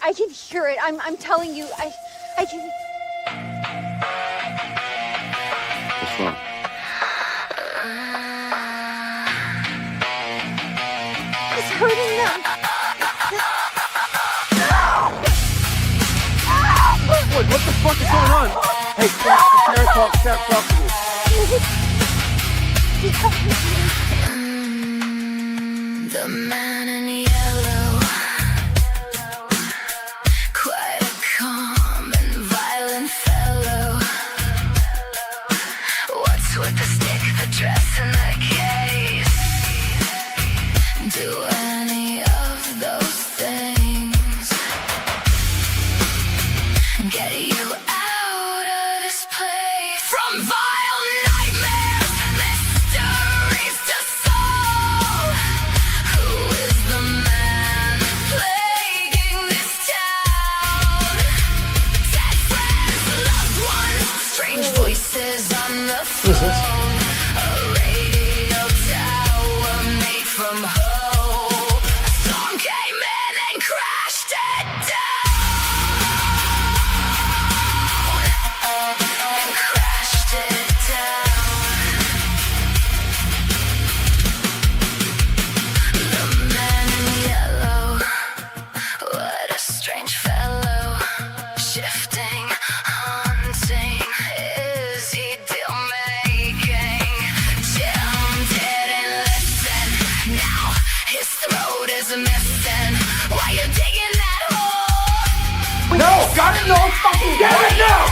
I can hear it. I'm telling you, I can. What's wrong? It's hurting them. What the fuck is going on? Hey, Sarah, talk to me. The man in yellow, quite a calm and violent fellow. What's with the stick, the dress, and the case? Do any of those things get you out of this place? From vile nightmares, mysteries to solve. Who is the man plaguing this town? Dead friends, loved ones, strange voices on the phone. A radio tower made from hope. A storm came in and crashed it down. And crashed it down. The man in yellow, what a strange fellow. Shifting, haunting, is he deal making? Jim didn't listen, now his throat is missing. Why you digging that hole? No, got it, no, fucking get it now!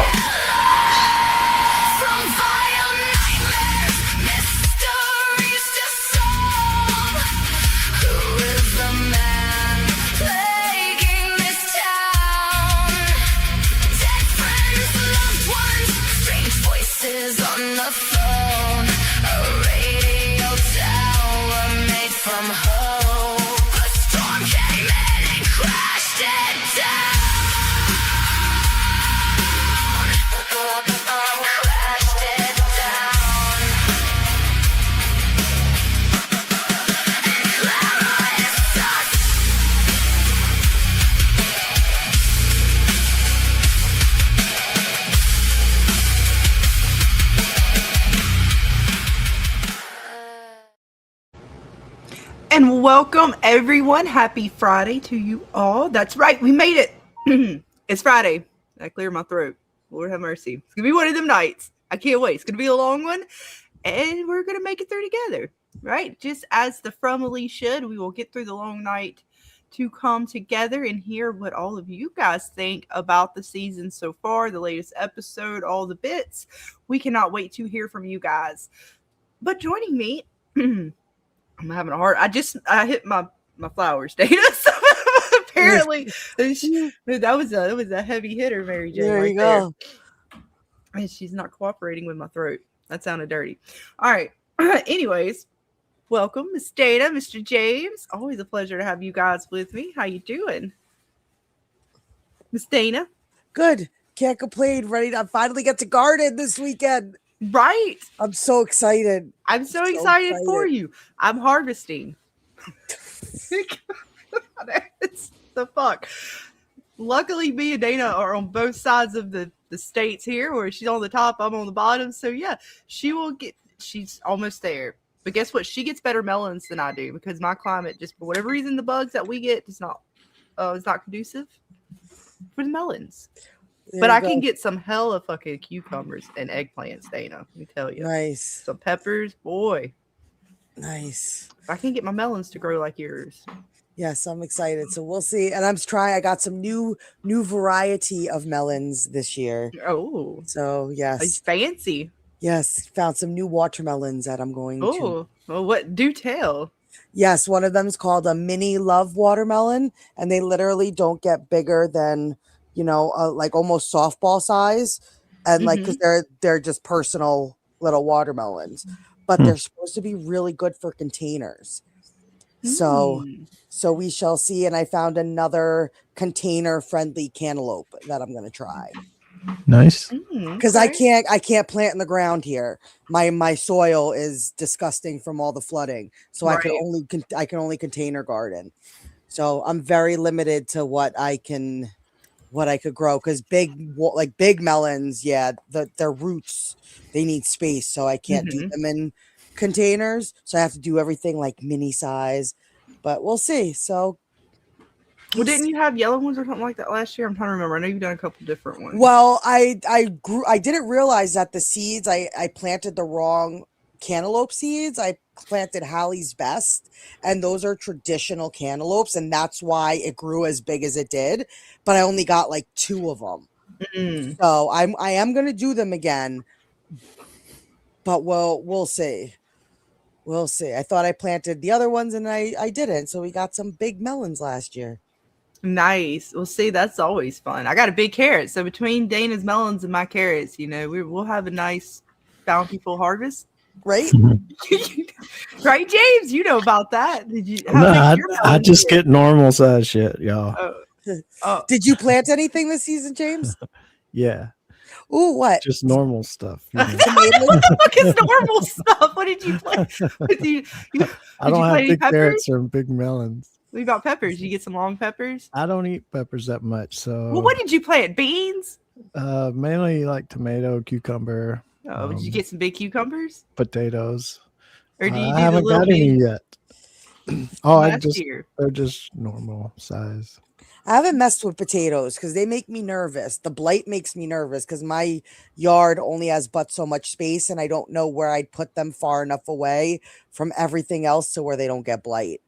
From vile nightmares, mysteries to solve. Who is the man plaguing this town? Dead friends, loved ones, strange voices on the phone. A radio tower made from hope. A storm came in and crashed it down. Crashed it down. And Clara is dust. And welcome everyone. Happy Friday to you all. That's right, we made it. It's Friday. I cleared my throat. Lord have mercy. It's gonna be one of them nights. I can't wait. It's gonna be a long one, and we're gonna make it through together, right? Just as the Frumily should. We will get through the long night to come together and hear what all of you guys think about the season so far, the latest episode, all the bits. We cannot wait to hear from you guys. But joining me, I'm having a hard. I hit my flowers, Dana. So apparently that was a heavy hitter, Mary Jane. There right you go. there. And she's not cooperating with my throat. That sounded dirty. All right. Anyways, welcome, Miss Dana, Mr. James. Always a pleasure to have you guys with me. How you doing, Miss Dana? Good. Can't complain. Ready to finally get to garden this weekend. Right. I'm so excited. I'm so excited for you. I'm harvesting. It's the fuck. Luckily, me and Dana are on both sides of the states here, where she's on the top, I'm on the bottom. So yeah, she's almost there. But guess what? She gets better melons than I do, because my climate, just for whatever reason, the bugs that we get is not conducive for the melons. But I can get some hella fucking cucumbers and eggplants, Dana. Let me tell you. Nice. Some peppers, boy. Nice. If I can get my melons to grow like yours. Yes, I'm excited. So we'll see. And I got some new variety of melons this year. Oh. So yes. It's fancy. Yes. Found some new watermelons that I'm going to. Oh, well, what? Do tell. Yes, one of them is called a mini love watermelon, and they literally don't get bigger than, like almost softball size, and like because they're just personal little watermelons, but they're supposed to be really good for containers. So we shall see. And I found another container friendly cantaloupe that I'm going to try. Nice. Because I can't plant in the ground here. My soil is disgusting from all the flooding, so I can only container garden. So I'm very limited to what I could grow, because big melons, yeah, their roots, they need space, so I can't do them in containers. So I have to do everything like mini size. But we'll see. So Well, didn't you have yellow ones or something like that last year? I'm trying to remember. I know you've done a couple different ones. Well, I didn't realize that the seeds, I planted the wrong cantaloupe seeds. I planted Hallie's Best, and those are traditional cantaloupes, and that's why it grew as big as it did. But I only got like 2 of them. So I am gonna do them again, but we'll see. We'll see. I thought I planted the other ones and I didn't. So we got some big melons last year. Nice. Well, see, that's always fun. I got a big carrot, so between Dana's melons and my carrots, we'll have a nice, bountiful harvest, Right? Right, James? You know about that? Did you? I just get normal size shit, y'all. Oh, Did you plant anything this season, James? Yeah, Ooh, what? just normal stuff. You know. what the fuck is normal stuff? What did you plant? I don't have big carrots or big melons. What about peppers? You get some long peppers? I don't eat peppers that much, so. Well, what did you plant? Beans? Mainly like tomato, cucumber. Oh, did you get some big cucumbers? Potatoes. Or do you I do haven't the little got any yet. year? They're just normal size. I haven't messed with potatoes because they make me nervous. The blight makes me nervous because my yard only has but so much space, and I don't know where I'd put them far enough away from everything else to where they don't get blight.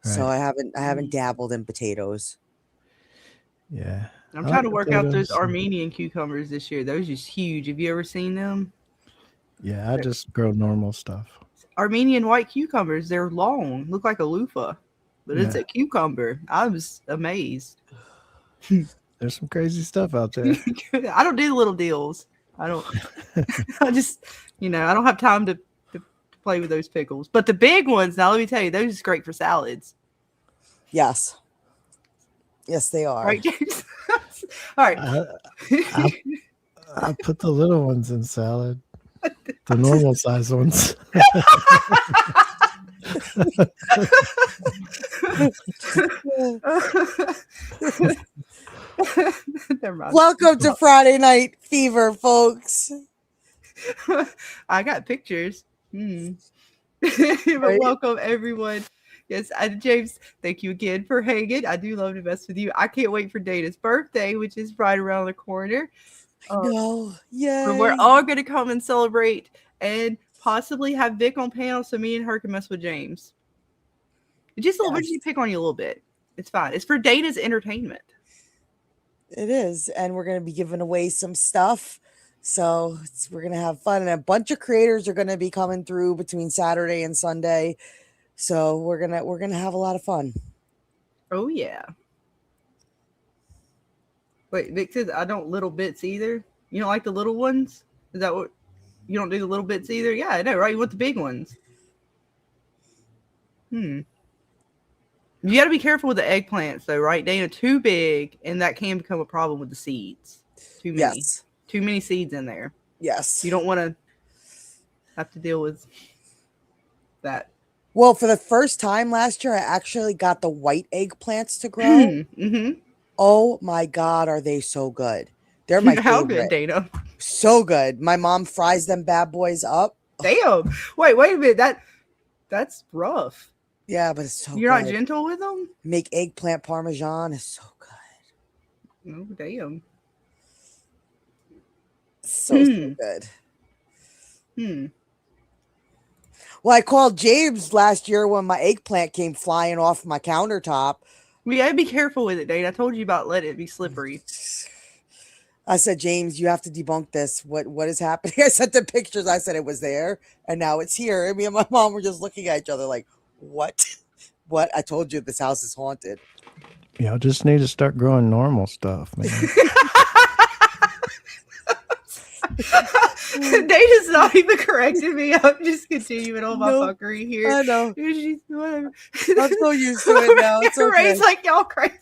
So I haven't dabbled in potatoes. Yeah. I'm trying to work out those Armenian cucumbers this year. Those are just huge. Have you ever seen them? Yeah, I just grow normal stuff. Armenian white cucumbers. They're long, look like a loofah, but it's a cucumber. I was amazed. There's some crazy stuff out there. I don't do the little deals. I don't. I just, I don't have time to play with those pickles. But the big ones, now let me tell you, those are great for salads. Yes. Yes, they are. Right, James? All right. I put the little ones in salad. The normal size ones. Never mind. Welcome to Friday Night Fever, folks. I got pictures. But welcome, everyone. Yes, James, thank you again for hanging. I do love to mess with you. I can't wait for Dana's birthday, which is right around the corner. No, yeah. We're all going to come and celebrate and possibly have Vic on panel so me and her can mess with James. Just we're just pick on you a little bit. It's fine. It's for Dana's entertainment. It is, and we're going to be giving away some stuff. So we're going to have fun, and a bunch of creators are going to be coming through between Saturday and Sunday. So we're going to have a lot of fun. Oh yeah. Wait, Vic says I don't little bits either. You don't like the little ones? Is that what you don't do the little bits either? Yeah, I know, right? You want the big ones. You got to be careful with the eggplants, though, right, Dana? Too big, and that can become a problem with the seeds. Too many. Yes. Too many seeds in there. Yes. You don't want to have to deal with that. Well, for the first time last year, I actually got the white eggplants to grow. Oh my God, are they so good? They're my How favorite. good, Dana? So good. My mom fries them bad boys up. Damn. Wait a minute. That's rough. Yeah, but it's so You're good. not gentle with them? Make eggplant parmesan is so good. Oh, damn. So good. Well, I called James last year when my eggplant came flying off my countertop. We gotta be careful with it, Dane. I told you about letting it be slippery. I said, James, you have to debunk this. What is happening? I sent the pictures. I said it was there, and now it's here. And me and my mom were just looking at each other like, what? What? I told you this house is haunted. Just need to start growing normal stuff, man. Dana's not even correcting me. I'm just continuing on my fuckery here. I know. Whatever. I'm so used to it now. It's okay. Ray's like, y'all crazy.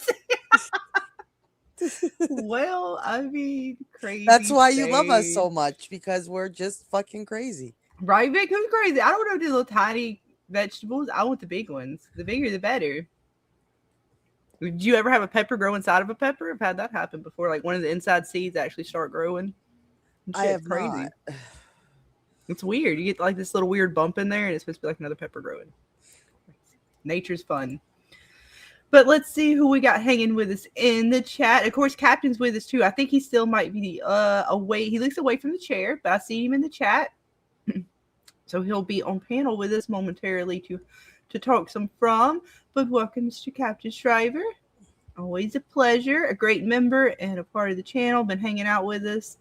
Well, I mean, crazy. That's why you love us so much, because we're just fucking crazy. Right, Vic? Who's crazy? I don't want to do little tiny vegetables. I want the big ones. The bigger, the better. Did you ever have a pepper grow inside of a pepper? I've had that happen before. Like one of the inside seeds actually start growing. I have crazy. not. It's weird. You get like this little weird bump in there, and it's supposed to be like another pepper growing. Nature's fun. But let's see who we got hanging with us in the chat. Of course, Captain's with us too. I think he still might be away. He looks away from the chair, but I see him in the chat. So he'll be on panel with us momentarily to talk some from. But welcome, Mr. Captain Shriver. Always a pleasure. A great member and a part of the channel. Been hanging out with us.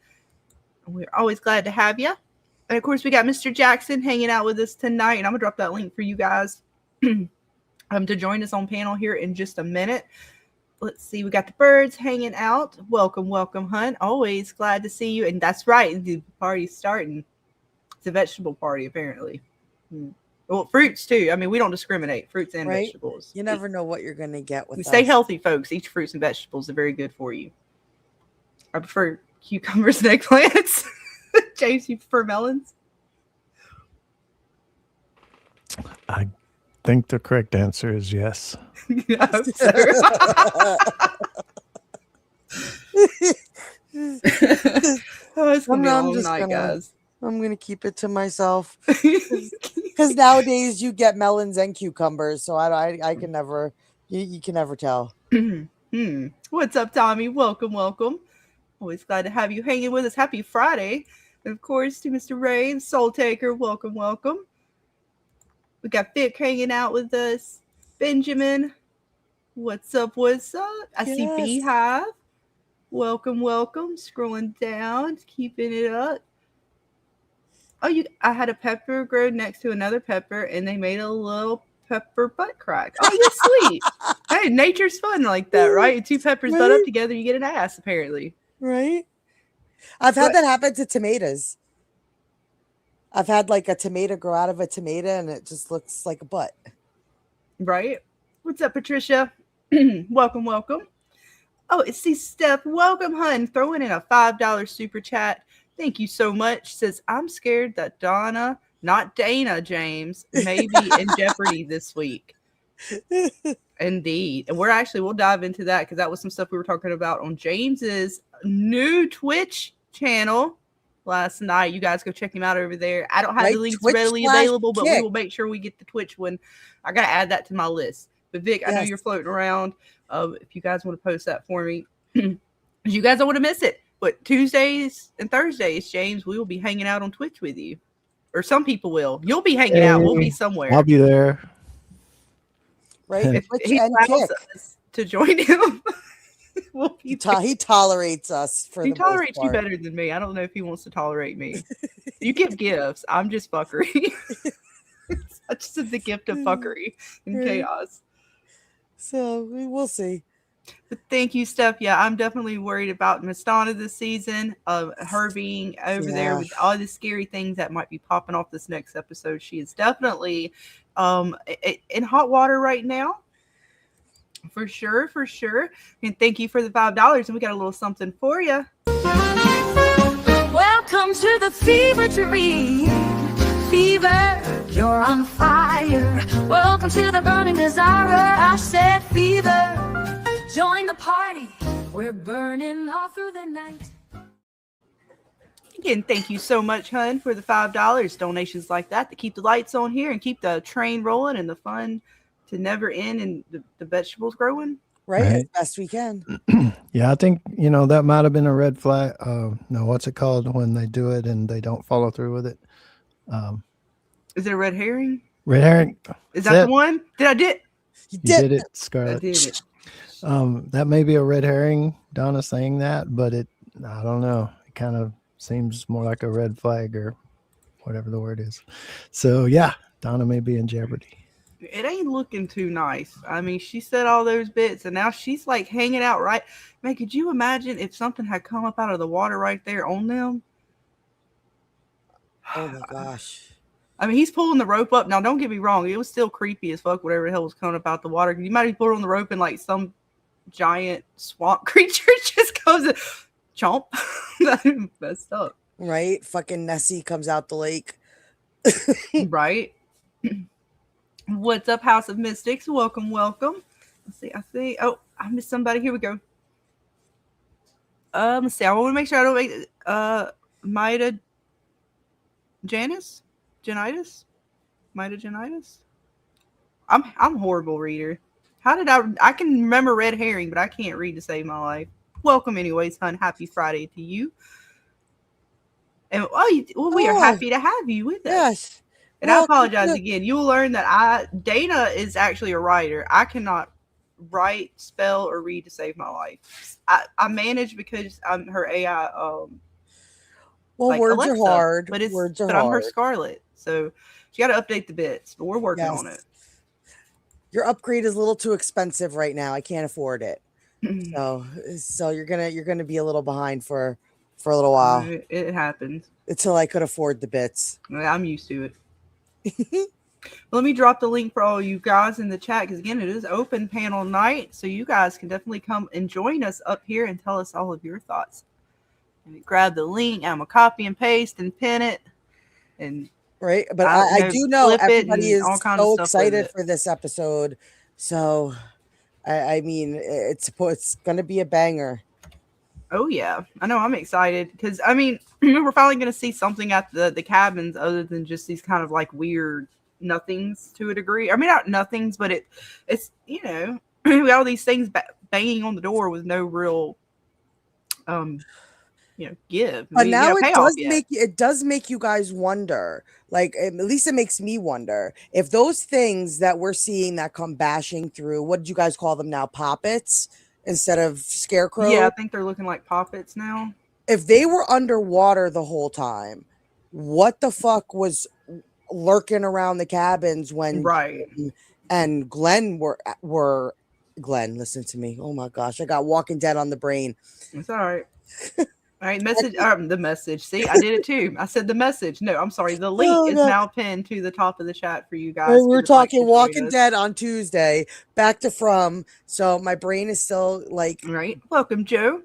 We're always glad to have you. And of course, we got Mr. Jackson hanging out with us tonight. And I'm going to drop that link for you guys to join us on panel here in just a minute. Let's see. We got the birds hanging out. Welcome, welcome, Hunt. Always glad to see you. And that's right. The party's starting. It's a vegetable party, apparently. Well, fruits, too. I mean, we don't discriminate. Fruits and vegetables. You never know what you're going to get with Stay healthy, folks. Eat fruits and vegetables. They're very good for you. I prefer cucumbers and eggplants. James, you prefer melons? I think the correct answer is yes. I hope so. It's going to be a long night, guys. I'm going to keep it to myself. Because nowadays you get melons and cucumbers. So I can never, you can never tell. What's up, Tommy? Welcome, welcome. Always glad to have you hanging with us. Happy Friday. And of course, to Mr. Ray, Soul Taker, welcome, welcome. We got Vic hanging out with us. Benjamin, what's up, what's up? I see Beehive. Welcome, welcome. Scrolling down, keeping it up. Oh, I had a pepper grow next to another pepper, and they made a little pepper butt crack. Oh, you're sweet. Hey, nature's fun like that, right? Two peppers butt up together, you get an ass, apparently. Right? I've had that happen to tomatoes. I've had like a tomato grow out of a tomato, and it just looks like a butt. Right? What's up, Patricia? Welcome, welcome. Oh, it's Steph. Welcome, hun. Throwing in a $5 super chat. Thank you so much. Says, I'm scared that Donna, not Dana, James, may be in jeopardy this week. Indeed. And we'll dive into that because that was some stuff we were talking about on James's new Twitch channel last night. You guys go check him out over there. I don't have the links readily available, but we will make sure we get the Twitch one. I got to add that to my list. But Vic, I know you're floating around. If you guys want to post that for me, you guys don't want to miss it. But Tuesdays and Thursdays, James, we will be hanging out on Twitch with you. Or some people will. You'll be hanging out. We'll be somewhere. I'll be there. Right? If he allows us to join him. He tolerates us. He tolerates you better than me. I don't know if he wants to tolerate me. You give gifts. I'm just fuckery. I just have the gift of fuckery and chaos. So we'll see. But thank you, Steph. Yeah, I'm definitely worried about Miss Donna this season, of her being over there with all the scary things that might be popping off this next episode. She is definitely in hot water right now. For sure, for sure. And thank you for the $5. And we got a little something for you. Welcome to the fever dream. Fever, you're on fire. Welcome to the burning desire. I said fever. Join the party. We're burning all through the night. Again, thank you so much, hun, for the $5. Donations like that keep the lights on here and keep the train rolling and the fun to never end and the vegetables growing. Right, as best we can. Yeah, I think, that might have been a red flag. No, what's it called when they do it and they don't follow through with it? Is it a red herring? Red herring. Is that the one? You did it, Scarlett. I did it. That may be a red herring, Donna saying that, but I don't know. It kind of seems more like a red flag or whatever the word is. So yeah, Donna may be in jeopardy. It ain't looking too nice. I mean, she said all those bits and now she's like hanging out right. Man, could you imagine if something had come up out of the water right there on them? Oh my gosh. I mean, he's pulling the rope up. Now, don't get me wrong. It was still creepy as fuck, whatever the hell was coming up out the water. You might be pulling on the rope and like some giant swamp creature just goes and chomp. That messed up. Right? Fucking Nessie comes out the lake. Right? What's up, House of Mystics? Welcome, welcome. Let's see. I missed somebody. Here we go. Let's see. I want to make sure I don't make Mida Janice? Janitis? Mida Janitis? I'm a horrible reader. How did I can remember red herring, but I can't read to save my life. Welcome anyways, hun. Happy Friday to you. And we are happy to have you with us. Yes. And I apologize again. You will learn that Dana is actually a writer. I cannot write, spell, or read to save my life. I manage because I'm her AI. Well, like words Alexa, are hard. but hard. I'm her Scarlet, so she got to update the bits. But we're working on it. Your upgrade is a little too expensive right now. I can't afford it. So you're gonna be a little behind for a little while. It happens until I could afford the bits. I'm used to it. Let me drop the link for all you guys in the chat, because again, it is open panel night, so you guys can definitely come and join us up here and tell us all of your thoughts. Let me grab the link. I'm gonna copy and paste and pin it, and right. But I do know everybody is so excited for this episode. So, I mean, it's gonna be a banger. Oh yeah, I know. I'm excited because I mean, we're finally gonna see something at the cabins other than just these kind of like weird nothings to a degree. I mean, not nothings, but it's we got all these things banging on the door with no real give. But now it does make you guys wonder. Like, at least it makes me wonder if those things that we're seeing that come bashing through, what did you guys call them now? Poppets instead of scarecrow? Yeah, I think they're looking like poppets now. If they were underwater the whole time, what the fuck was lurking around the cabins when Jim and Glenn were Glenn, listen to me. Oh my gosh, I got Walking Dead on the brain. It's all right. All right, the message. See, I did it too. I said the message. No, I'm sorry. The link is now pinned to the top of the chat for you guys. We're talking Walking Dead on Tuesday, back to From. So my brain is still like. Right. Welcome, Joe.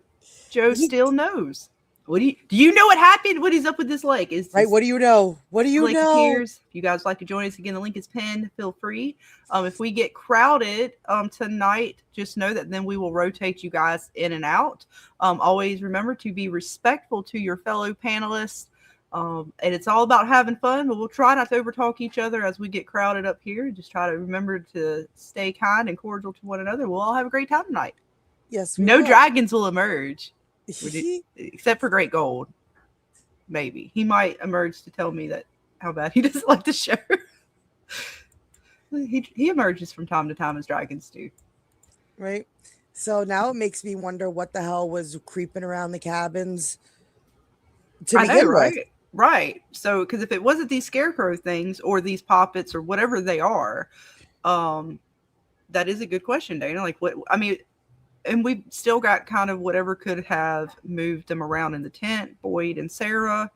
Joe still knows. Do you know what happened? What is up with this lake? Right. What do you know? What do you know? Appears. If you guys would like to join us again, the link is pinned. Feel free. If we get crowded tonight, just know that then we will rotate you guys in and out. Always remember to be respectful to your fellow panelists. And it's all about having fun, but we'll try not to overtalk each other as we get crowded up here. Just try to remember to stay kind and cordial to one another. We'll all have a great time tonight. Yes. No dragons will emerge. Except for Great Gold. Maybe. He might emerge to tell me that how bad he doesn't like the show. He emerges from time to time as dragons do. Right. So now it makes me wonder what the hell was creeping around the cabins to begin with. Right. So, because if it wasn't these scarecrow things or these poppets or whatever they are, that is a good question, Dana. Like, what? I mean, and we've still got kind of whatever could have moved them around in the tent, Boyd and Sarah.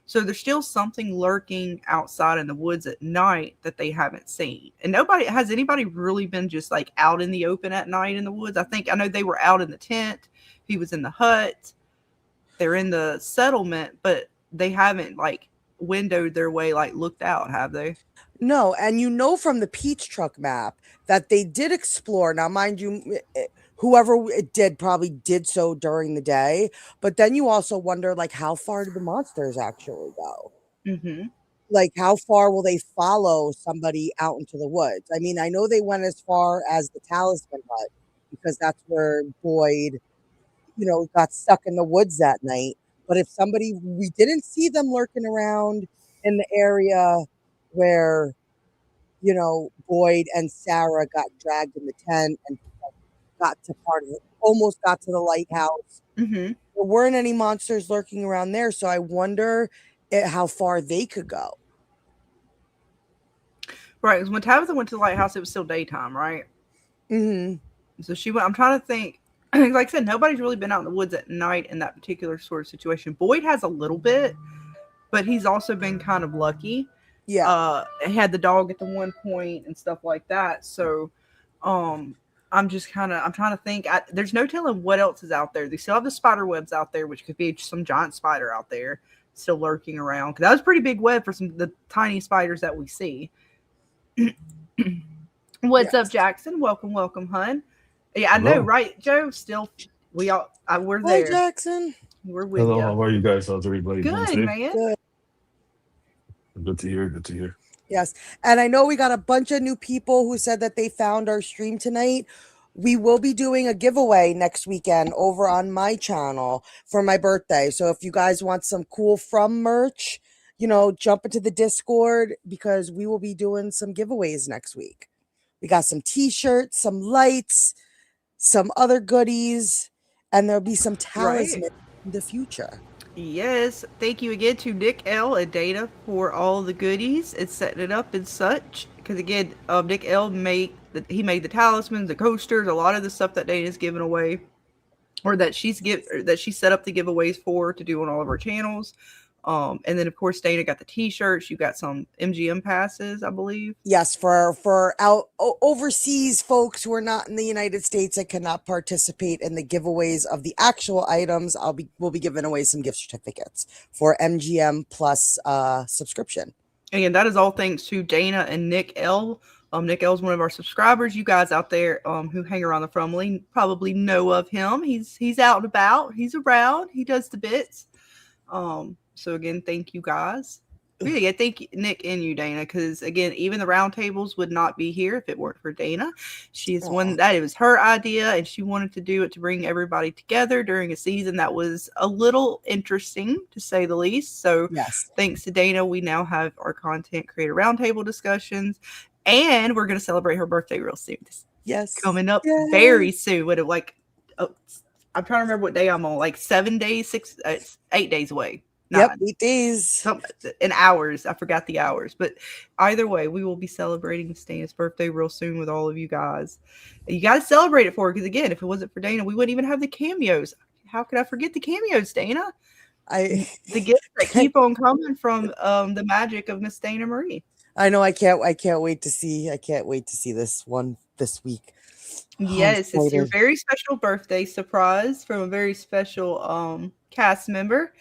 So there's still something lurking outside in the woods at night that they haven't seen. And has anybody really been just like out in the open at night in the woods? I know they were out in the tent. He was in the hut. They're in the settlement, but they haven't like windowed their way, like looked out, have they? No. And from the Peach Truck map that they did explore. Now, mind you, whoever it did probably did so during the day, but then you also wonder, like, how far do the monsters actually go? Mm-hmm. Like, how far will they follow somebody out into the woods? I mean, I know they went as far as the Talisman Hut because that's where Boyd, got stuck in the woods that night. But if we didn't see them lurking around in the area where, Boyd and Sarah got dragged in the tent and almost got to the lighthouse. Mm-hmm. There weren't any monsters lurking around there, so I wonder how far they could go. Right, because when Tabitha went to the lighthouse, it was still daytime, right? Mm-hmm. So she went. I'm trying to think. Like I said, nobody's really been out in the woods at night in that particular sort of situation. Boyd has a little bit, but he's also been kind of lucky. Yeah. He had the dog at the one point and stuff like that. So, I'm trying to think. There's no telling what else is out there. They still have the spider webs out there, which could be some giant spider out there still lurking around. Because that was a pretty big web for the tiny spiders that we see. What's up, Jackson? Welcome, hun. Yeah, I know, Hello. right, Joe? Still, we're Hi, there. Jackson. We're with Hello, you. how are you guys? How's everybody doing Good, today? man. Good. Good to hear. Good to hear. Yes. And I know we got a bunch of new people who said that they found our stream tonight. We will be doing a giveaway next weekend over on my channel for my birthday. So if you guys want some cool From merch, jump into the Discord because we will be doing some giveaways next week. We got some t-shirts, some lights, some other goodies, and there'll be some talismans in the future. Yes, thank you again to Nick L and Dana for all the goodies and setting it up and such. Because again, Nick L made the talismans, the coasters, a lot of the stuff that Dana's giving away, or that she set up the giveaways for to do on all of our channels. And then of course Dana got the t-shirts. You got some MGM passes, I believe. Yes, for overseas folks who are not in the United States and cannot participate in the giveaways of the actual items, we'll be giving away some gift certificates for MGM Plus subscription. And that is all thanks to Dana and Nick L. Nick L is one of our subscribers. You guys out there who hang around the Frumley probably know of him. He's out and about. He's around. He does the bits. So again, thank you guys. Really, I thank Nick and you, Dana, because again, even the roundtables would not be here if it weren't for Dana. She's one that it was her idea, and she wanted to do it to bring everybody together during a season that was a little interesting, to say the least. So, yes, thanks to Dana, we now have our content creator roundtable discussions, and we're going to celebrate her birthday real soon. Yes, coming up very soon. What I'm trying to remember what day I'm on. Like 7 days, 8 days away. 8 days. In hours. I forgot the hours. But either way, we will be celebrating Dana's birthday real soon with all of you guys. You got to celebrate it for her because, again, if it wasn't for Dana, we wouldn't even have the cameos. How could I forget the cameos, Dana? The gifts that keep on coming from the magic of Miss Dana Marie. I know. I can't wait to see this one this week. Yes, it's your very special birthday surprise from a very special cast member.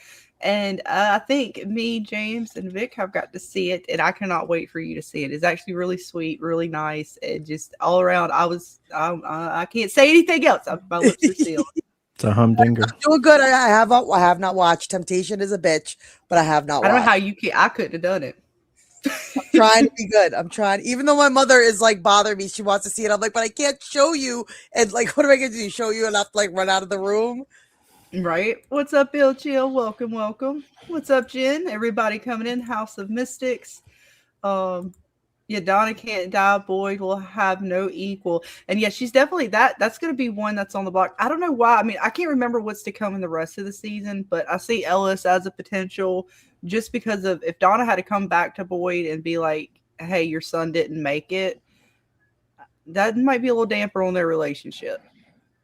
And I think me, James, and Vic have got to see it, and I cannot wait for you to see it. It's actually really sweet, really nice, and just all around. I can't say anything else. My lips are sealed. It's a humdinger. Doing good. I have not watched. Temptation is a bitch, but I have not. I don't know how you can. I couldn't have done it. I'm trying to be good. I'm trying. Even though my mother is like bothering me, she wants to see it. I'm like, but I can't show you. And like, what am I going to do? Show you and have to like run out of the room? Right. What's up, Bill Chill? Welcome. What's up, Jen? Everybody coming in. House of Mystics. Yeah, Donna can't die. Boyd will have no equal. And yeah, she's definitely that's going to be one that's on the block. I don't know why. I mean, I can't remember what's to come in the rest of the season, but I see Ellis as a potential just because of if Donna had to come back to Boyd and be like, hey, your son didn't make it, that might be a little damper on their relationship.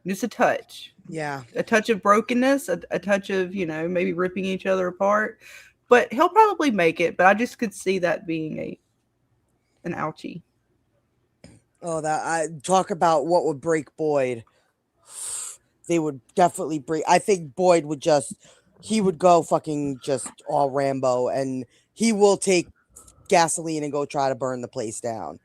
Just a touch. Yeah. A touch of brokenness, a touch of, maybe ripping each other apart. But he'll probably make it. But I just could see that being an ouchie. Oh, that I talk about what would break Boyd. They would definitely break. I think Boyd would he would go fucking just all Rambo, and he will take gasoline and go try to burn the place down.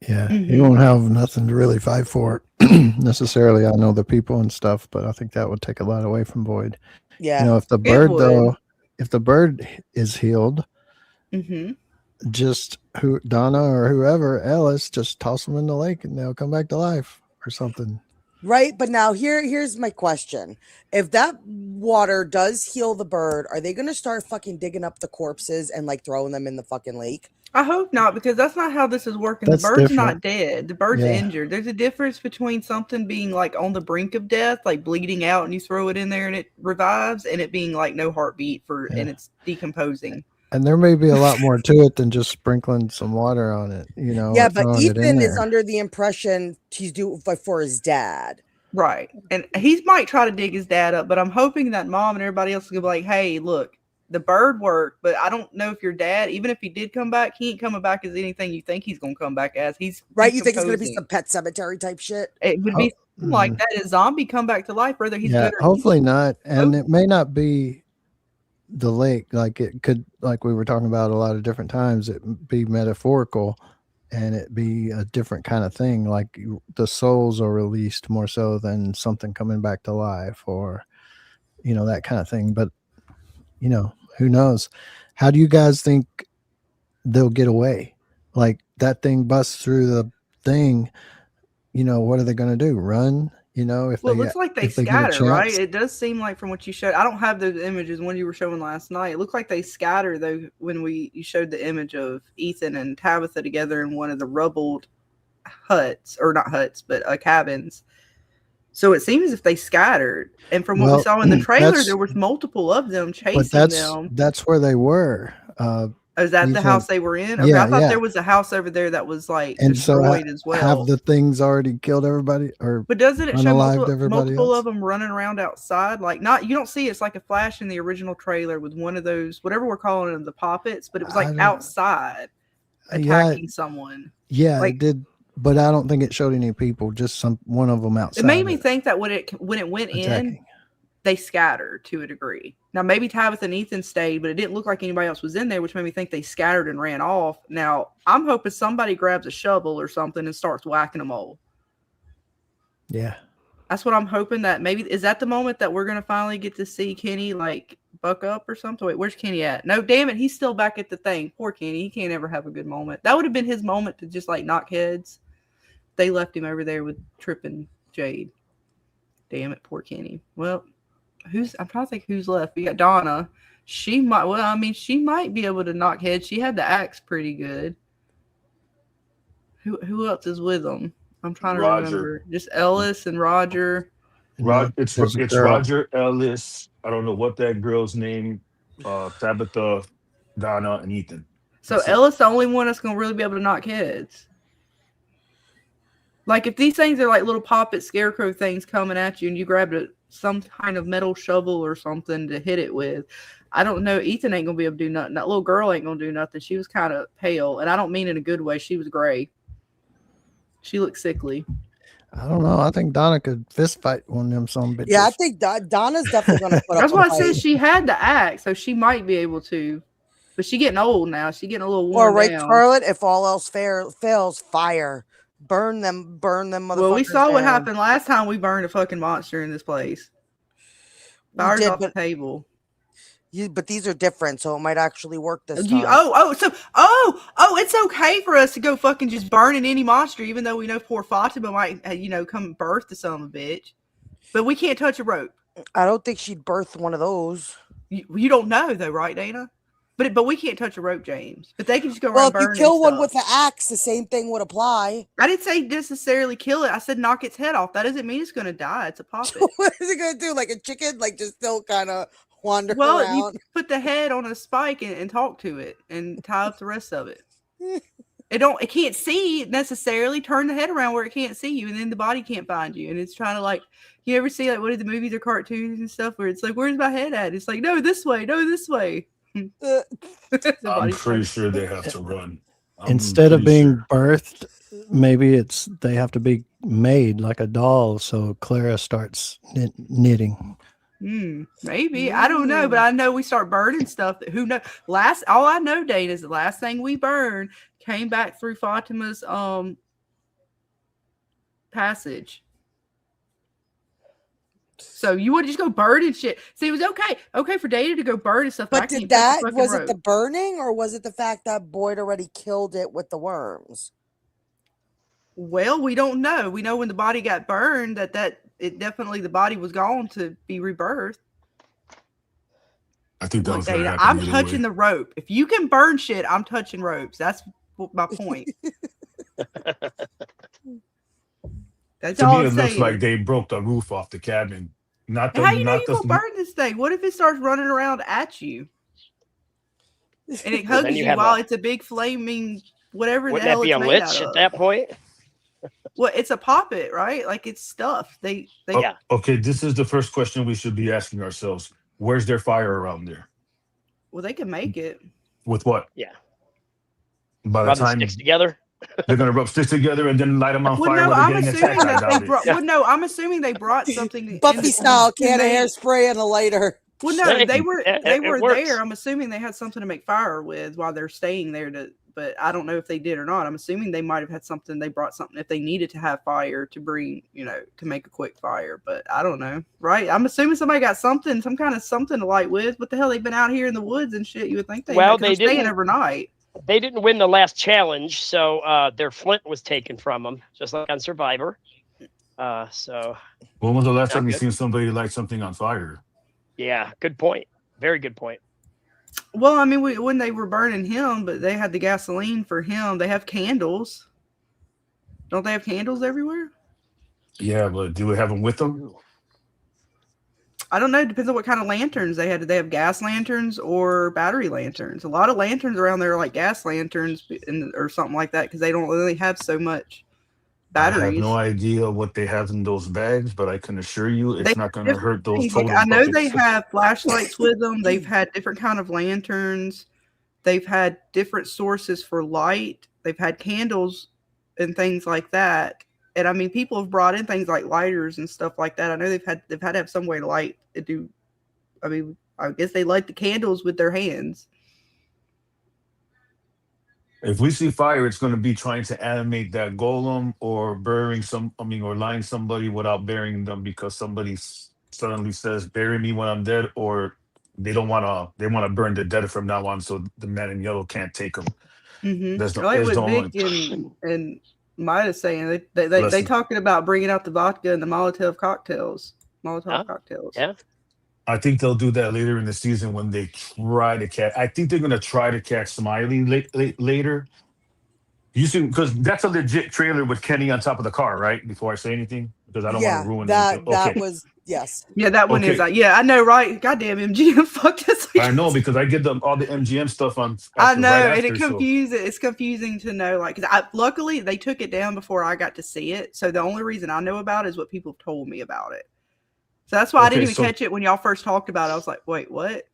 Yeah, he won't have nothing to really fight for necessarily. I know the people and stuff, but I think that would take a lot away from Boyd. Yeah. If the bird if the bird is healed, just Donna or whoever, Ellis, just toss them in the lake and they'll come back to life or something. Right, but now here's my question. If that water does heal the bird, are they going to start fucking digging up the corpses and like throwing them in the fucking lake? I hope not, because that's not how this is working. That's the bird's different. not dead. The bird's injured. There's a difference between something being like on the brink of death, like bleeding out, and you throw it in there and it revives, and it being like no heartbeat and it's decomposing. And there may be a lot more to it than just sprinkling some water on it, Yeah, but Ethan is under the impression he's doing for his dad. Right. And he might try to dig his dad up, but I'm hoping that mom and everybody else will be like, hey, look, the bird worked, but I don't know if your dad, even if he did come back, he ain't coming back as anything you think he's going to come back as. He's right. You think it's going to be some Pet Cemetery type shit? It would be like that. A zombie come back to life, whether he's good or hopefully not. And it may not be the lake. Like it could, like we were talking about a lot of different times, it be metaphorical. and it be a different kind of thing, like the souls are released more so than something coming back to life, or that kind of thing. But who knows? How do you guys think they'll get away? Like that thing busts through the thing, what are they going to do? Run? If Well, they it looks like they if they get a scatter, right? chance? It does seem like from what you showed. I don't have those images when you were showing last night. It looked like they scatter though when you showed the image of Ethan and Tabitha together in one of the rubbled huts, or not huts, but cabins. So it seems as if they scattered. And from what we saw in the trailer, there was multiple of them chasing them. That's where they were. Is that the house they were in? Okay, Yeah, I thought there was a house over there that was like and destroyed as well. Have the things already killed everybody, but doesn't it show multiple else? of them running around outside? Like you don't see it's like a flash in the original trailer with one of those, whatever we're calling them, the poppets, but it was like outside attacking someone. Yeah, it did, but I don't think it showed any people. Just one of them outside. It made me think that when it went in, they scattered to a degree. Now, maybe Tabitha and Ethan stayed, but it didn't look like anybody else was in there, which made me think they scattered and ran off. Now, I'm hoping somebody grabs a shovel or something and starts whacking them all. Yeah. That's what I'm hoping. That maybe, is that the moment that we're going to finally get to see Kenny, like, buck up or something? Wait, where's Kenny at? No, damn it, he's still back at the thing. Poor Kenny. He can't ever have a good moment. That would have been his moment to just, like, knock heads. They left him over there with Tripp and Jade. Damn it, poor Kenny. Well, I'm trying to think who's left. We got Donna. She might be able to knock heads. She had the axe pretty good. Who else is with them? I'm trying to remember. Just Ellis and Roger. It's Roger, Ellis. I don't know what that girl's name. Tabitha, Donna, and Ethan. So Ellis, the only one that's gonna really be able to knock heads. Like if these things are like little poppet scarecrow things coming at you, and you grabbed some kind of metal shovel or something to hit it with, I don't know. Ethan ain't gonna be able to do nothing. That little girl ain't gonna do nothing. She was kind of pale, and I don't mean in a good way. She was gray. She looked sickly. I don't know. I think Donna could fist fight one of them some bitches. Yeah, I think Donna's definitely gonna put up. That's why I said she had the axe, so she might be able to. But she's getting old now. She's getting a little worn down. Charlotte, if all else fails, fire. Burn them motherfuckers. Well, we saw what happened last time we burned a fucking monster in this place. Fire's off the table. But these are different, so it might actually work this time. It's okay for us to go fucking just burning any monster, even though we know poor Fatima might, come birth to some bitch. But we can't touch a rope. I don't think she'd birth one of those. You don't know though, right, Dana? But we can't touch a rope, James. But they can just go around burning. Well, if you kill one with an axe, the same thing would apply. I didn't say necessarily kill it. I said knock its head off. That doesn't mean it's going to die. It's a puppet. What is it going to do? Like a chicken? Like just still kind of wander around? Well, you put the head on a spike and talk to it and tie up the rest of it. It can't see necessarily. Turn the head around where it can't see you, and then the body can't find you. And it's trying to like, you ever see like what are the movies or cartoons and stuff where it's like, where's my head at? It's like, no, this way. I'm pretty sure they have to run. Instead of being birthed, maybe they have to be made like a doll. So Clara starts knitting. Maybe. I don't know, but I know we start burning stuff that who knows. All I know, Dane, is the last thing we burned came back through Fatima's passage. So you would just go burning shit. See, it was okay for Dana to go burn and stuff. But was it the burning, or was it the fact that Boyd already killed it with the worms? Well, we don't know. We know when the body got burned that it definitely the body was gone to be rebirthed. I think that was Dana, I'm touching the rope. If you can burn shit, I'm touching ropes. That's my point. That's to all me, I'm it looks saying. like they broke the roof off the cabin. How you know you gonna burn this thing? What if it starts running around at you and it hugs you while it's a big flaming whatever the hell it's made out of? Wouldn't that be a lich at that point? Well, it's a poppet, right? Like it's stuff. Yeah. Okay, this is the first question we should be asking ourselves. Where's their fire around there? Well, they can make it. With what? Yeah. By the time sticks together. They're gonna rub sticks together and then light them on fire. No, I'm assuming I'm assuming they brought something. Buffy style, can of hairspray and a lighter. Well, no, they were there. I'm assuming they had something to make fire with while they're staying there. but I don't know if they did or not. I'm assuming they might have had something. They brought something if they needed to have fire to bring, to make a quick fire. But I don't know, right? I'm assuming somebody got something, some kind of something to light with. What the hell? They've been out here in the woods and shit. You would think they staying didn't. overnight. They didn't win the last challenge, so their flint was taken from them, just like on Survivor. So. When was the last time you seen somebody light something on fire? Yeah, good point. Very good point. Well, I mean, when they were burning him, but they had the gasoline for him. They have candles. Don't they have candles everywhere? Yeah, but do we have them with them? I don't know. It depends on what kind of lanterns they had. Did they have gas lanterns or battery lanterns? A lot of lanterns around there are like gas lanterns or something like that because they don't really have so much batteries. I have no idea what they have in those bags, but I can assure you it's not going to hurt those things. totem I know buckets. they have flashlights with them. They've had different kind of lanterns. They've had different sources for light. They've had candles and things like that. And I mean, people have brought in things like lighters and stuff like that. I know they've had to have some way to light it. I mean, I guess they light the candles with their hands. If we see fire, it's going to be trying to animate that golem or or lying somebody without burying them because somebody suddenly says, "Bury me when I'm dead," or they want to burn the dead from now on, so the man in yellow can't take them. Mm-hmm. That's the, like that's the what Vic and Maya saying, they talking about bringing out the vodka and the Molotov cocktails. Cocktails. Yeah. I think they'll do that later in the season when they try to catch. I think they're going to try to catch Smiley later. You see, because that's a legit trailer with Kenny on top of the car, right? Before I say anything, because I don't want to ruin that. That okay. was yes. Yeah, that one is. Yeah, I know, right? Goddamn MGM, fuck this. I know because I get all the MGM stuff on. I know, and it's confusing to know. Like, cause luckily they took it down before I got to see it, so the only reason I know about it is what people have told me about it. So that's why I didn't even catch it when y'all first talked about it. I was like, wait, what?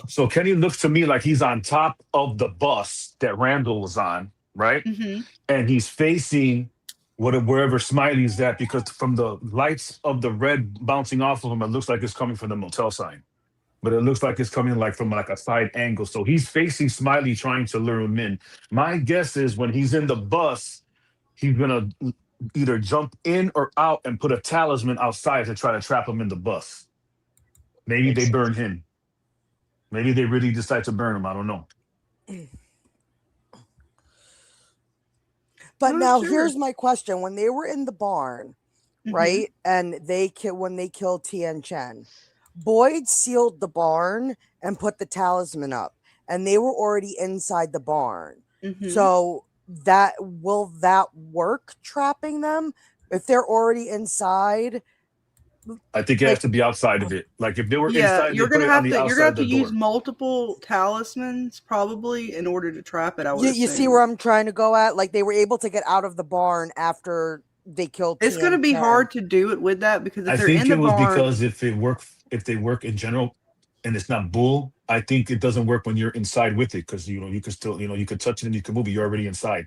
So Kenny looks to me like he's on top of the bus that Randall was on, right? Mm-hmm. And he's facing wherever Smiley's at because from the lights of the red bouncing off of him, it looks like it's coming from the motel sign. But it looks like it's coming from a side angle. So he's facing Smiley trying to lure him in. My guess is when he's in the bus, he's going to either jump in or out and put a talisman outside to try to trap him in the bus. Maybe they burn him. Maybe they really decide to burn him. I don't know. But now here's my question. When they were in the barn, right? And when they killed Tien Chen, Boyd sealed the barn and put the talisman up. And they were already inside the barn. Mm-hmm. So will that work trapping them if they're already inside? I think it has to be outside of it. Like if they were inside, you're gonna have to use multiple talismans probably in order to trap it. You see where I'm trying to go at? Like they were able to get out of the barn after they killed. It's going to be hard to do it with that because if they're in the barn, because if they work in general, and it's not bull, I think it doesn't work when you're inside with it because you can still you could touch it and you can move it. You're already inside.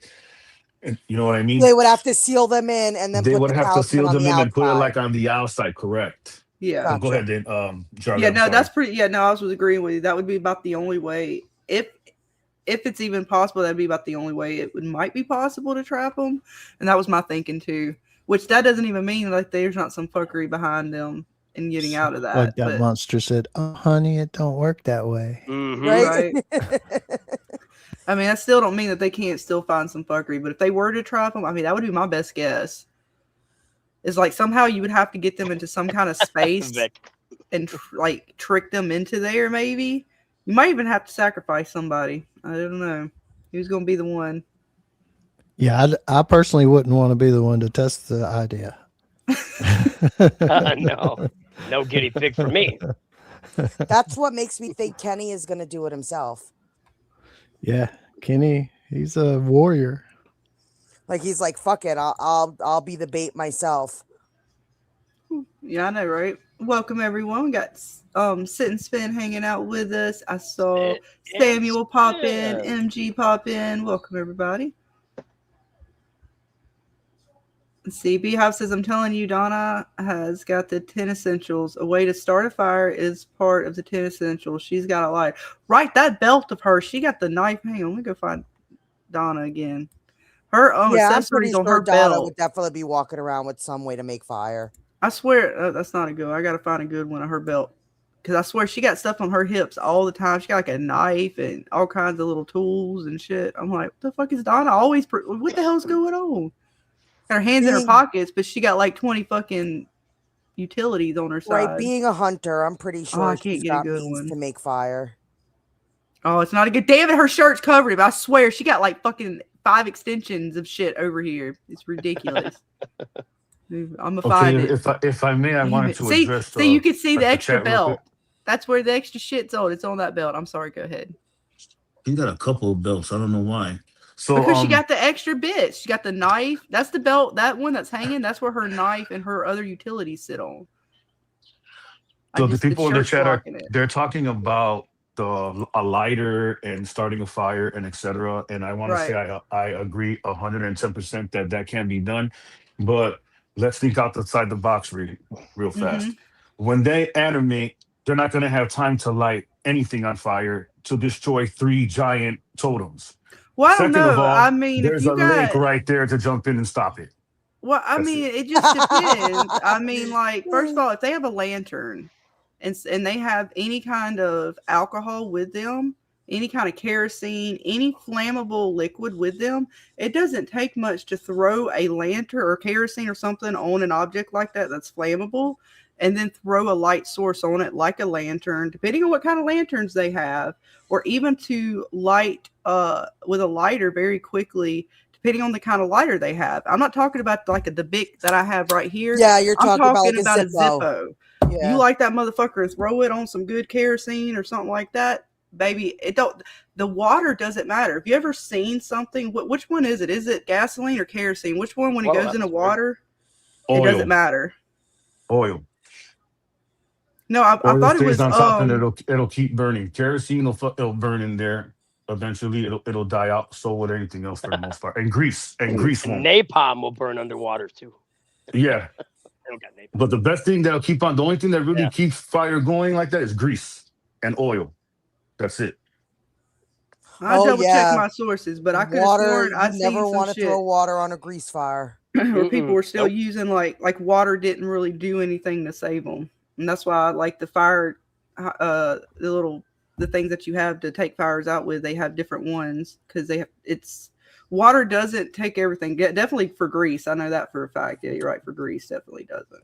And you know what I mean? They would have to seal them in and then they would have to seal them in and put it like on the outside, correct? Yeah. Gotcha. Go ahead then, Charlie. Yeah, no, that's pretty. Yeah, no, I was agreeing with you. That would be about the only way, if it's even possible. That'd be about the only way it might be possible to trap them, and that was my thinking too. Which that doesn't even mean like there's not some fuckery behind them and getting out of that. Like that monster said, "Oh, honey, it don't work that way." Mm-hmm. Right. I mean, I still don't mean that they can't still find some fuckery, but if they were to trap them, I mean, that would be my best guess. It's like somehow you would have to get them into some kind of space and trick them into there. Maybe you might even have to sacrifice somebody. I don't know who's going to be the one. Yeah, I personally wouldn't want to be the one to test the idea. No guinea pig for me. That's what makes me think Kenny is going to do it himself. Yeah, Kenny, he's a warrior. Like he's like, fuck it, I'll be the bait myself. Yeah, I know, right? Welcome everyone. We got Sit and Spin hanging out with us. I saw Samuel pop in, MG pop in. Welcome everybody. Let's see, Beehive says, I'm telling you, Donna has got the 10 essentials. A way to start a fire is part of the 10 essentials. She's got a light. Right, that belt of hers. She got the knife. Hang on, let me go find Donna again. Her Yeah, I'm pretty accessories on sure her Donna belt. would definitely be walking around with some way to make fire. I swear that's not a good one. I gotta find a good one on her belt. Because I swear she got stuff on her hips all the time. She got like a knife and all kinds of little tools and shit. I'm like, what the fuck is Donna always? What the hell's going on? Got her hands in her pockets, but she got like 20 fucking utilities on her Right, side. being a hunter, I'm pretty sure I can't she's get a got good means one. to make fire. Oh, it's not a good. Damn it, her shirt's covered. But I swear she got like fucking 5 extensions of shit over here. It's ridiculous. I'm gonna find it. If I may, I wanted to See, address you can see the the extra chat real quick. belt. That's where the extra shit's on. It's on that belt. I'm sorry. Go ahead. He got a couple of belts. I don't know why. So Because she got the extra bits. She got the knife. That's the belt. That one that's hanging. That's where her knife and her other utilities sit on. So the people in the chat they're talking about a lighter and starting a fire and etc. And I want to say I agree 110% that can be done, but let's think outside the box real fast. When they animate, they're not going to have time to light anything on fire to destroy 3 giant totems. Well, I don't Second know. of all, I mean, there's a lake right there to jump in and stop it. Well, I mean, it just depends. I mean, like, first of all, if they have a lantern and they have any kind of alcohol with them, any kind of kerosene, any flammable liquid with them, it doesn't take much to throw a lantern or kerosene or something on an object like that that's flammable and then throw a light source on it like a lantern, depending on what kind of lanterns they have, or even to light with a lighter very quickly, depending on the kind of lighter they have. I'm not talking about like the Bic that I have right here. Yeah, you're talking about like a Zippo. Yeah. You light that motherfucker and throw it on some good kerosene or something like that, baby. The water doesn't matter. Have you ever seen something? Which one is it? Is it gasoline or kerosene? Which one, when it goes into water, it doesn't matter? Oil. No, I thought it was on top and it'll keep burning. Kerosene it'll burn in there. Eventually it'll die out. So would anything else for the most part. And grease won't. Napalm will burn underwater too. Yeah. But the best thing that'll keep on, the only thing that really keeps fire going like that is grease and oil. That's it. I double check my sources, but I could have sworn I never want to throw water on a grease fire. Where people were still using like water didn't really do anything to save them. And that's why I like the fire, the things that you have to take fires out with. They have different ones because water doesn't take everything. Definitely for grease, I know that for a fact. Yeah, you're right. For grease, definitely doesn't.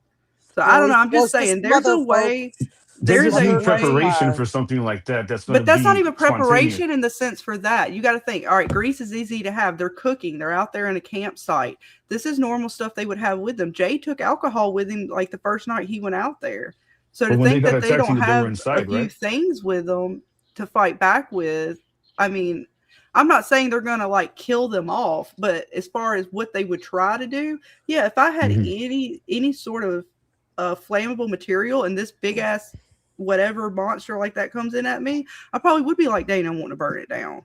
So I don't know. I'm just saying, there's a way. There's a preparation for something like that. But that's not even preparation in the sense for that. You got to think, all right, grease is easy to have. They're cooking. They're out there in a campsite. This is normal stuff they would have with them. Jay took alcohol with him like the first night he went out there. So to think that they don't have a few things with them to fight back with, I mean, I'm not saying they're going to like kill them off, but as far as what they would try to do, yeah, if I had any sort of flammable material and this big ass whatever monster like that comes in at me, I probably would be like, Dana, I want to burn it down.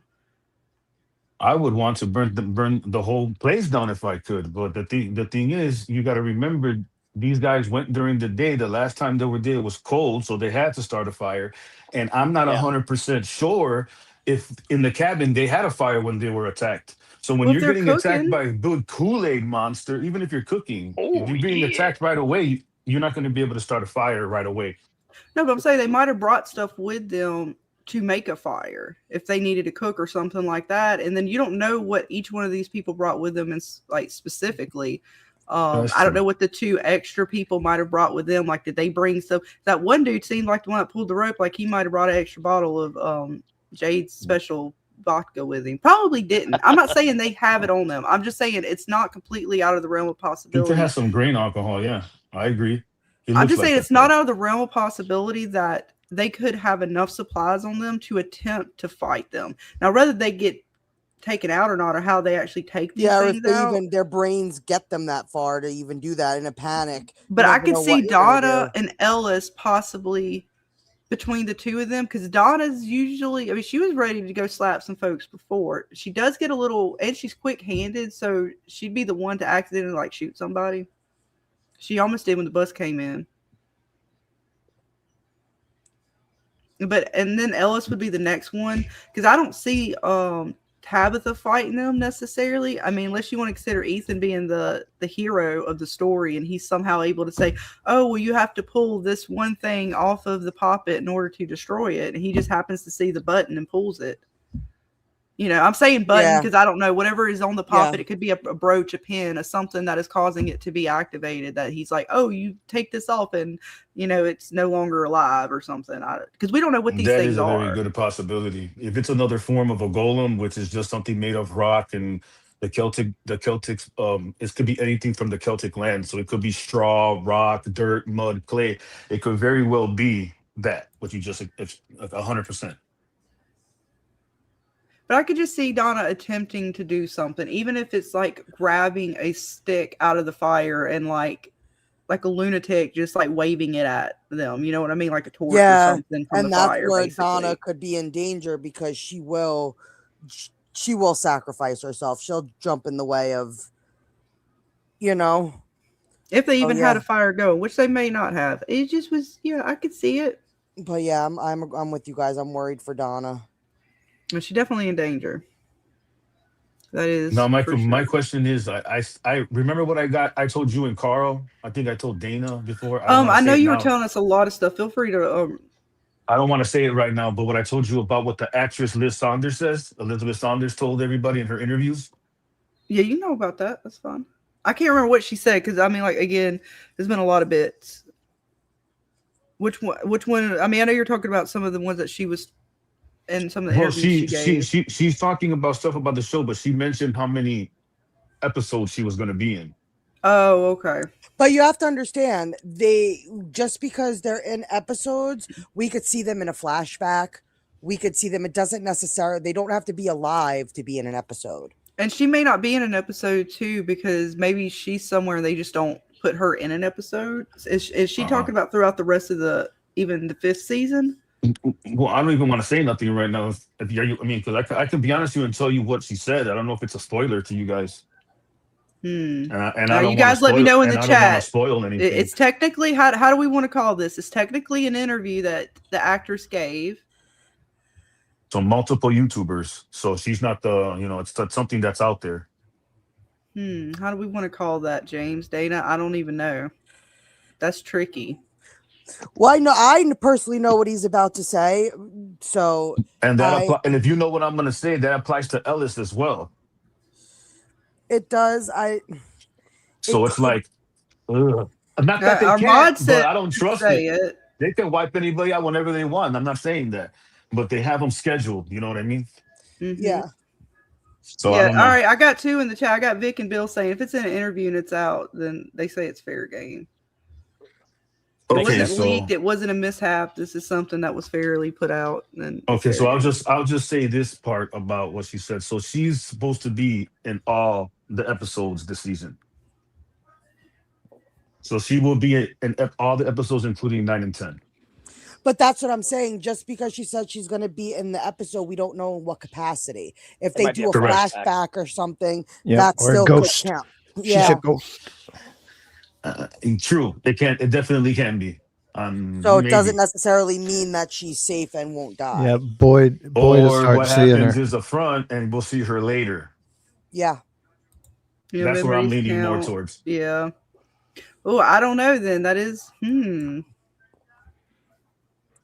I would want to burn the whole place down if I could. But the thing is, you got to remember, these guys went during the day. The last time they were there it was cold, so they had to start a fire. And I'm not 100% sure if in the cabin they had a fire when they were attacked. So when you're getting attacked by a good Kool-Aid monster, even if you're cooking, if you're being attacked right away, you're not going to be able to start a fire right away. No, but I'm saying they might have brought stuff with them to make a fire if they needed to cook or something like that. And then you don't know what each one of these people brought with them and like specifically. I don't know what the 2 extra people might have brought with them. Like, did they bring stuff? That one dude seemed like the one that pulled the rope. Like he might have brought an extra bottle of Jade's special vodka with him. Probably didn't. I'm not saying they have it on them. I'm just saying it's not completely out of the realm of possibility. You could have some grain alcohol. Yeah, I agree. I'm just saying it's not out of the realm of possibility that they could have enough supplies on them to attempt to fight them. Now, whether they get taken out or not, or how they actually take these things out. Even their brains get them that far to even do that in a panic. But I could see Donna and Ellis possibly between the 2 of them, because Donna's usually, I mean, she was ready to go slap some folks before. She does get a little, and she's quick-handed, so she'd be the one to accidentally like shoot somebody. She almost did when the bus came in. And then Ellis would be the next one, because I don't see Tabitha fighting them necessarily. I mean, unless you want to consider Ethan being the hero of the story, and he's somehow able to say, "Oh, well, you have to pull this one thing off of the poppet in order to destroy it," and he just happens to see the button and pulls it. You know, I'm saying button because I don't know. Whatever is on the poppet, it could be a brooch, a pin, or something that is causing it to be activated. That he's like, "Oh, you take this off, and you know it's no longer alive," or something. Because we don't know what these That things is a very are. good possibility. If it's another form of a golem, which is just something made of rock and the Celtics, it could be anything from the Celtic land. So it could be straw, rock, dirt, mud, clay. It could very well be that, what you just, it's 100%. But I could just see Donna attempting to do something, even if it's like grabbing a stick out of the fire and like a lunatic, just like waving it at them. You know what I mean? Like a torch or something from the fire. And that's where basically. Donna could be in danger because she will sacrifice herself. She'll jump in the way of, you know. If they even had a fire going, which they may not have. It just was, I could see it. But yeah, I'm with you guys. I'm worried for Donna. But she's definitely in danger. That is. Now, my question is, I remember what I told you and Carl. I think I told Dana before. I know you were telling us a lot of stuff. Feel free to. I don't want to say it right now, but what I told you about what the actress Elizabeth Saunders told everybody in her interviews. Yeah, you know about that. That's fine. I can't remember what she said because I mean, like again, there's been a lot of bits. Which one? I mean, I know you're talking about some of the ones that she was. And some of the interviews she's talking about stuff about the show, but she mentioned how many episodes she was going to be in. Oh, okay. But you have to understand, just because they're in episodes, we could see them in a flashback. We could see them. It doesn't necessarily. They don't have to be alive to be in an episode. And she may not be in an episode too, because maybe she's somewhere and they just don't put her in an episode. Is she talking about throughout the rest of even the 5th season? Well, I don't even want to say nothing right now. I mean, because I can be honest with you and tell you what she said. I don't know if it's a spoiler to you guys. And I don't you guys let me know in the chat. Spoil anything. It's technically how do we want to call this? It's technically an interview that the actress gave. So multiple YouTubers. So she's not it's something that's out there. How do we want to call that, James? Dana? I don't even know. That's tricky. Well, I personally know what he's about to say. So and if you know what I'm going to say, that applies to Ellis as well. It does. It's like, ugh. Not that they can't, but I don't trust it. They can wipe anybody out whenever they want. I'm not saying that, but they have them scheduled. You know what I mean? Mm-hmm. Yeah. So all right. I got 2 in the chat. I got Vic and Bill saying if it's in an interview and it's out, then they say it's fair game. It wasn't leaked. It wasn't a mishap. This is something that was fairly put out. Okay, so I'll just say this part about what she said. So she's supposed to be in all the episodes this season. So she will be in all the episodes, including 9 and 10. But that's what I'm saying. Just because she said she's going to be in the episode, we don't know in what capacity. If they do a flashback or something, that's still ghost. Count. Yeah. She's a ghost. True. It definitely can be. So it doesn't necessarily mean that she's safe and won't die. Yeah, Boyd or what happens is the front, and we'll see her later. Yeah. That's where I'm leaning more towards. Yeah. Oh, I don't know. Then that is.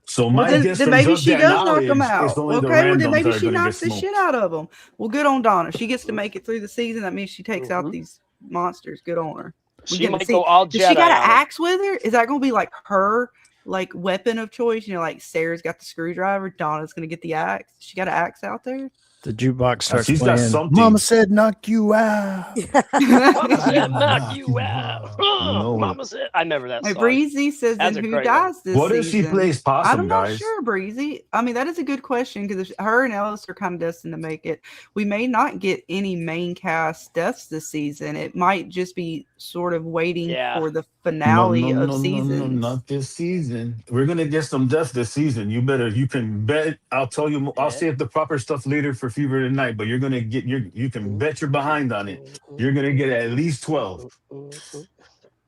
So my guess then maybe she does knock them out. Okay, well then maybe she knocks the shit out of them. Well, good on Donna. She gets to make it through the season. That means she takes out these monsters. Good on her. She might go all Jedi. Does she got an axe with her? Is that going to be like her weapon of choice? You know, like Sarah's got the screwdriver. Donna's going to get the axe. She got an axe out there. The jukebox starts she's playing. Got something. Mama said, "Knock you out." Mama said, "Knock you out." Mama said, "I remember that song." Breezy says, "Then who dies this What if she plays possum, I'm not sure, Breezy. I mean, that is a good question because her and Ellis are kind of destined to make it. We may not get any main cast deaths this season. It might just be sort of waiting for the finale of season. No, not this season. We're gonna get some deaths this season. You can bet. I'll tell you. I'll say the proper stuff later for Fever Tonight, but you're gonna get you can bet you're behind on it. You're gonna get at least 12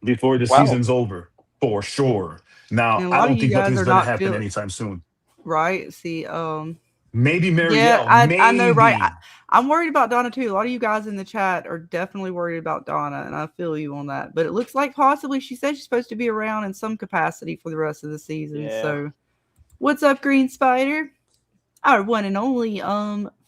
before the season's over for sure. Now I don't think nothing's gonna happen anytime soon. Right? See, Maybe Marielle. Yeah, I know, right? Maybe. I'm worried about Donna too. A lot of you guys in the chat are definitely worried about Donna, and I feel you on that. But it looks like possibly she said she's supposed to be around in some capacity for the rest of the season. Yeah. So, what's up, Green Spider? Our one and only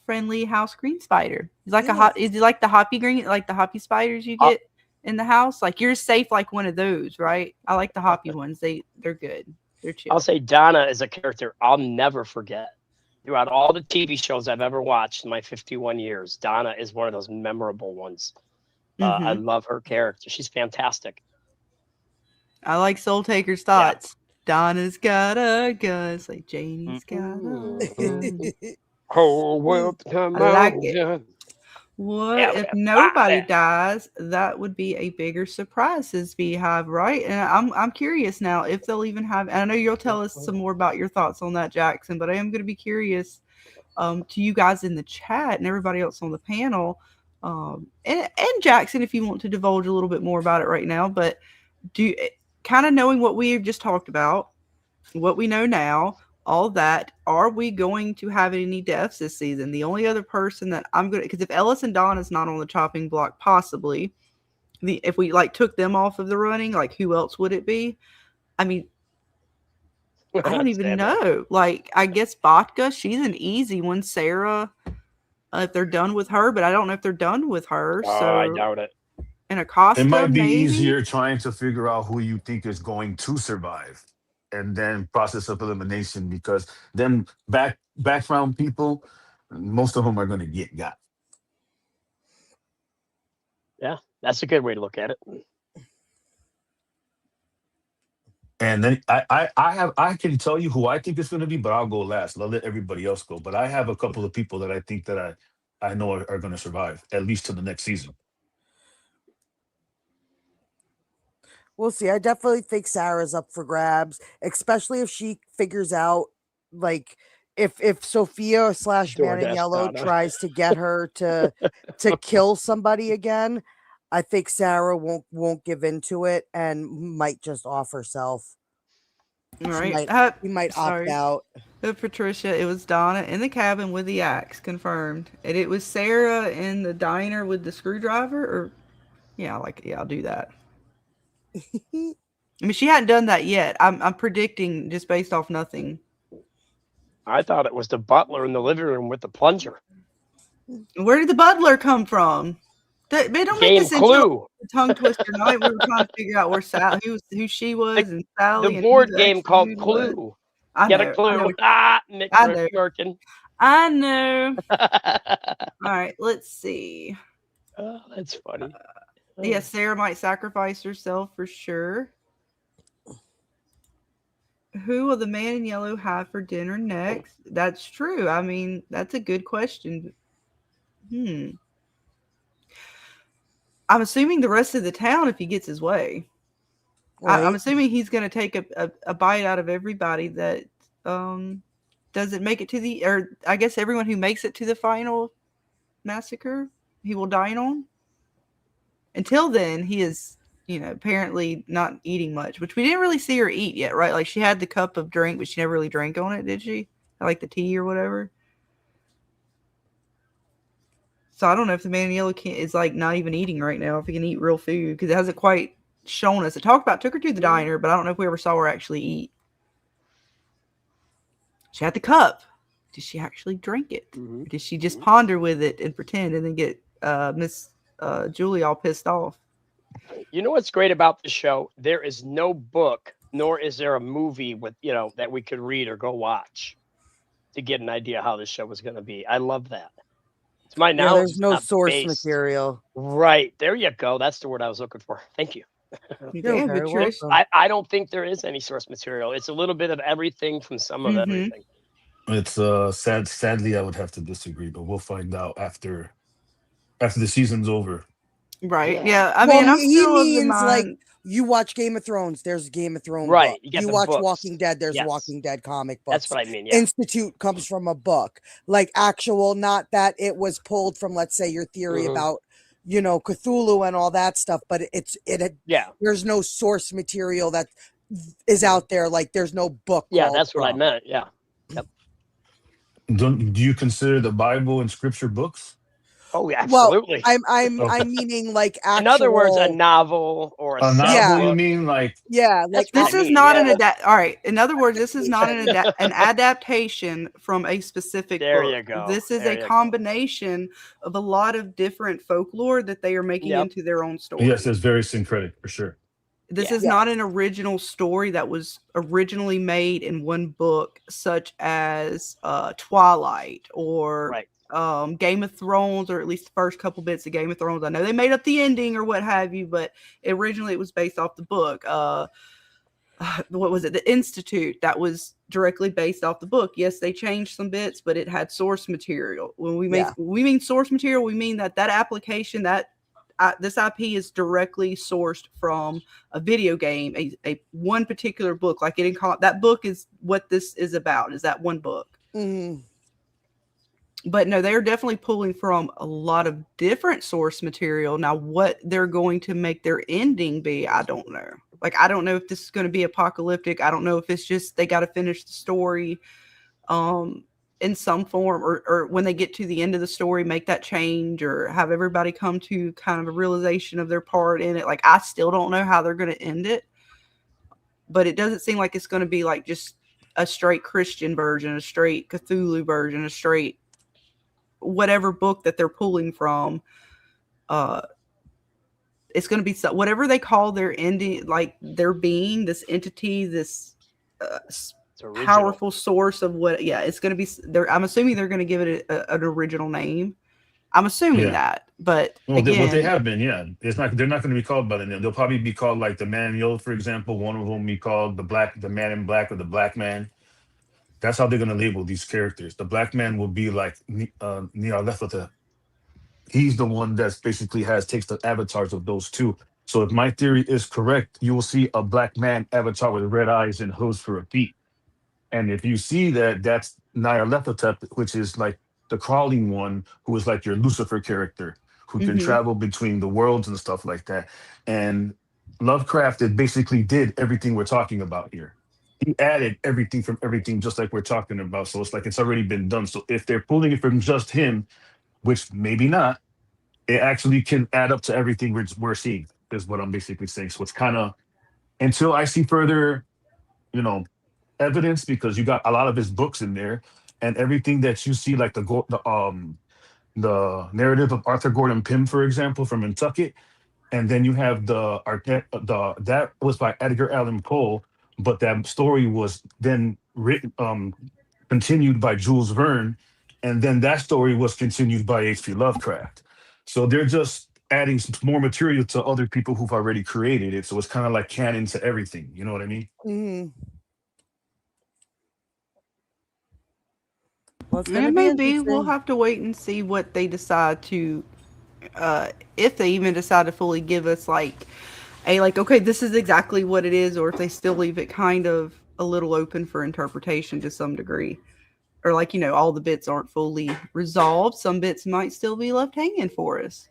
friendly house green spider. He's like is he like the hoppy green, like the hoppy spiders you get in the house? Like you're safe like one of those, right? I like the hoppy ones. They're good. They're chill. I'll say Donna is a character I'll never forget. Throughout all the TV shows I've ever watched in my 51 years, Donna is one of those memorable ones. I love her character. She's fantastic. I like Soul Taker's thoughts. Donna's got a gun. It's like Janie's got a gun. Whole world come I like on, it. gun. What if nobody dies? That would be a bigger surprise as Beehive, right? And I'm curious now if they'll even have. And I know you'll tell us some more about your thoughts on that, Jackson. But I am going to be curious to you guys in the chat and everybody else on the panel, and Jackson, if you want to divulge a little bit more about it right now. But kind of knowing what we've just talked about, what we know now. All that, are we going to have any deaths this season? The only other person that I'm going to, because if Ellis and Don is not on the chopping block, possibly, if we like took them off of the running, like who else would it be? I mean, I don't even know. Like, I guess Botka, she's an easy one. Sarah, if they're done with her, but I don't know if they're done with her. Oh, so I doubt it. And Acosta, It might be maybe? easier trying to figure out who you think is going to survive, and then process of elimination, because them background people, most of them are going to get got. Yeah, that's a good way to look at it. And then I can tell you who I think it's going to be, but I'll go last. I'll let everybody else go. But I have a couple of people that I think that I know are going to survive at least to the next season. We'll see. I definitely think Sarah's up for grabs, especially if she figures out, like, if Sophia / Man in Yellow tries to get her to kill somebody again. I think Sarah won't give into it and might just off herself. All right. She might opt out. Patricia, it was Donna in the cabin with the axe, confirmed. And it was Sarah in the diner with the screwdriver, or I'll do that. I mean, she hadn't done that yet. I'm predicting just based off nothing. I thought it was the butler in the living room with the plunger. Where did the butler come from? They don't make this into a tongue twister night. We were trying to figure out where Sally, who she was, and Sally. The board game called Clue. Get a clue. Mick working. I know. All right, let's see. Oh, that's funny. Yeah, Sarah might sacrifice herself for sure. Who will the Man in Yellow have for dinner next? That's true. I mean, that's a good question. I'm assuming the rest of the town if he gets his way. Right. I'm assuming he's going to take a bite out of everybody that doesn't make it to or I guess everyone who makes it to the final massacre, he will dine on. Until then, he is, apparently not eating much, which we didn't really see her eat yet, right? Like she had the cup of drink, but she never really drank on it, did she? Like the tea or whatever. So I don't know if the Man in Yellow is like not even eating right now, if he can eat real food, because it hasn't quite shown us. It took her to the diner, but I don't know if we ever saw her actually eat. She had the cup. Did she actually drink it? Or did she just ponder with it and pretend and then get Miss Julie all pissed off? You know what's great about the show? There is no book, nor is there a movie with that we could read or go watch to get an idea how this show was going to be. I love that. It's my knowledge. There's no source material. Right. There you go. That's the word I was looking for. Thank you. You're very welcome. I don't think there is any source material. It's a little bit of everything from some of everything. It's sadly I would have to disagree, but we'll find out after the season's over. Right. Yeah. I mean, he means like you watch Game of Thrones. There's a Game of Thrones. Right. Book. You watch books. Walking Dead. There's Walking Dead comic books. That's what I mean. Yeah. Institute comes from a book, like actual, not that it was pulled from, let's say, your theory about, Cthulhu and all that stuff. But there's no source material that is out there. Like there's no book. Yeah, that's what I meant. Yeah. Yep. Do you consider the Bible and Scripture books? Oh, yeah, Well, absolutely. I'm Okay. meaning like In other words, a actual. novel or a A set of novel, you Yeah, books. mean? Like, yeah, like That's what I This is mean. not Yeah. an adapt. All right. In other words, this is not an adaptation from a specific There book. you go. This is There a you go. combination of a lot of different folklore that they are making Yep. into their own yes, story. it's very syncretic for sure. This Yeah. is not an original story that was originally made in one book, such as Twilight or Right. Game of Thrones, or at least the first couple bits of Game of Thrones. I know they made up the ending or what have you, but originally it was based off the book. What was it? The Institute, that was directly based off the book. Yes, they changed some bits, but it had source material. When we Yeah. mean source material, we mean that application, that this IP is directly sourced from a video game, a one particular book. Like that book is what this is about. Is that one book? Mhm. But no, they're definitely pulling from a lot of different source material. Now, what they're going to make their ending be, I don't know. Like, I don't know if this is going to be apocalyptic. I don't know if it's just they got to finish the story in some form, or when they get to the end of the story, make that change, or have everybody come to kind of a realization of their part in it. Like, I still don't know how they're going to end it, but it doesn't seem like it's going to be like just a straight Christian version, a straight Cthulhu version, a straight whatever book that they're pulling from. It's going to be whatever they call their ending, like their being, this entity, this It's original. powerful source of what. Yeah, it's going to be. I'm assuming they're going to give it an original name. I'm assuming Yeah. that, but Well, again, what they have been, yeah. It's not. They're not going to be called by the name. They'll probably be called like the Man in Yellow, for example. One of them be called the Man in Black, or the Black Man. That's how they're going to label these characters. The Black Man will be like Nyarlathotep. He's the one that's basically takes the avatars of those two. So if my theory is correct, you will see a black man avatar with red eyes and hooves for a feet. And if you see that, that's Nyarlathotep, which is like the crawling one, who is like your Lucifer character, who can travel between the worlds and stuff like that. And Lovecraft basically did everything we're talking about here. He added everything from everything, just like we're talking about. So it's like it's already been done. So if they're pulling it from just him, which maybe not, it actually can add up to everything we're seeing, is what I'm basically saying. So it's kind of, until I see further, you know, evidence, because you got a lot of his books in there, and everything that you see, like the narrative of Arthur Gordon Pym, for example, from Nantucket, and then you have the that was by Edgar Allan Poe, but that story was then written continued by Jules Verne, and then that story was continued by H.P. Lovecraft. So they're just adding some more material to other people who've already created it. So it's kind of like canon to everything. You know what I mean? Mhm. Well, it's and gonna it be may be. We'll interesting. have to wait and see what they decide to, if they even decide to fully give us like okay, this is exactly what it is, or if they still leave it kind of a little open for interpretation to some degree. Or like, all the bits aren't fully resolved. Some bits might still be left hanging for us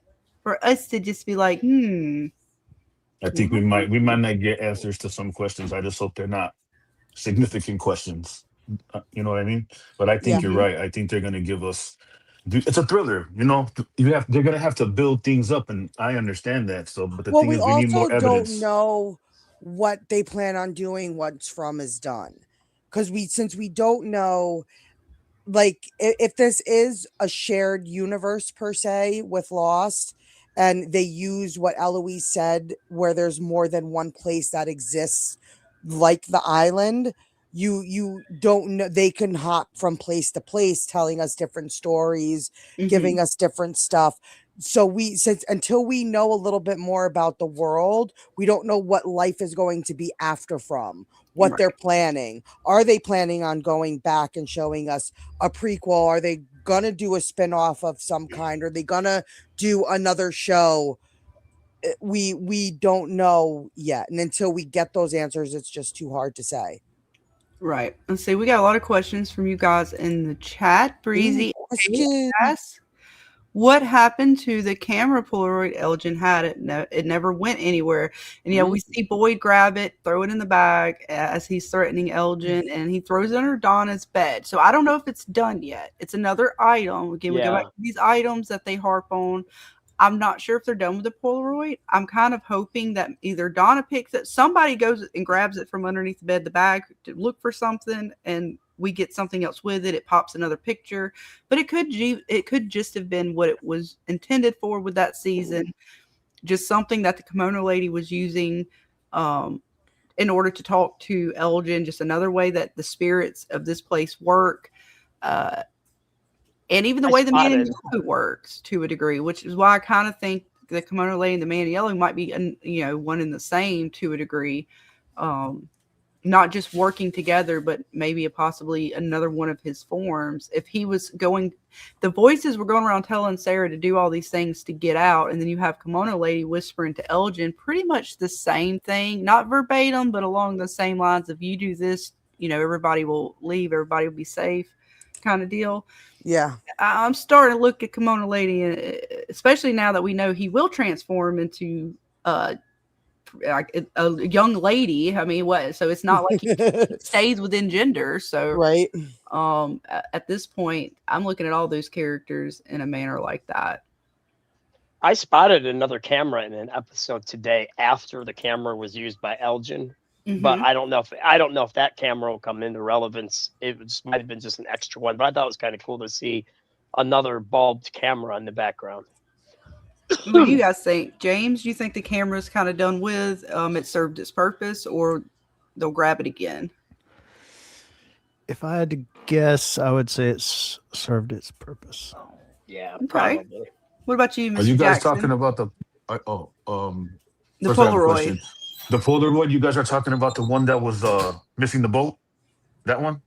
to just be like, I think we might not get answers to some questions. I just hope they're not significant questions. You know what I mean? But I think Yeah. you're right. I think they're gonna give us. It's a thriller, you know. They're gonna have to build things up, and I understand that. So, but the Well, thing we is, we need also more don't evidence. know what they plan on doing once From is done, because since we don't know, like if this is a shared universe per se with Lost, and they use what Eloise said, where there's more than one place that exists, like the island. You don't know, they can hop from place to place, telling us different stories, giving us different stuff. So since until we know a little bit more about the world, we don't know what life is going to be after From, what right. they're planning. Are they planning on going back and showing us a prequel? Are they gonna do a spin-off of some kind? Are they gonna do another show? We don't know yet, and until we get those answers, it's just too hard to say. Right. Let's see. We got a lot of questions from you guys in the chat. Ooh, Breezy question. asks, what happened to the camera Polaroid Elgin had? It never went anywhere. And yeah, we see Boyd grab it, throw it in the bag as he's threatening Elgin, and he throws it under Donna's bed. So I don't know if it's done yet. It's another item. Again, we go back to these items that they harp on. I'm not sure if they're done with the Polaroid. I'm kind of hoping that either Donna picks it, somebody goes and grabs it from underneath the bed, the bag, to look for something, and we get something else with it. It pops another picture, but it could just have been what it was intended for with that season, just something that the kimono lady was using in order to talk to Elgin. Just another way that the spirits of this place work. And even the way the man in yellow works to a degree, which is why I kind of think the kimono lady and the man in yellow might be, one and the same to a degree. Not just working together, but maybe possibly another one of his forms. If he was going, the voices were going around telling Sarah to do all these things to get out. And then you have kimono lady whispering to Elgin pretty much the same thing, not verbatim, but along the same lines of, you do this, everybody will leave, everybody will be safe kind of deal. Yeah. I'm starting to look at kimono lady, especially now that we know he will transform into like a young lady. I mean, what? So it's not like he stays within gender. So right. At this point, I'm looking at all those characters in a manner like that. I spotted another camera in an episode today after the camera was used by Elgin, but I don't know if that camera will come into relevance. It might have been just an extra one, but I thought it was kind of cool to see another bulbed camera in the background. What do you guys think? James, do you think the camera's kind of done with? It served its purpose, or they'll grab it again? If I had to guess, I would say it's served its purpose. Yeah, okay. Probably. What about you, Mr. Are you guys Jackson? talking about the Polaroid? The Polaroid. You guys are talking about the one that was missing the boat. That one.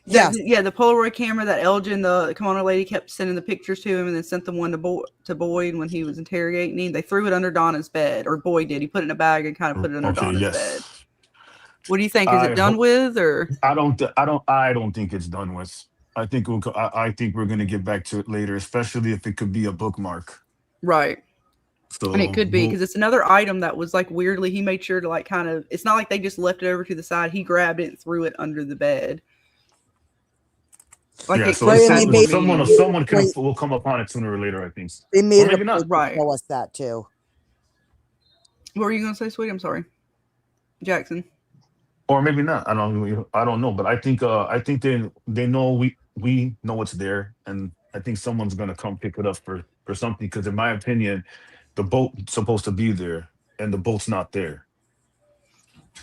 Yeah, the Polaroid camera that Elgin, the kimono lady, kept sending the pictures to him, and then sent the one to Boyd when he was interrogating him. They threw it under Donna's bed, or Boyd did. He put it in a bag and kind of put it under Donna's bed. What do you think? Is it done with, or I don't think it's done with. I think we're gonna get back to it later, especially if it could be a bookmark. Right. So, and it could be because it's another item that was like weirdly, he made sure to like kind of. It's not like they just left it over to the side. He grabbed it and threw it under the bed. Like yeah, so someone will come upon it sooner or later. I think they made it to show us that too. What were you going to say, sweetie? I'm sorry, Jackson. Or maybe not. I don't know. But I think they know we know it's there, and I think someone's gonna come pick it up for something. Because in my opinion, the boat's supposed to be there, and the boat's not there.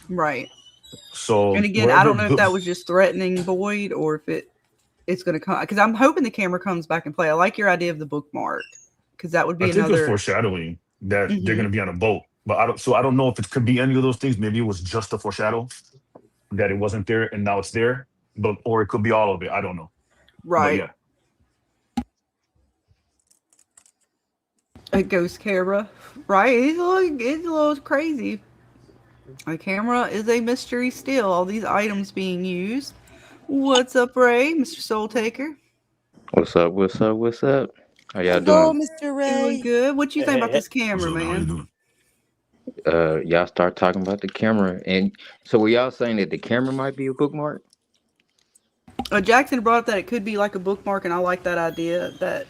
Right. So and again, I don't know if that was just threatening Boyd or if it's going to come, because I'm hoping the camera comes back and play. I like your idea of the bookmark, because that would be another. I think it's foreshadowing that they're going to be on a boat, but I don't know if it could be any of those things. Maybe it was just a foreshadow that it wasn't there and now it's there, or it could be all of it. I don't know. Right. But yeah. A ghost camera, right? It's a little crazy. A camera is a mystery still. All these items being used. What's up, Ray? Mr. Soul Taker. What's up? How y'all Hello, doing? Mr. Ray. Doing good. What you think about this camera, man? Y'all start talking about the camera, and so were y'all saying that the camera might be a bookmark? Jackson brought up that it could be like a bookmark, and I like that idea that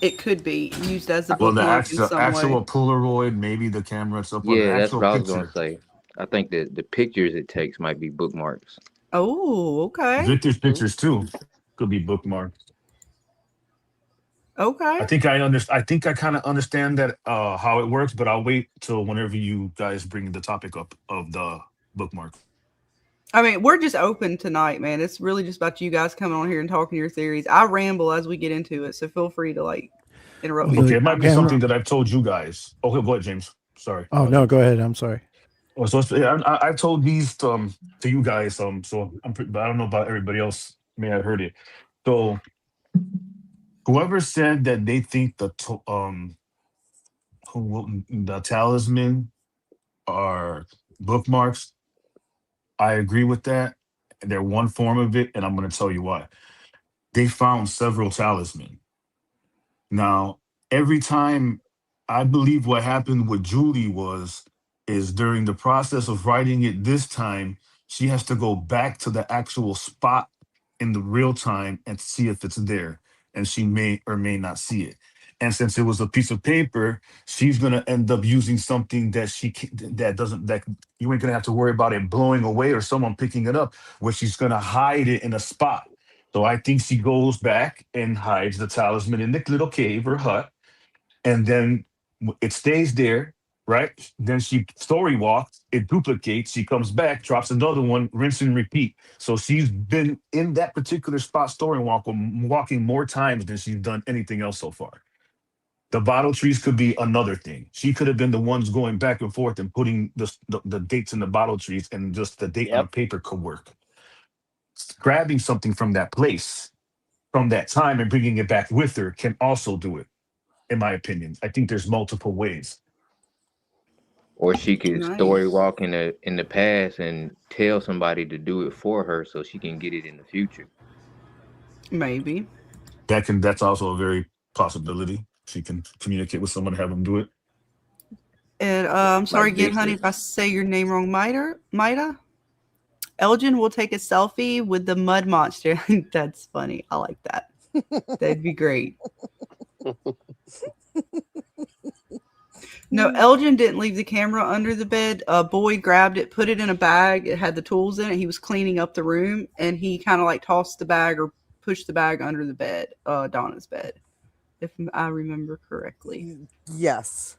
it could be used as a bookmark. Well, the actual Polaroid, maybe the camera itself. Yeah, that's what I was going to say. I think that the pictures it takes might be bookmarks. Oh, okay. Victor's pictures too could be bookmarked. Okay. I think I kind of understand that how it works, but I'll wait till whenever you guys bring the topic up of the bookmark. I mean, we're just open tonight, man. It's really just about you guys coming on here and talking your theories. I ramble as we get into it, so feel free to like interrupt me. Okay, it might be something that I've told you guys. Okay, go ahead, James. Sorry. Oh no, go ahead. I'm sorry. Oh, so I've told these to you guys. So but I don't know about everybody else. May have heard it. So whoever said that they think the talisman are bookmarks, I agree with that. They're one form of it, and I'm going to tell you why. They found several talisman. Now, every time, I believe what happened with Julie is during the process of writing it this time, she has to go back to the actual spot in the real time and see if it's there. And she may or may not see it. And since it was a piece of paper, she's gonna end up using something that that doesn't that you ain't gonna have to worry about it blowing away or someone picking it up, where she's gonna hide it in a spot. So I think she goes back and hides the talisman in the little cave or hut, and then it stays there, right? Then she story walks, it duplicates, she comes back, drops another one, rinse and repeat. So she's been in that particular spot walking more times than she's done anything else so far. The bottle trees could be another thing. She could have been the ones going back and forth and putting the dates in the bottle trees, and just the date on a Yep. paper could work. Grabbing something from that place, from that time, and bringing it back with her can also do it, in my opinion. I think there's multiple ways. Or she could story Nice. walk in the past and tell somebody to do it for her so she can get it in the future. Maybe. That's also a very possibility. She can communicate with someone, have them do it. And I'm sorry Like again, honey, Victor. if I say your name wrong. Mida? Elgin will take a selfie with the mud monster. That's funny. I like that. That'd be great. No, Elgin didn't leave the camera under the bed. A boy grabbed it, put it in a bag. It had the tools in it. He was cleaning up the room, and he kind of like tossed the bag or pushed the bag under the bed, Donna's bed, if I remember correctly. Yes.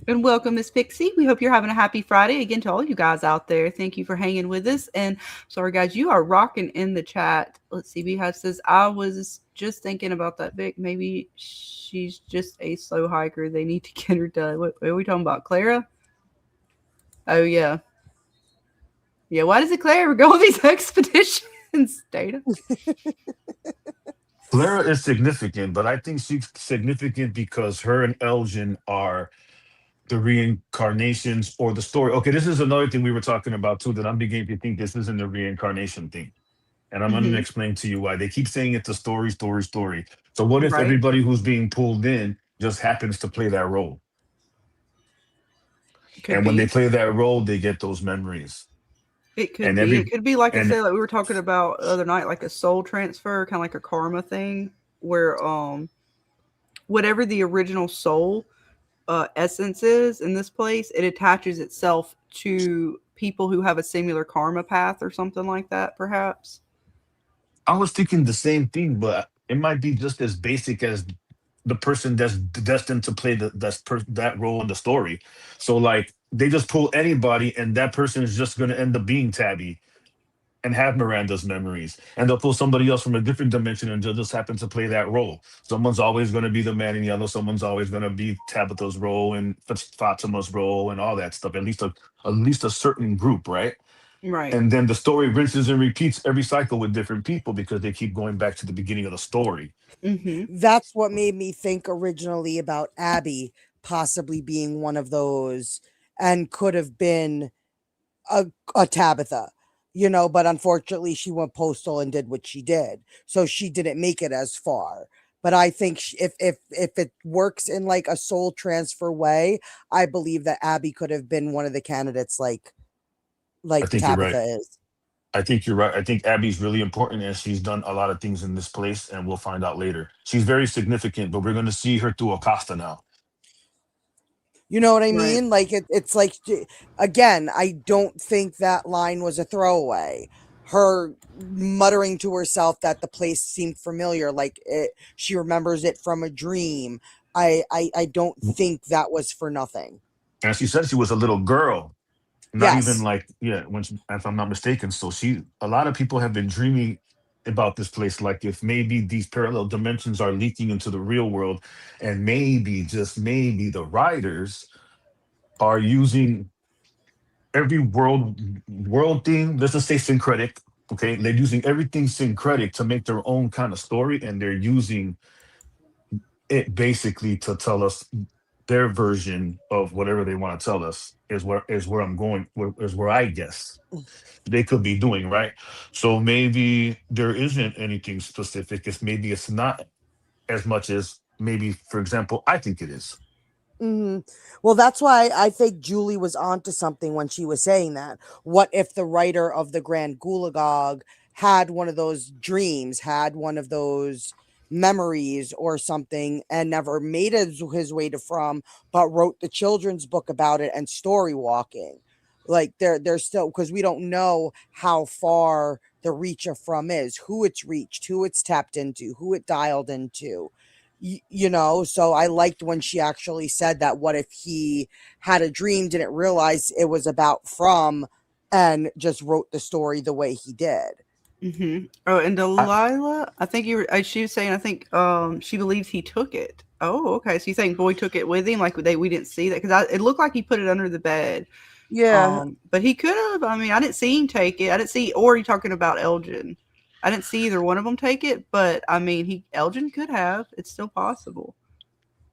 And welcome, Miss Pixie. We hope you're having a happy Friday. Again, to all you guys out there, thank you for hanging with us. And sorry, guys, you are rocking in the chat. Let's see. Beehive says, I was just thinking about that, Vic. Maybe she's just a slow hiker. They need to get her done. What are we talking about? Clara? Oh, yeah. Yeah, why does it Clara go on these expeditions, Data? Clara is significant, but I think she's significant because her and Elgin are the reincarnations or the story. Okay, this is another thing we were talking about too, that I'm beginning to think this isn't the reincarnation thing. And I'm going to Mm-hmm. explain to you why. They keep saying it's a story, story, story. So what if Right. everybody who's being pulled in just happens to play that role? Could And when they be. play that role, they get those memories. It could And be. It could be like I and said, like we were talking about the other night, like a soul transfer, kind of like a karma thing, where whatever the original soul essence is in this place, it attaches itself to people who have a similar karma path or something like that, perhaps. I was thinking the same thing, but it might be just as basic as the person that's destined to play that role in the story. So like they just pull anybody, and that person is just going to end up being Tabby and have Miranda's memories, and they'll pull somebody else from a different dimension, and they'll just happen to play that role. Someone's always going to be the man in yellow. Someone's always going to be Tabitha's role and Fatima's role and all that stuff. At least a certain group, right? Right. And then the story rinses and repeats every cycle with different people because they keep going back to the beginning of the story. Mm-hmm. That's what made me think originally about Abby possibly being one of those and could have been a Tabitha, but unfortunately she went postal and did what she did. So she didn't make it as far. But I think if it works in like a soul transfer way, I believe that Abby could have been one of the candidates I like think you're right. Tabitha is. I think you're right. I think Abby's really important, and she's done a lot of things in this place, and we'll find out later. She's very significant, but we're going to see her through Acosta now. You know what I Right. mean? Like it's like, again, I don't think that line was a throwaway. Her muttering to herself that the place seemed familiar, like she remembers it from a dream. I don't think that was for nothing. And she said she was a little girl, not even Yes. like, yeah, if I'm not mistaken. So a lot of people have been dreaming about this place, like if maybe these parallel dimensions are leaking into the real world, and maybe, just maybe, the writers are using every world thing. Let's just say syncretic. Okay, they're using everything syncretic to make their own kind of story, and they're using it basically to tell us their version of whatever they want to tell us. Is where I'm going. Is where I guess they could be doing, right? So maybe there isn't anything specific. Maybe it's not as much as maybe, for example, I think it is. Hmm. Well, that's why I think Julie was onto something when she was saying that. What if the writer of the Grand Gulagog had one of those dreams, had one of those memories or something, and never made his way to From, but wrote the children's book about it and story walking? Like they're still, because we don't know how far the reach of From is, who it's reached, who it's tapped into, who it dialed into. You know, so I liked when she actually said that. What if he had a dream, didn't realize it was about From, and just wrote the story the way he did? Oh, and Delilah, I think she was saying, I think she believes he took it. Oh, okay. So you think Boy took it with him? Like we didn't see that, because it looked like he put it under the bed. Yeah. But he could have. I mean, I didn't see him take it. I didn't see, or are you talking about Elgin? I didn't see either one of them take it, but I mean, Elgin could have. It's still possible.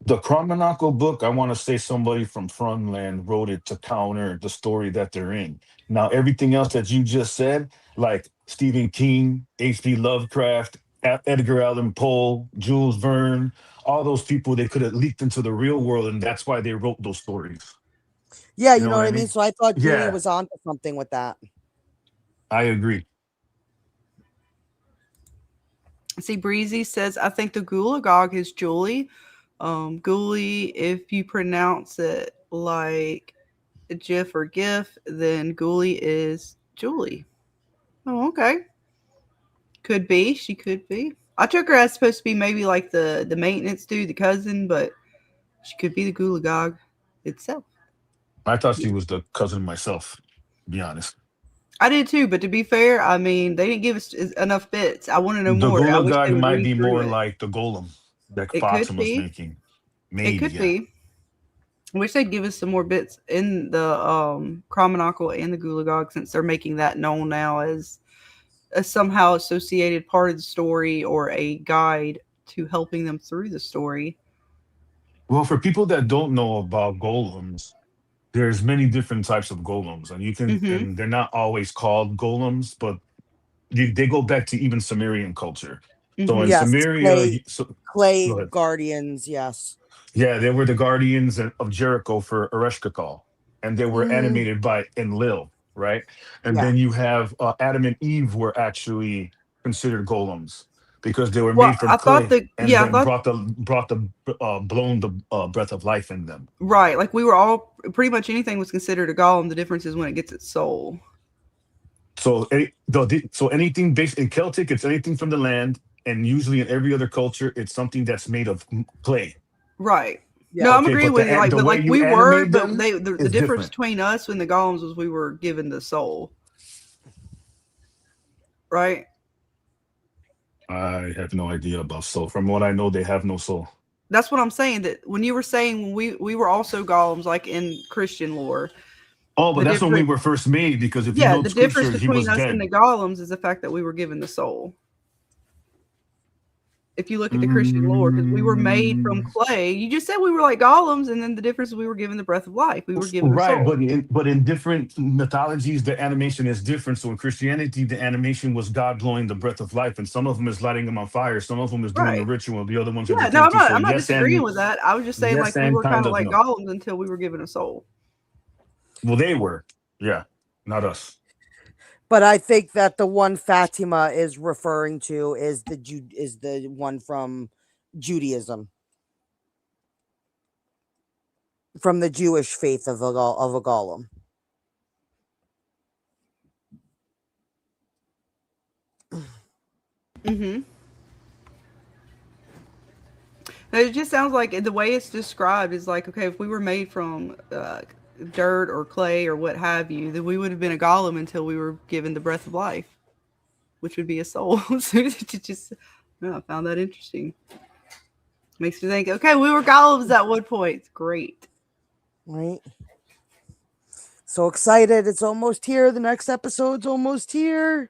The Chronocle book, I want to say somebody from Frontland wrote it to counter the story that they're in. Now, everything else that you just said, like Stephen King, H.P. Lovecraft, Edgar Allan Poe, Jules Verne, all those people, they could have leaked into the real world, and that's why they wrote those stories. Yeah, You you know know what what I I mean? mean? So I thought Julie Yeah, was onto something with that. I agree. See, Breezy says, I think the Gulagog is Julie. Ghoulie, if you pronounce it like GIF or GIF, then Ghoulie is Julie. Oh, okay. Could be. She could be. I took her as supposed to be maybe like the maintenance dude, the cousin, but she could be the Gulagog itself. I thought she was the cousin myself, to be honest. I did too, but to be fair, I mean, they didn't give us enough bits. I want to know The more. I wish they Gulagog would might read be through more it. like the Golem that It could Foxen was be. making. It Maybe, could yeah. be. I wish they'd give us some more bits in the Chronocle and the Gulagog, since they're making that known now as a somehow associated part of the story or a guide to helping them through the story. Well, for people that don't know about golems, there's many different types of golems, and Mm-hmm. and they're not always called golems, but they go back to even Sumerian culture. So in Mm-hmm. Yes, Sumeria, clay go clay ahead. guardians, yes. Yeah, they were the guardians of Jericho for Ereshkigal, and they were Mm, animated by Enlil, right? And yeah. then you have Adam and Eve were actually considered golems because they were Well, made from I thought clay, that, and yeah, I then thought, brought the blown the breath of life in them. right. Like we were all, pretty much anything was considered a golem. The difference is when it gets its soul. So, so anything based in Celtic, it's anything from the land, and usually in every other culture, it's something that's made of clay. Right. No, Yeah. I'm Okay, agreeing but with you. Like, the but way like you we were, animate but them the is difference different. between us and the golems was we were given the soul. Right. I have no idea about soul. From what I know, they have no soul. That's what I'm saying. That when you were saying when we were also golems, like in Christian lore, Oh, but the that's when we difference, were first made. Because if you yeah, know the the difference scriptures, he between was us and dead. the golems is the fact that we were given the soul. If you look at the Christian lore, because we were made from Mm, clay. You just said we were like golems, and then the difference is we were given the breath of life. We were given the right, soul. but in different mythologies, the animation is different. So in Christianity, the animation was God blowing the breath of life, and some of them is lighting them on fire. Some of them is doing the Right. ritual. The other ones are Yeah. just No, empty. So I'm not disagreeing with that. I was just saying yes, like we and were kind kind of of like no. golems until we were given a soul. Well, they were, yeah, not us. But I think that the one Fatima is referring to is the one from Judaism, from the Jewish faith of a golem. Mm-hmm. It just sounds like the way it's described is like, okay, if we were made from dirt or clay or what have you, then we would have been a golem until we were given the breath of life, which would be a soul. So it just, no, I found that interesting. Makes you think, okay, we were golems at one point. Great. Right? So excited. It's almost here. The next episode's almost here.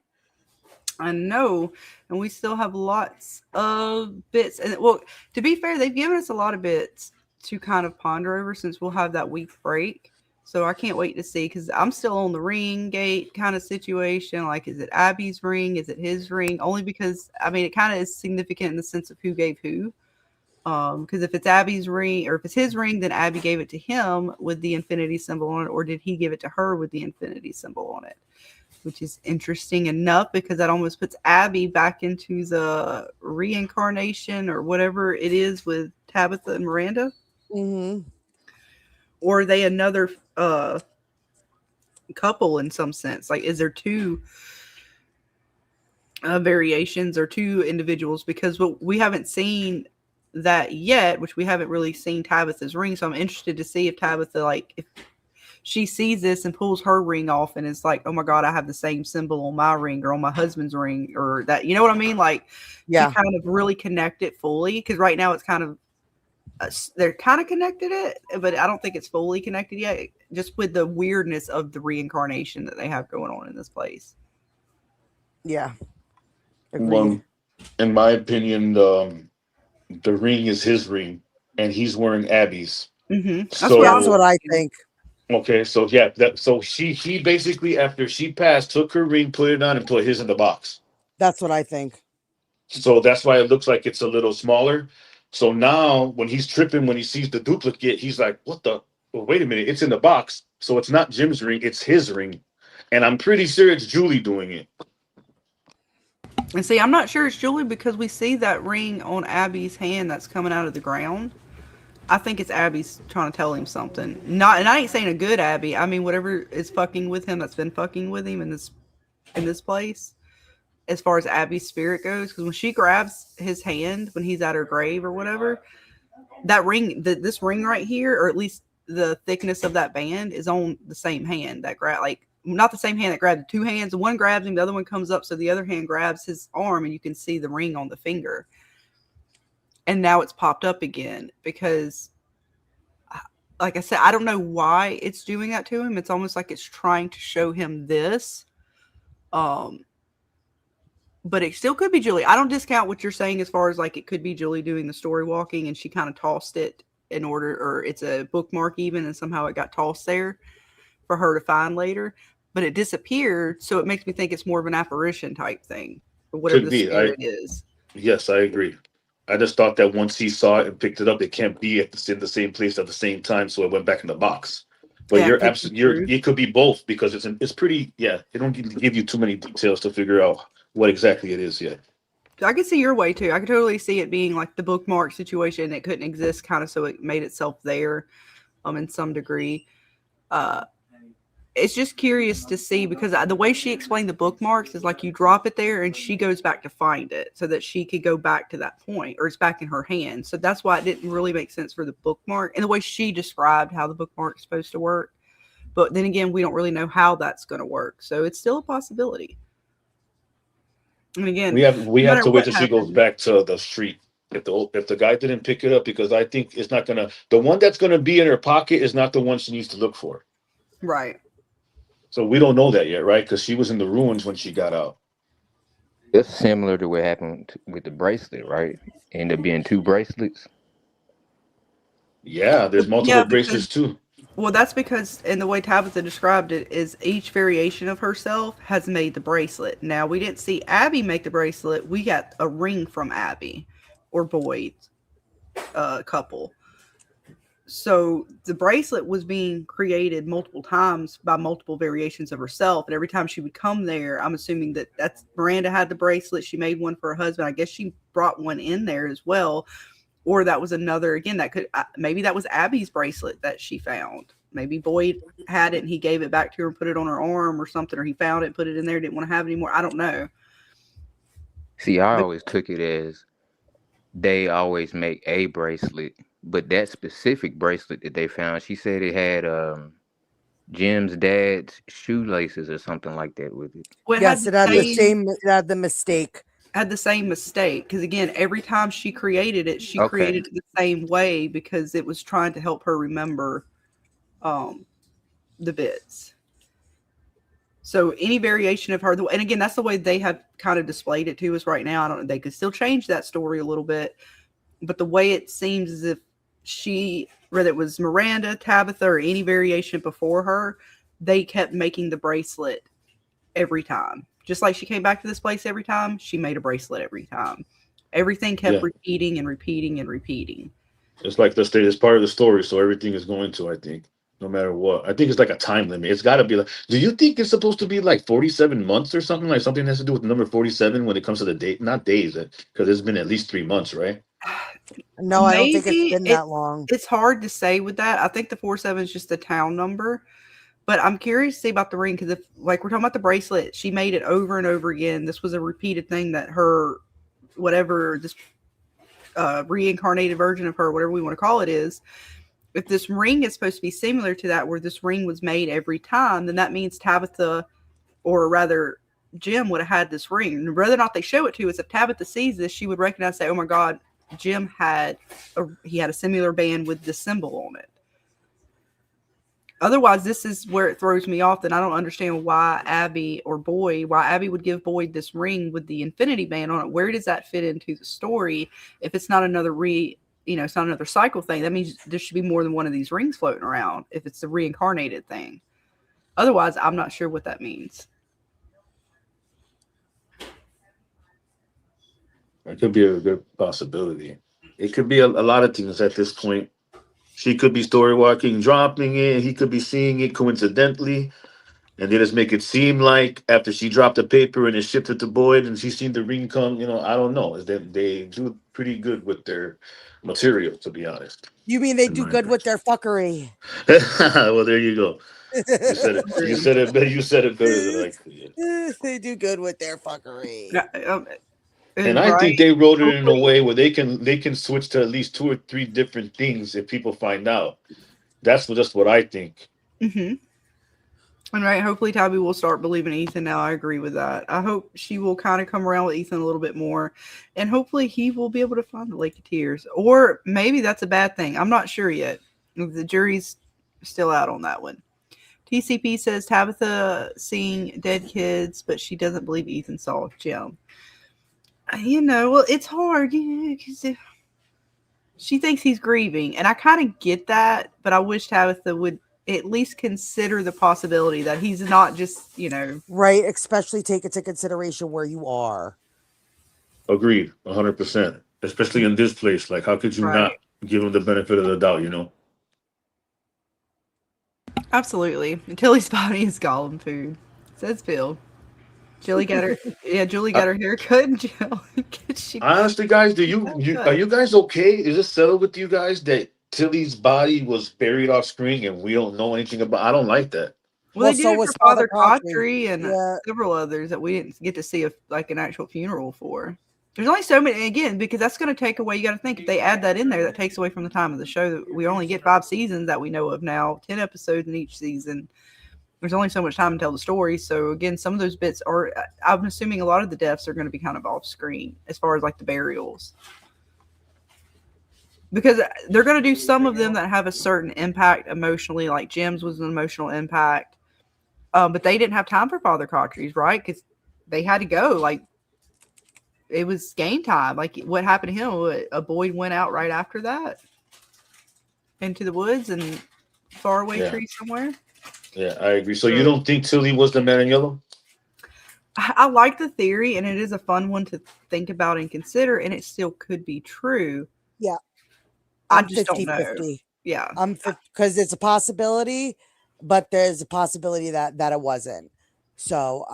I know. And we still have lots of bits. And well, to be fair, they've given us a lot of bits to kind of ponder over since we'll have that week break. So I can't wait to see, because I'm still on the ring gate kind of situation. Like, is it Abby's ring? Is it his ring? Only because, I mean, it kind of is significant in the sense of who gave who. Because if it's Abby's ring, or if it's his ring, then Abby gave it to him with the infinity symbol on it, or did he give it to her with the infinity symbol on it? Which is interesting enough, because that almost puts Abby back into the reincarnation or whatever it is with Tabitha and Miranda. Mm-hmm. Or are they another couple in some sense? Like, is there two variations or two individuals? Because we haven't seen that yet, which we haven't really seen Tabitha's ring. So I'm interested to see if Tabitha, like, if she sees this and pulls her ring off and is like, oh my God, I have the same symbol on my ring or on my husband's ring, or that, you know what I mean? Like, Yeah. to kind of really connect it fully. Because right now it's kind of, they're kind of connected it, but I don't think it's fully connected yet, just with the weirdness of the reincarnation that they have going on in this place. Yeah. Agreed. Well, in my opinion, the ring is his ring, and he's wearing Abby's. Mm-hmm. That's what I think. Okay, so yeah, so he basically, after she passed, took her ring, put it on, and put his in the box. That's what I think. So that's why it looks like it's a little smaller. So now when he's tripping, when he sees the duplicate, he's like, what the? Well, wait a minute, it's in the box. So it's not Jim's ring, it's his ring. And I'm pretty sure it's Julie doing it. And see, I'm not sure it's Julie, because we see that ring on Abby's hand that's coming out of the ground. I think it's Abby's trying to tell him something. Not, and I ain't saying a good Abby. I mean, whatever is fucking with him, that's been fucking with him in this place, as far as Abby's spirit goes. Because when she grabs his hand when he's at her grave or whatever, that ring, this ring right here, or at least the thickness of that band, is on the same hand that like, not the same hand that grabbed the two hands. One grabs him, the other one comes up, so the other hand grabs his arm, and you can see the ring on the finger. And now it's popped up again, because, like I said, I don't know why it's doing that to him. It's almost like it's trying to show him this. But it still could be Julie. I don't discount what you're saying as far as, like, it could be Julie doing the story walking, and she kind of tossed it in order, or it's a bookmark even, and somehow it got tossed there for her to find later. But it disappeared, so it makes me think it's more of an apparition type thing, or whatever Could the be. spirit is. Yes, I agree. I just thought that once he saw it and picked it up, it can't be in the same place at the same time, so it went back in the box. But Yeah, you're absolutely, it could be both, because it's pretty. Yeah, they don't give you too many details to figure out what exactly it is yet. I could see your way too. I could totally see it being like the bookmark situation. It couldn't exist, kind of, so it made itself there, in some degree. It's just curious to see, because the way she explained the bookmarks is like you drop it there and she goes back to find it so that she could go back to that point, or it's back in her hand. So that's why it didn't really make sense for the bookmark and the way she described how the bookmark is supposed to work. But then again, we don't really know how that's going to work. So it's still a possibility. And again, we have to wait till she goes happens, back to the street. If the guy didn't pick it up, because I think it's not gonna, the one that's gonna be in her pocket is not the one she needs to look for. right? So we don't know that yet, right? Because she was in the ruins when she got out. That's similar to what happened with the bracelet, right? Ended up being 2 bracelets. Yeah, there's multiple bracelets too. Well, that's because, and the way Tabitha described it, is each variation of herself has made the bracelet. Now, we didn't see Abby make the bracelet. We got a ring from Abby or Boyd's couple. So the bracelet was being created multiple times by multiple variations of herself. And every time she would come there, I'm assuming that's Miranda had the bracelet. She made one for her husband. I guess she brought one in there as well. Or that was another, again, that could, maybe that was Abby's bracelet that she found. Maybe Boyd had it and he gave it back to her and put it on her arm or something, or he found it and put it in there, didn't want to have it anymore. I don't know. See, I always took it as they always make a bracelet, but that specific bracelet that they found, she said it had Jim's dad's shoelaces or something like that with it. Well, Yes, it had the mistake. Had the same mistake, because again, every time she created it, she created it the same way, because it was trying to help her remember the bits. So any variation of her, and again, that's the way they have kind of displayed it to us right now. I don't know, they could still change that story a little bit, but the way it seems as if she, whether it was Miranda, Tabitha, or any variation before her, they kept making the bracelet every time. Just like she came back to this place every time, she made a bracelet every time. Everything kept Yeah. repeating and repeating and repeating. It's like the state is part of the story, so everything is going to, I think, no matter what. I think it's like a time limit. It's got to be like, do you think it's supposed to be like 47 months or something? Like something has to do with the number 47 when it comes to the date? Not days, because it's been at least 3 months, right? No, I don't think it's Maybe been that long. it's hard to say with that. I think the 47 is just the town number. But I'm curious to see about the ring because if, like, we're talking about the bracelet, she made it over and over again. This was a repeated thing that her, whatever this reincarnated version of her, whatever we want to call it, is. If this ring is supposed to be similar to that, where this ring was made every time, then that means Tabitha, or rather Jim, would have had this ring. And whether or not they show it to us, if Tabitha sees this, she would recognize, say, "Oh my God, Jim had a similar band with this symbol on it." Otherwise, this is where it throws me off. That I don't understand why Abby would give Boyd this ring with the infinity band on it. Where does that fit into the story? If it's not another it's not another cycle thing. That means there should be more than one of these rings floating around. If it's the reincarnated thing, otherwise, I'm not sure what that means. It could be a good possibility. It could be a lot of things at this point. She could be story walking, dropping it. He could be seeing it coincidentally. And they just make it seem like after she dropped the paper and it shifted to Boyd and she seen the ring come, I don't know. They do pretty good with their material, to be honest. You mean they do good with their fuckery? Well, there you go. You said it. You said it. You said it better than I could. They do good with their fuckery. And I think they wrote it in a way where they can switch to at least 2 or 3 different things if people find out. That's just what I think. Mm-hmm. And right, hopefully Tabby will start believing Ethan now. I agree with that. I hope she will kind of come around with Ethan a little bit more. And hopefully he will be able to find the Lake of Tears. Or maybe that's a bad thing. I'm not sure yet. The jury's still out on that one. TCP says Tabitha seeing dead kids, but she doesn't believe Ethan saw Jim. Well, it's hard, because she thinks he's grieving. And I kind of get that, but I wish Tabitha would at least consider the possibility that he's not just, Right, especially take into consideration where you are. Agreed, 100%. Especially in this place. Like, how could you not give him the benefit of the doubt, Absolutely. Until he's body is Gollum food, says Phil. Julie got her haircut and Jill. Honestly, guys, are you guys okay? Is it settled with you guys that Tilly's body was buried off screen and we don't know anything about? I don't like that. Well, they did it for Father Cautry and several others that we didn't get to see an actual funeral for. There's only so many, again, because that's going to take away. You got to think, if they add that in there, that takes away from the time of the show. That we only get 5 seasons that we know of now, 10 episodes in each season. There's only so much time to tell the story. So again, some of those bits are, I'm assuming a lot of the deaths are going to be kind of off screen as far as like the burials. Because they're going to do some of them that have a certain impact emotionally, like Jim's was an emotional impact. But they didn't have time for Father Cautry's, right? Because they had to go. Like, it was game time. Like, what happened to him? A Boyd went out right after that into the woods and far away tree somewhere. Yeah, I agree. So you don't think Tilly was the man in yellow? I like the theory, and it is a fun one to think about and consider, and it still could be true. Yeah. I just 50, don't know. 50. Yeah. Because it's a possibility, but there's a possibility that it wasn't. So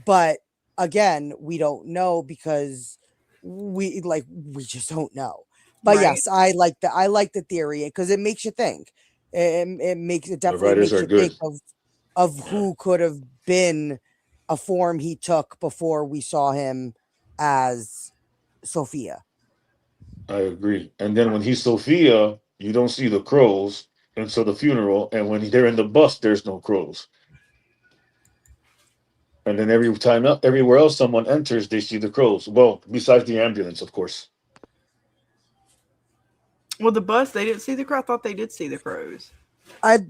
but again, we don't know because we just don't know. But yes, I like the theory because it makes you think. It definitely makes you think of who could have been a form he took before we saw him as Sophia. I agree. And then when he's Sophia, you don't see the crows until the funeral. And when they're in the bus, there's no crows. And then everywhere else someone enters, they see the crows. Well, besides the ambulance, of course. Well, the bus, they didn't see the crow. I thought they did see the crows.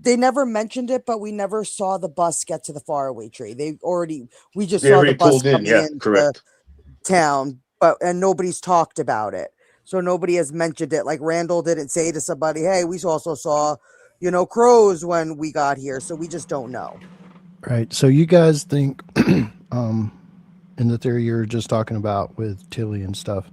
They never mentioned it, but we never saw the bus get to the faraway tree. We just saw the bus coming into town, and nobody's talked about it. So nobody has mentioned it. Like Randall didn't say to somebody, hey, we also saw, crows when we got here. So we just don't know. Right. So you guys think in the theory you were just talking about with Tilly and stuff.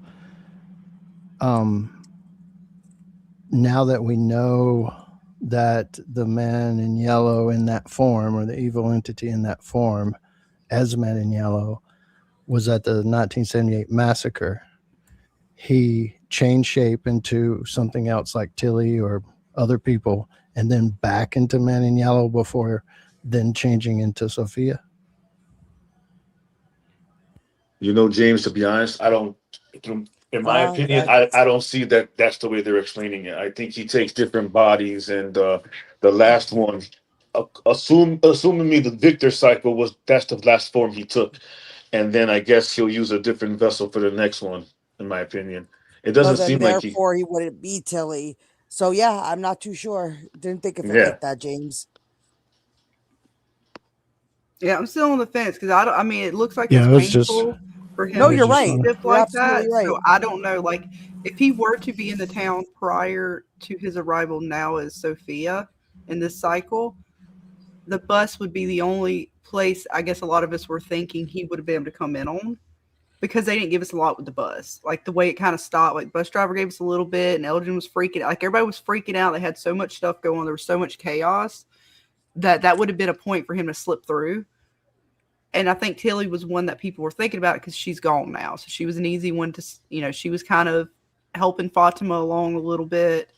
Now that we know that the man in yellow in that form, or the evil entity in that form, as Man in Yellow, was at the 1978 massacre, he changed shape into something else like Tilly or other people, and then back into Man in Yellow before then changing into Sophia. You know, James, to be honest, I don't, in my opinion, I don't see that that's the way they're explaining it. I think he takes different bodies, and the last one, assuming me the Victor cycle was that's the last form he took, and then I guess he'll use a different vessel for the next one. In my opinion, it So doesn't then, seem like he. therefore, he wouldn't be Tilly. So yeah, I'm not too sure. Didn't think of it Yeah, like that, James. Yeah, I'm still on the fence because I don't. I mean, it looks like it's Yeah, it was just. painful for him No, I to was you're do just right. on. stuff You're like absolutely that. right. So I don't know. Like, if he were to be in the town prior to his arrival now as Sophia in this cycle, the bus would be the only place I guess a lot of us were thinking he would have been able to come in on, because they didn't give us a lot with the bus. Like the way it kind of stopped. Like bus driver gave us a little bit, and Elgin was freaking out. Like everybody was freaking out. They had so much stuff going on. There was so much chaos that would have been a point for him to slip through. And I think Tilly was one that people were thinking about because she's gone now. So she was an easy one to, she was kind of helping Fatima along a little bit.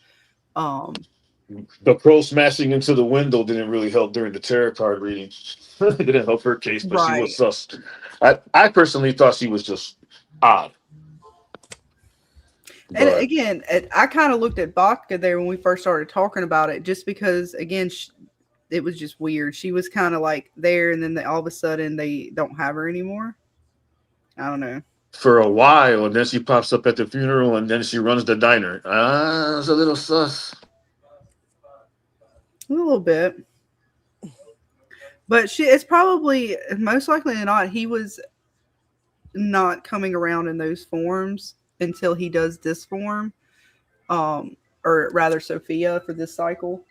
the crow smashing into the window didn't really help during the tarot card reading. It didn't help her case, but she was Right. sus. I personally thought she was just odd. And But again, I kind of looked at Baka there when we first started talking about it, just because, again, it was just weird. She was kind of like there, and then all of a sudden they don't have her anymore. I don't know. for a while, and then she pops up at the funeral, and then she runs the diner. It's a little sus. A little bit. But it's probably, most likely than not, he was not coming around in those forms until he does this form. Or rather Sophia for this cycle.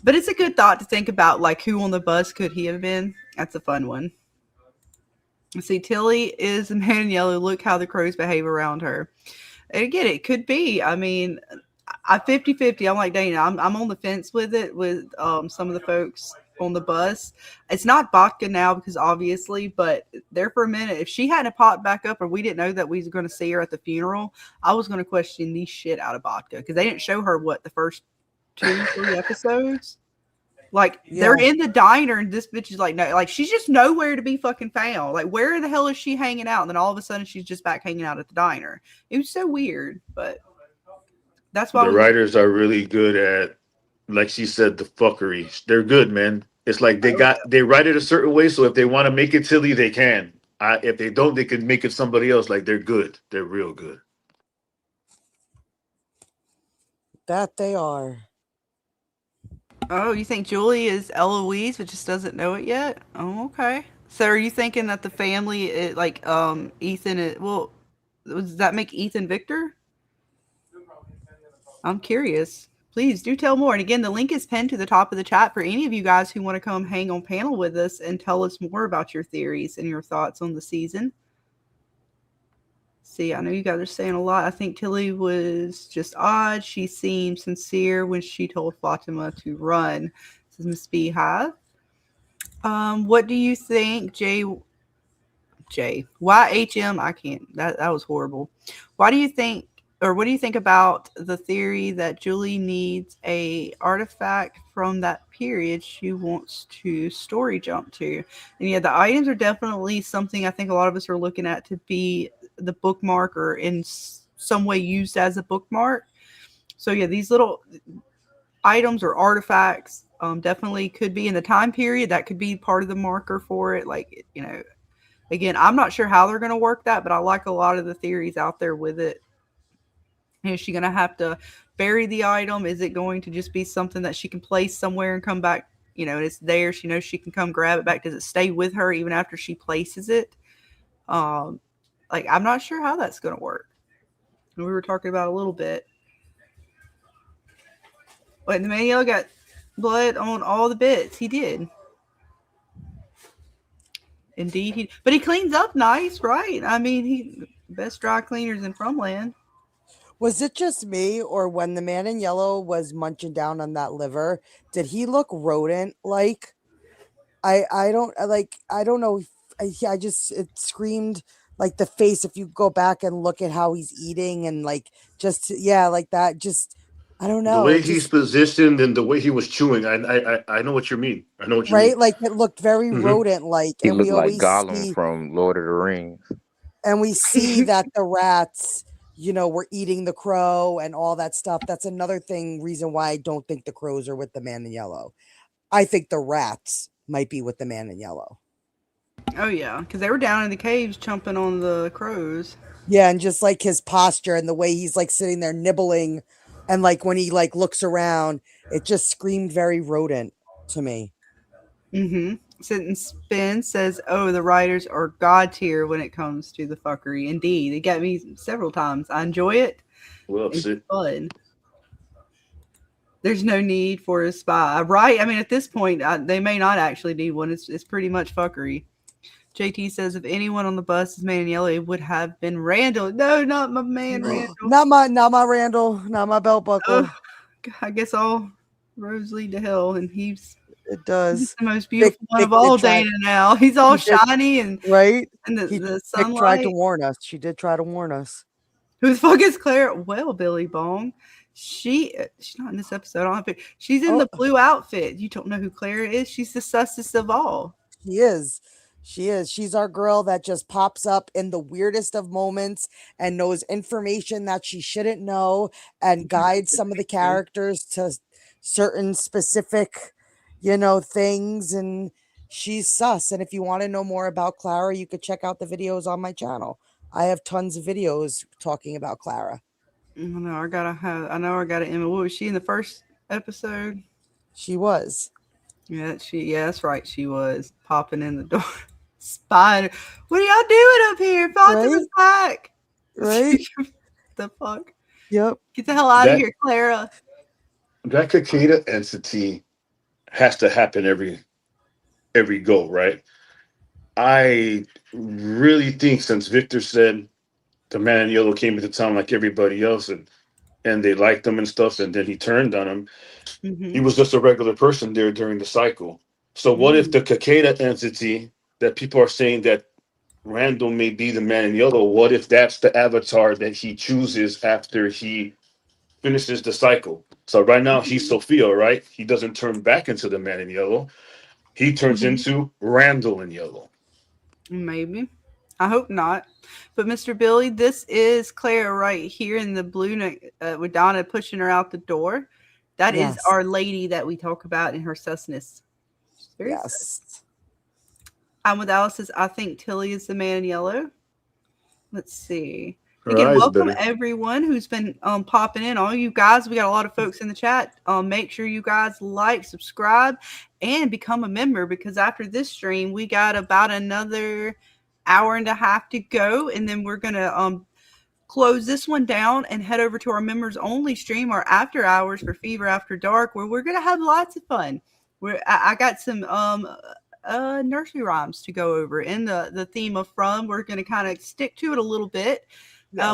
But it's a good thought to think about, like, who on the bus could he have been? That's a fun one. See, Tilly is the Man in Yellow. Look how the crows behave around her. And again, it could be. I mean, I 50-50. I'm like Dana. I'm on the fence with it with some of the folks on the bus. It's not Botka now because obviously, but there for a minute, if she hadn't popped back up or we didn't know that we was going to see her at the funeral, I was going to question the shit out of Botka because they didn't show her the first 2-3 episodes. Like they're in the diner and this bitch is like, no, like she's just nowhere to be fucking found. Like where the hell is she hanging out? And then all of a sudden she's just back hanging out at the diner. It was so weird, but that's why The writers are really good at, like she said, the fuckery. They're good, man. It's like they write it a certain way, so if they want to make it silly, they can. If they don't, they can make it somebody else. Like they're good. They're real good. That they are. Oh, you think Julie is Eloise, but just doesn't know it yet? Oh, okay. So are you thinking that the family, Ethan, does that make Ethan Victor? I'm curious. Please do tell more. And again, the link is pinned to the top of the chat for any of you guys who want to come hang on panel with us and tell us more about your theories and your thoughts on the season. See, I know you guys are saying a lot. I think Tilly was just odd. She seemed sincere when she told Fatima to run. This is Miss Beehive. What do you think, YHM? I can't. That was horrible. What do you think about the theory that Julie needs a artifact from that period she wants to story jump to? And yeah, the items are definitely something I think a lot of us are looking at to be the bookmark or in some way used as a bookmark. So yeah, these little items or artifacts definitely could be in the time period. That could be part of the marker for it. Like, again, I'm not sure how they're going to work that, but I like a lot of the theories out there with it. Is she going to have to bury the item? Is it going to just be something that she can place somewhere and come back, and it's there, she knows she can come grab it back? Does it stay with her even after she places it? Like, I'm not sure how that's going to work. We were talking about a little bit. Wait, the man got blood on all the bits. He did. Indeed, but he cleans up nice, right? I mean, he best dry cleaners in Fromland. Was it just me, or when the man in yellow was munching down on that liver, did he look rodent like? I don't I don't know. I just it screamed like the face. If you go back and look at how he's eating and like just yeah, like that. Just I don't The know. way It he's just positioned and the way he was chewing, I know what you mean. I know what you right mean. like it looked very Hmm. rodent like, He and we looked like always Gollum see from Lord of the Rings. that the rats, were eating the crow and all that stuff. That's another reason why I don't think the crows are with the man in yellow. I think the rats might be with the man in yellow. Oh yeah, because they were down in the caves chomping on the crows. Yeah, and just like his posture and the way he's like sitting there nibbling, and like when he like looks around, it just screamed very rodent to me. Mm-hmm. Sitting Spin says, "Oh, the writers are god tier when it comes to the fuckery. Indeed, it got me several times. I enjoy it. Well, It's sit. fun. There's no need for a spy, right? I mean, at this point, they may not actually need one. It's pretty much fuckery." JT says, "If anyone on the bus is man in yellow, it would have been Randall." No, not my man, Randall. Not my Randall, not my belt buckle. Oh, I guess all roads lead to hell, and he's Does. the most Vic, beautiful one Vic of all, did try, Dana. Now he's all he did, shiny and right? the Vic tried to sunlight. warn us. She did try to warn us. Who the fuck is Claire? Well, Billy Bong. She's not in this episode. I don't have to. She's in the blue outfit. You don't know who Claire is? She's the sussest of all. She is. She is. She's our girl that just pops up in the weirdest of moments and knows information that she shouldn't know and guides some of the characters to certain specific, things. And she's sus. And if you want to know more about Clara, you could check out the videos on my channel. I have tons of videos talking about Clara. I know I gotta Emma. What was she in the first episode? She was. Yeah, that's right. She was popping in the door. Spider. What are y'all doing up here? Fatima's back. Right? The fuck? Yep. Get the hell out of here, Clara. That cicada entity has to happen every go, right? I really think since Victor said the man in yellow came into town like everybody else and they liked him and stuff, and then he turned on him. Mm-hmm. He was just a regular person there during the cycle. So what if the cicada entity that people are saying that Randall may be the man in yellow, what if that's the avatar that he chooses after he finishes the cycle? So right now he's Sophia, right? He doesn't turn back into the man in yellow. He turns into Randall in yellow. Maybe. I hope not. But Mr. Billy, this is Clara right here in the blue with Donna pushing her out the door. That is our lady that we talk about in her susness. Sus. I'm with Alice says, I think Tilly is the man in yellow. Let's see. Again, welcome everyone who's been popping in. All you guys, we got a lot of folks in the chat. Make sure you guys like, subscribe, and become a member, because after this stream, we got about another hour and a half to go, and then we're gonna close this one down and head over to our members only stream, our after hours for Fever After Dark, where we're gonna have lots of fun. I got some nursery rhymes to go over in the theme of From. We're gonna kind of stick to it a little bit.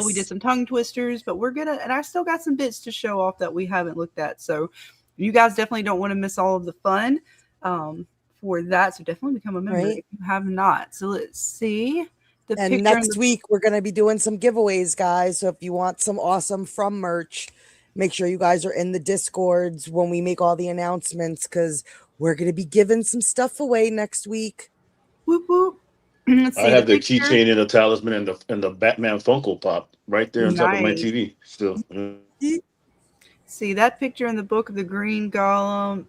We did some tongue twisters, but and I still got some bits to show off that we haven't looked at. So you guys definitely don't want to miss all of the fun for that. So definitely become a member if you have not. So let's see. And next week, we're going to be doing some giveaways, guys. So if you want some awesome From merch, make sure you guys are in the Discords when we make all the announcements, because we're going to be giving some stuff away next week. Whoop, whoop. I have the keychain and the talisman and the Batman Funko Pop right there on top of my TV. Still, see that picture in the book of the Green Golem,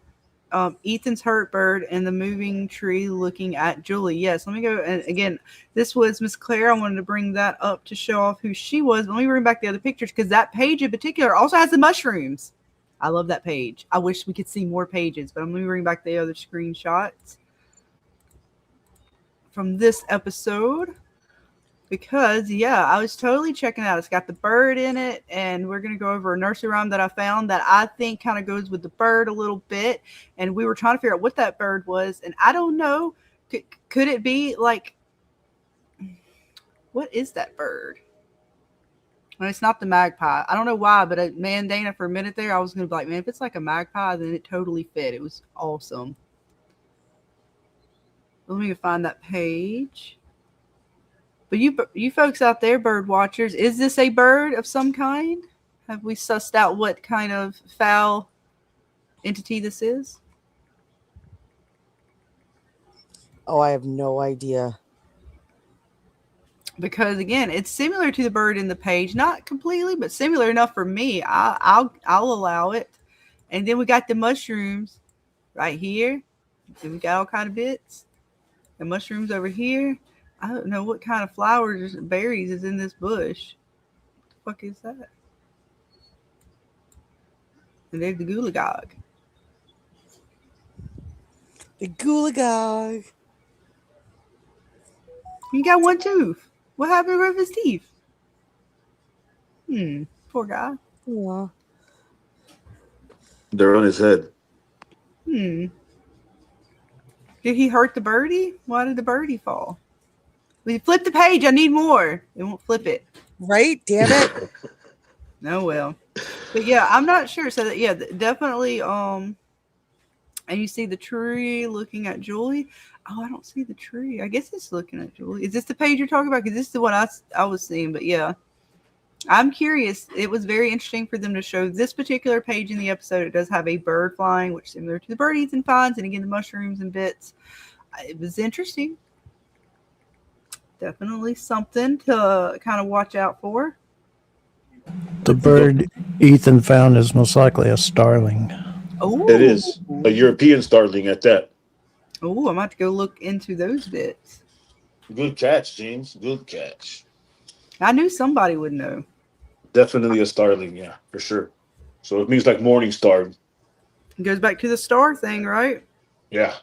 Ethan's hurt bird, and the moving tree looking at Julie. Yes, let me go. And again, this was Miss Claire. I wanted to bring that up to show off who she was. Let me bring back the other pictures, because that page in particular also has the mushrooms. I love that page. I wish we could see more pages, but I'm going to bring back the other screenshots from this episode, because I was totally checking it out. It's got the bird in it, and we're going to go over a nursery rhyme that I found that I think kind of goes with the bird a little bit, and we were trying to figure out what that bird was, and I don't know. Could it be like, what is that bird? Well, it's not the magpie. I don't know why, but man, Dana, for a minute there, I was going to be like, man, if it's like a magpie, then it totally fit. It was awesome. Let me find that page. But you folks out there, bird watchers, is this a bird of some kind? Have we sussed out what kind of fowl entity this is? Oh, I have no idea. Because again, it's similar to the bird in the page, not completely, but similar enough for me. I'll allow it. And then we got the mushrooms right here. And we got all kind of bits. The mushrooms over here. I don't know what kind of flowers or berries is in this bush. What the fuck is that? And there's the goolagog. The goolagog. You got one tooth. What happened with his teeth? Poor guy. Yeah. They're on his head. Did he hurt the birdie? Why did the birdie fall? Will you flip the page? I need more. It won't flip it. Right? Damn it. No, well. But yeah, I'm not sure. So that, yeah, definitely. And you see the tree looking at Julie. Oh, I don't see the tree. I guess it's looking at Julie. Is this the page you're talking about? Because this is the one I was seeing. But yeah, I'm curious. It was very interesting for them to show this particular page in the episode. It does have a bird flying, which is similar to the bird Ethan finds, and again the mushrooms and bits. It was interesting. Definitely something to kind of watch out for. The bird Ethan found is most likely a starling. Oh, It is a European starling at that. Oh, I'm about to go look into those bits. Good catch, James. Good catch. I knew somebody would know. Definitely a starling, yeah, for sure. So it means like morning star. It goes back to the star thing, right? Yeah.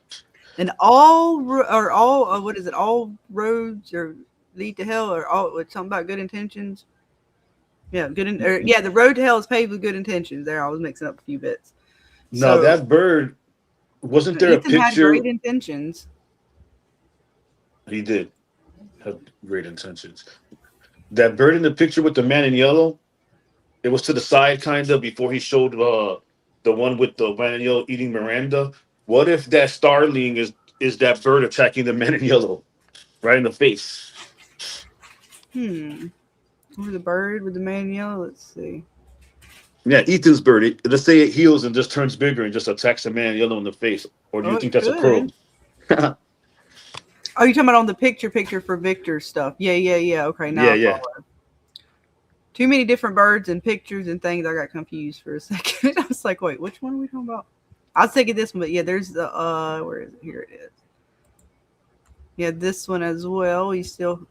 And what is it? All roads or lead to hell, or all it's something about good intentions. Yeah, the road to hell is paved with good intentions. There, I was mixing up a few bits. Now So, that bird, wasn't there Ethan a had picture? great intentions. He did have great intentions. That bird in the picture with the man in yellow, it was to the side kind of before he showed the one with the man in yellow eating Miranda. What if that starling is that bird attacking the man in yellow right in the face? Who's the bird with the man in yellow? Let's see. Yeah, Ethan's bird. Let's say it heals and just turns bigger and just attacks the man in yellow in the face. Or do you think that's a crow? Oh, you're talking about on the picture for Victor's stuff. Yeah. Okay, now I follow. Too many different birds and pictures and things. I got confused for a second. I was like, wait, which one are we talking about? I was thinking this one, but yeah, there's the where is it? Here it is. Yeah, this one as well. You still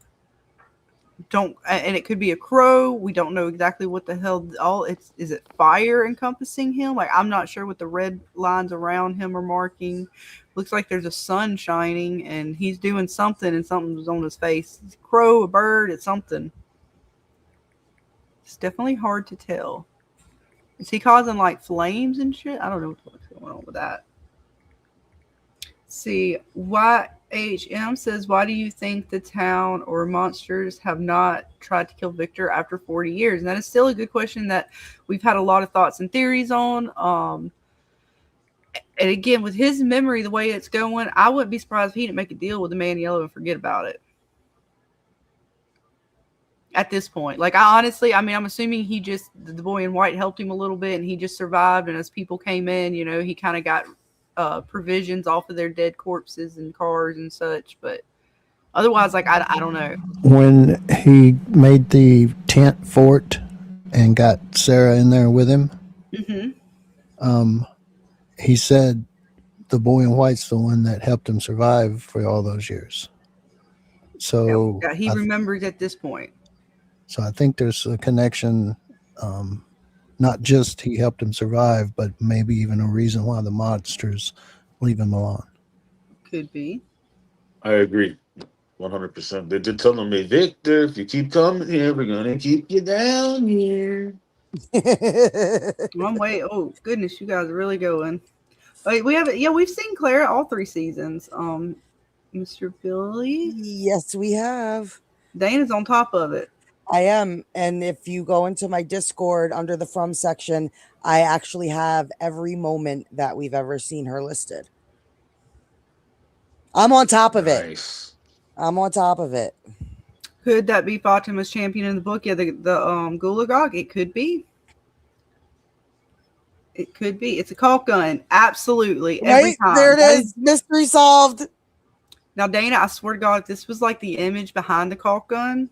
don't, and it could be a crow. We don't know exactly what the hell is it fire encompassing him? Like, I'm not sure what the red lines around him are marking. Looks like there's a sun shining and he's doing something and something's on his face. It's a crow, a bird, it's something. It's definitely hard to tell. Is he causing like flames and shit? I don't know what's going on with that. See, YHM says, why do you think the town or monsters have not tried to kill Victor after 40 years? And that is still a good question that we've had a lot of thoughts and theories on. And again, with his memory, the way it's going, I wouldn't be surprised if he didn't make a deal with the man in yellow and forget about it. At this point, like I'm assuming the boy in white helped him a little bit and he just survived. And as people came in, he kind of got provisions off of their dead corpses and cars and such. But otherwise, like, I don't know. When he made the tent fort and got Sarah in there with him, he said the boy in white's the one that helped him survive for all those years. So yeah, he remembers at this point. So I think there's a connection, not just he helped him survive, but maybe even a reason why the monsters leave him alone. Could be. I agree. 100%. They did tell him, hey, Victor, if you keep coming here, we're going to keep you down here. One way. Oh, goodness, you guys are really going. We've seen Clara all 3 seasons. Mr. Billy. Yes, we have. Dana's on top of it. I am. And if you go into my Discord under the From section, I actually have every moment that we've ever seen her listed. I'm on top of it. Nice. I'm on top of it. Could that be Fatima's champion in the book? Yeah, the Gulagog. It could be. It could be. It's a caulk gun. Absolutely. Every Right? time. There it is. Mystery solved. Now, Dana, I swear to God, if this was like the image behind the caulk gun,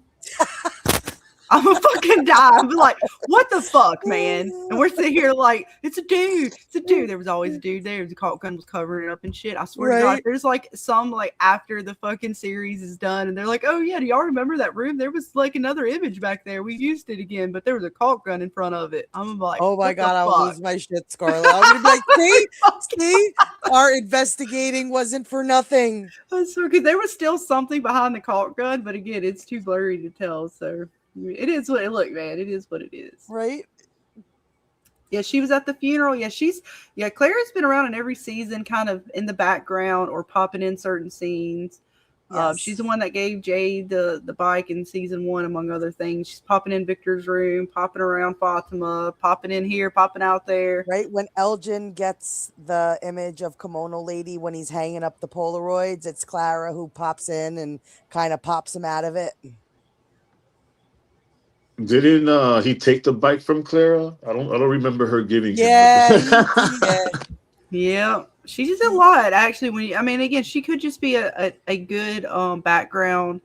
I'm gonna fucking die. I'm like, what the fuck, man? And we're sitting here like, it's a dude. It's a dude. There was always a dude there. The caulk gun was covering it up and shit. I swear to God, Right. there's like some like after the fucking series is done, and they're like, oh yeah, do y'all remember that room? There was like another image back there. We used it again, but there was a caulk gun in front of it. I'm like, Oh my what the God, I'll fuck? lose my shit, Scarlett. I'm gonna be like, see, our investigating wasn't for nothing. So because there was still something behind the caulk gun, but again, it's too blurry to tell. So it is what it look, man. It is what it is. Right? Yeah, she was at the funeral. Yeah, Clara's been around in every season, kind of in the background or popping in certain scenes. Yes. She's the one that gave Jade the bike in season 1, among other things. She's popping in Victor's room, popping around Fatima, popping in here, popping out there. Right? When Elgin gets the image of Kimono Lady when he's hanging up the Polaroids, it's Clara who pops in and kind of pops him out of it. Didn't he take the bike from Clara? I don't remember her giving Yeah, him yeah. Yeah, she's a lot actually. Again, she could just be a good background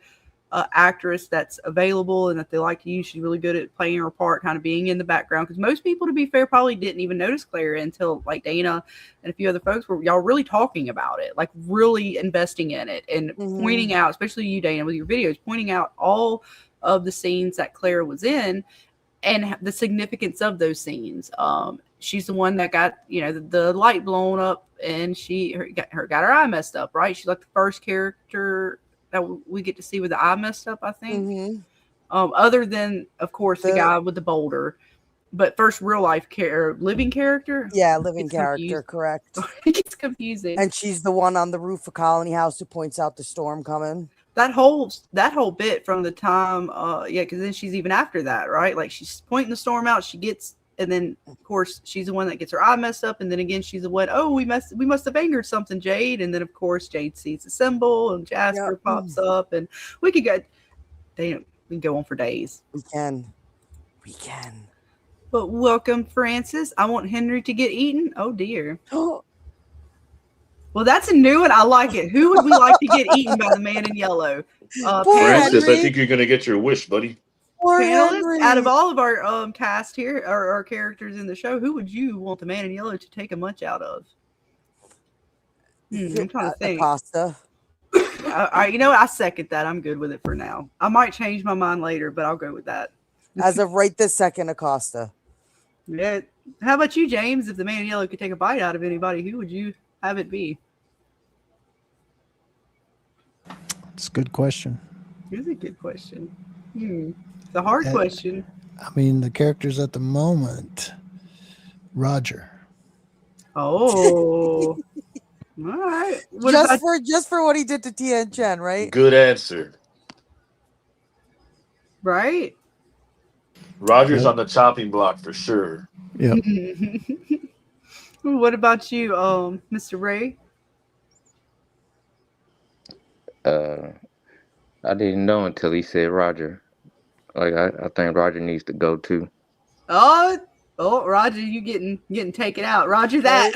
actress that's available and that they like to use. She's really good at playing her part, kind of being in the background. Because most people, to be fair, probably didn't even notice Clara until like Dana and a few other folks were y'all really talking about it, like really investing in it and pointing out, especially you, Dana, with your videos, pointing out all of the scenes that Clara was in and the significance of those scenes. She's the one that got, the light blown up and got her eye messed up, right? She's like the first character that we get to see with the eye messed up, I think. Other than, of course, the guy with the boulder, but first real life living character. Yeah, living character, correct. It gets confusing. And she's the one on the roof of Colony House who points out the storm coming. That whole bit from the time, because then she's even after that, right? Like she's pointing the storm out, and then of course she's the one that gets her eye messed up, and then again she's the one, we must have angered something, Jade, and then of course Jade sees the symbol, and Jasper pops up, and we can go on for days. We can. But welcome, Francis. I want Henry to get eaten. Oh dear. Well, that's a new one. I like it. Who would we like to get eaten by the man in yellow? Francis, I think you're gonna get your wish, buddy. Panelists, out of all of our cast here, or our characters in the show, who would you want the man in yellow to take a munch out of? I'm trying to think. Acosta. I second that. I'm good with it for now. I might change my mind later, but I'll go with that. As of right this second, Acosta. Yeah. How about you, James? If the man in yellow could take a bite out of anybody, who would you have it be? It's a good question. It's a good question. It's a hard question. I mean, the characters at the moment, Roger. Oh. All right. Just for what he did to Tien Chen, right? Good answer. Right? Roger's on the chopping block for sure. Yep. What about you, Mr. Ray? I didn't know until he said Roger. Like I think Roger needs to go too. Oh, Roger, you getting taken out. Roger that.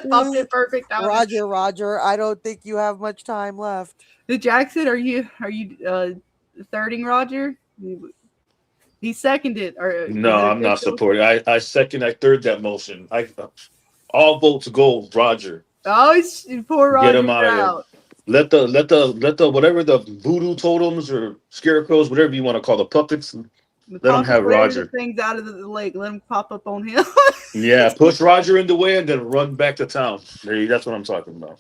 Popped in perfect time. Roger, I don't think you have much time left. Jackson, are you thirding Roger? He seconded. No, I'm not supporting. I third that motion. All votes go Roger. Oh, poor Roger. Get him out of there. Let the whatever the voodoo totems or scarecrows, whatever you want to call the puppets, let them have Roger. Things out of the lake. Let them pop up on him. Yeah, push Roger in the way and then run back to town. That's what I'm talking about.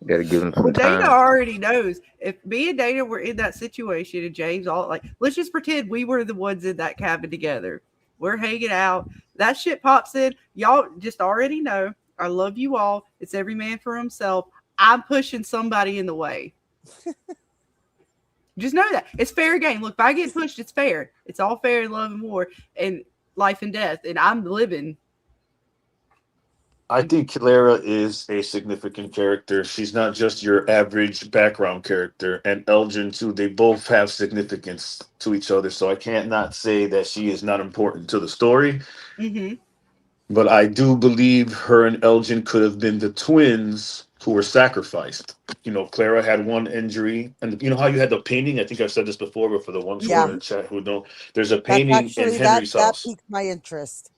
You gotta give him some time. Dana already knows. If me and Dana were in that situation and James let's just pretend we were the ones in that cabin together. We're hanging out. That shit pops in. Y'all just already know. I love you all. It's every man for himself. I'm pushing somebody in the way. Just know that. It's fair game. Look, if I get pushed, it's fair. It's all fair in love and war and life and death. And I'm living. I think Clara is a significant character. She's not just your average background character. And Elgin, too, they both have significance to each other. So I can't not say that she is not important to the story. Mm-hmm. But I do believe her and Elgin could have been the twins who were sacrificed. You know, Clara had one injury. And you know how you had the painting? I think I've said this before, but for the ones who Yeah. are in the chat who don't, there's a That's painting in actually Henry's that house. piqued my interest.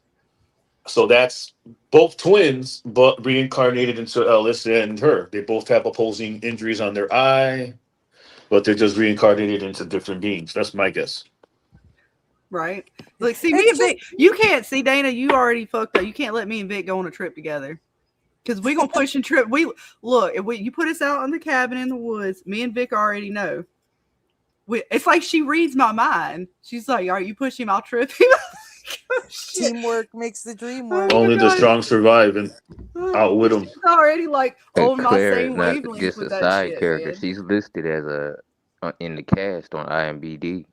So that's both twins, but reincarnated into Ellis and her. They both have opposing injuries on their eye, but they're just reincarnated into different beings. That's my guess. Right. Look, see, me It's and Vic, you can't see Dana. You already fucked up. You can't let me and Vic go on a trip together. Because we're going to push and trip. Look, if you put us out in the cabin in the woods, me and Vic already know. It's like she reads my mind. She's like, "Are you pushing? I'll trip him." Oh, Teamwork makes the dream work. Only the strong survive and outwit them. She's already like on my Claire is same not wavelength just with a that side shit, character. man. She's listed as a in the cast on IMDb.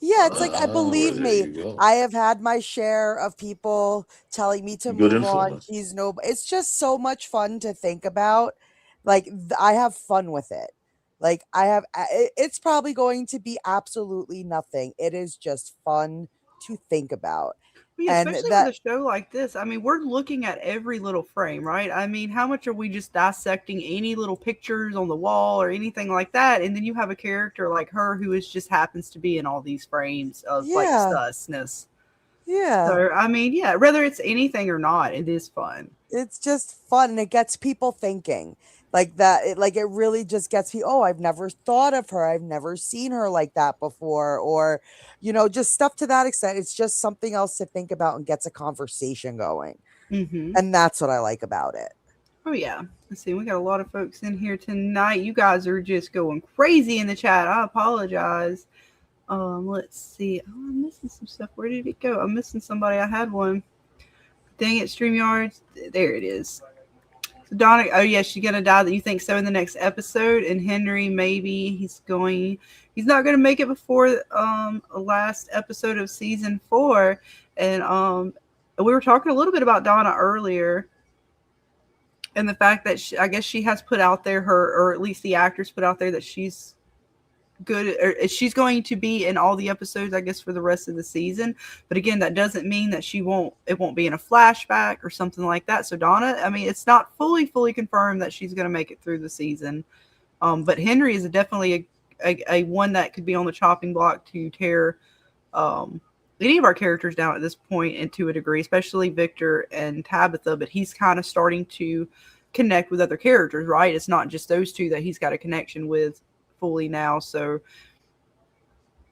Yeah, it's like, believe There me, you go. I have had my share of people telling me to Good move on. influence. It's just so much fun to think about. Like, I have fun with it. Like, it's probably going to be absolutely nothing. It is just fun to think about. Yeah, And especially that, with a show like this. I mean, we're looking at every little frame, right? I mean, how much are we just dissecting any little pictures on the wall or anything like that? And then you have a character like her who just happens to be in all these frames of like yeah, susness. yeah. So, I mean, yeah, whether it's anything or not, it is fun. It's just fun and it gets people thinking like that. It really just gets me. Oh, I've never thought of her. I've never seen her like that before, or just stuff to that extent. It's just something else to think about and gets a conversation going. Mm-hmm. And that's what I like about it. Oh yeah. Let's see. We got a lot of folks in here tonight. You guys are just going crazy in the chat. I apologize. Let's see. Oh, I'm missing some stuff. Where did it go? I'm missing somebody. I had one. Dang it, StreamYards. There it is. So Donna, oh yeah, she's gonna die. That you think so in the next episode? And Henry, maybe he's not gonna make it before the last episode of season 4. And we were talking a little bit about Donna earlier, and the fact that I guess she has put out there or at least the actors put out there that she's good, or she's going to be in all the episodes, I guess, for the rest of the season. But again, that doesn't mean that it won't be in a flashback or something like that. So Donna, I mean, it's not fully confirmed that she's going to make it through the season. But Henry is definitely a one that could be on the chopping block to tear any of our characters down at this point, and to a degree, especially Victor and Tabitha. But he's kind of starting to connect with other characters, right? It's not just those two that he's got a connection with fully now. So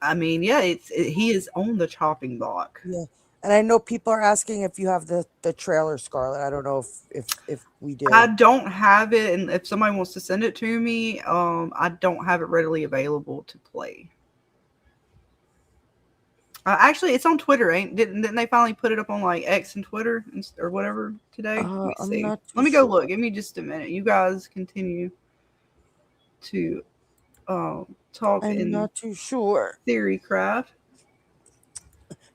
I mean, yeah, he is on the chopping block. Yeah. And I know people are asking if you have the trailer, Scarlett. I don't know if we do. I don't have it, and if somebody wants to send it to me, I don't have it readily available to play. Actually, it's on Twitter, didn't they finally put it up on like X and Twitter or whatever today? Let me see. Let me go look. Give me just a minute. You guys continue to talk. I'm not too sure. Theory craft.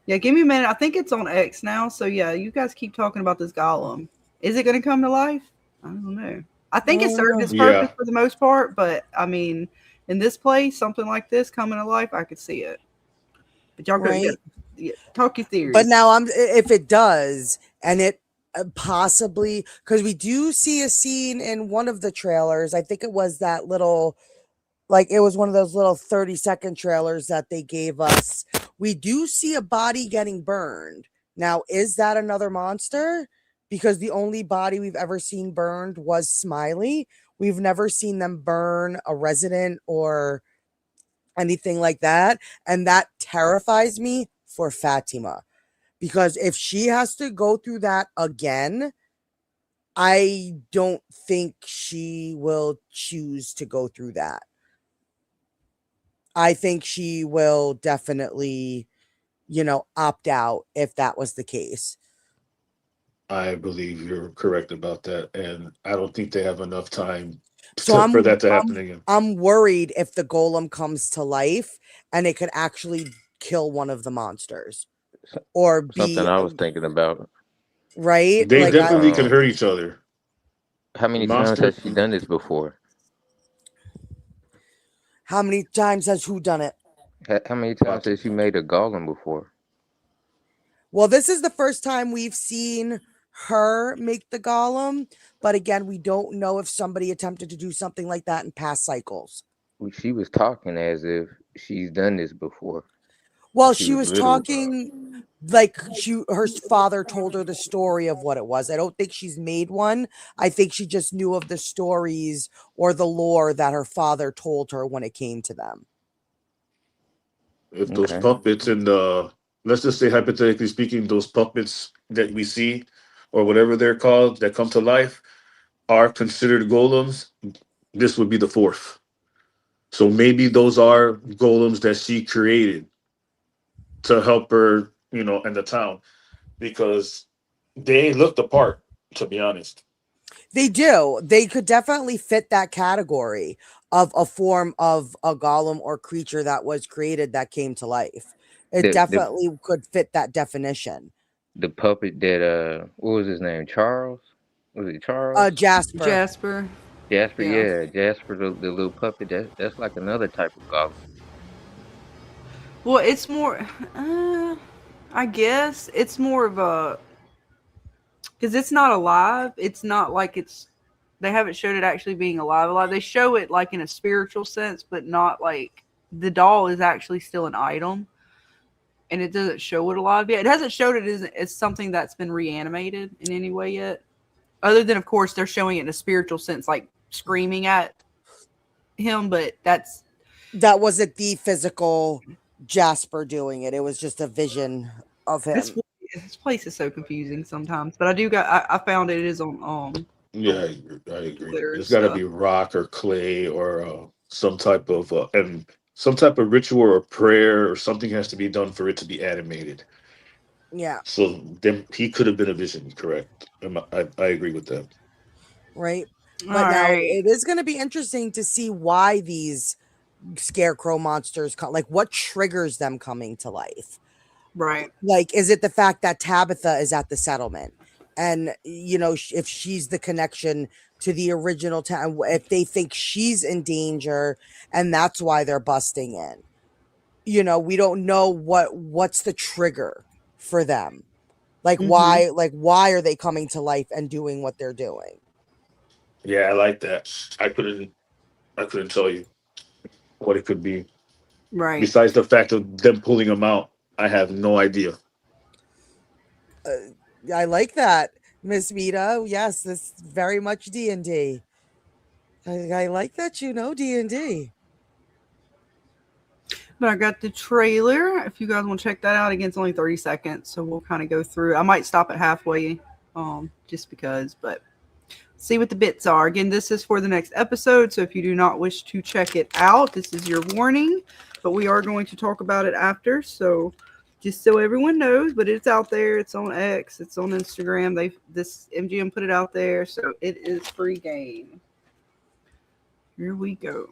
Yeah, give me a minute. I think it's on X now. So yeah, you guys keep talking about this golem. Is it going to come to life? I don't know. I think it served its purpose for the most part, but I mean, in this place, something like this coming to life, I could see it. But y'all go talk your theories. But now if it does, and it possibly, because we do see a scene in one of the trailers. I think it was that little, like it was one of those little 30-second trailers that they gave us. We do see a body getting burned. Now, is that another monster? Because the only body we've ever seen burned was Smiley. We've never seen them burn a resident or anything like that. And that terrifies me for Fatima. Because if she has to go through that again, I don't think she will choose to go through that. I think she will definitely, opt out if that was the case. I believe you're correct about that, and I don't think they have enough time So for that to happen again. I'm worried if the golem comes to life and it could actually kill one of the monsters or Something be I was thinking about. right. They Like definitely can Um, hurt each other. how The many times monster has she done this before? how many times has who done it? How many times about has she made a golem before? Well, this is the first time we've seen her make the golem, but again, we don't know if somebody attempted to do something like that in past cycles. She was talking as if she's done this before. Well, She she was was literal. talking like her father told her the story of what it was. I don't think she's made one. I think she just knew of the stories or the lore that her father told her when it came to them. if those Okay. puppets and let's just say hypothetically speaking, those puppets that we see or whatever they're called that come to life are considered golems, this would be the fourth. So maybe those are golems that she created to help her, in the town, because they look the part, to be honest. They do. They could definitely fit that category of a form of a golem or creature that was created that came to life. It The definitely could fit that definition. the puppet that what was his name? Charles? Was it Charles? Jasper. Jasper. Jasper, Yeah. yeah, Jasper, the little puppet. That's like another type of golem. Well, it's more. I guess it's more of a because it's not alive. It's not like it's. They haven't showed it actually being alive. They show it like in a spiritual sense, but not like the doll is actually still an item, and it doesn't show it alive yet. It hasn't showed it as something that's been reanimated in any way yet, other than of course they're showing it in a spiritual sense, like screaming at him. But that wasn't the physical Jasper doing it. It was just a vision of him. This place is so confusing sometimes, but I found it is on Yeah, I agree. Twitter It's got to stuff. be rock or clay or some type of and some type of ritual or prayer or something has to be done for it to be animated. Yeah. So then he could have been a vision, correct? I agree with that. Right. But All now right. it is going to be interesting to see why these scarecrow monsters come, like what triggers them coming to life. Right. Like, is it the fact that Tabitha is at the settlement? And, if she's the connection to the original town, if they think she's in danger and that's why they're busting in, we don't know what's the trigger for them. Like, why are they coming to life and doing what they're doing? Yeah, I like that. I couldn't tell you what it could be. Right. Besides the fact of them pulling them out, I have no idea. I like that, Miss Mita. Yes, this is very much D&D. I like that D&D. But I got the trailer. If you guys want to check that out, again, it's only 30 seconds, so we'll kind of go through. I might stop at halfway, just because, but see what the bits are. Again, this is for the next episode, so if you do not wish to check it out, this is your warning. But we are going to talk about it after, so just so everyone knows. But it's out there. It's on X. It's on Instagram. This MGM put it out there, so it is free game. Here we go.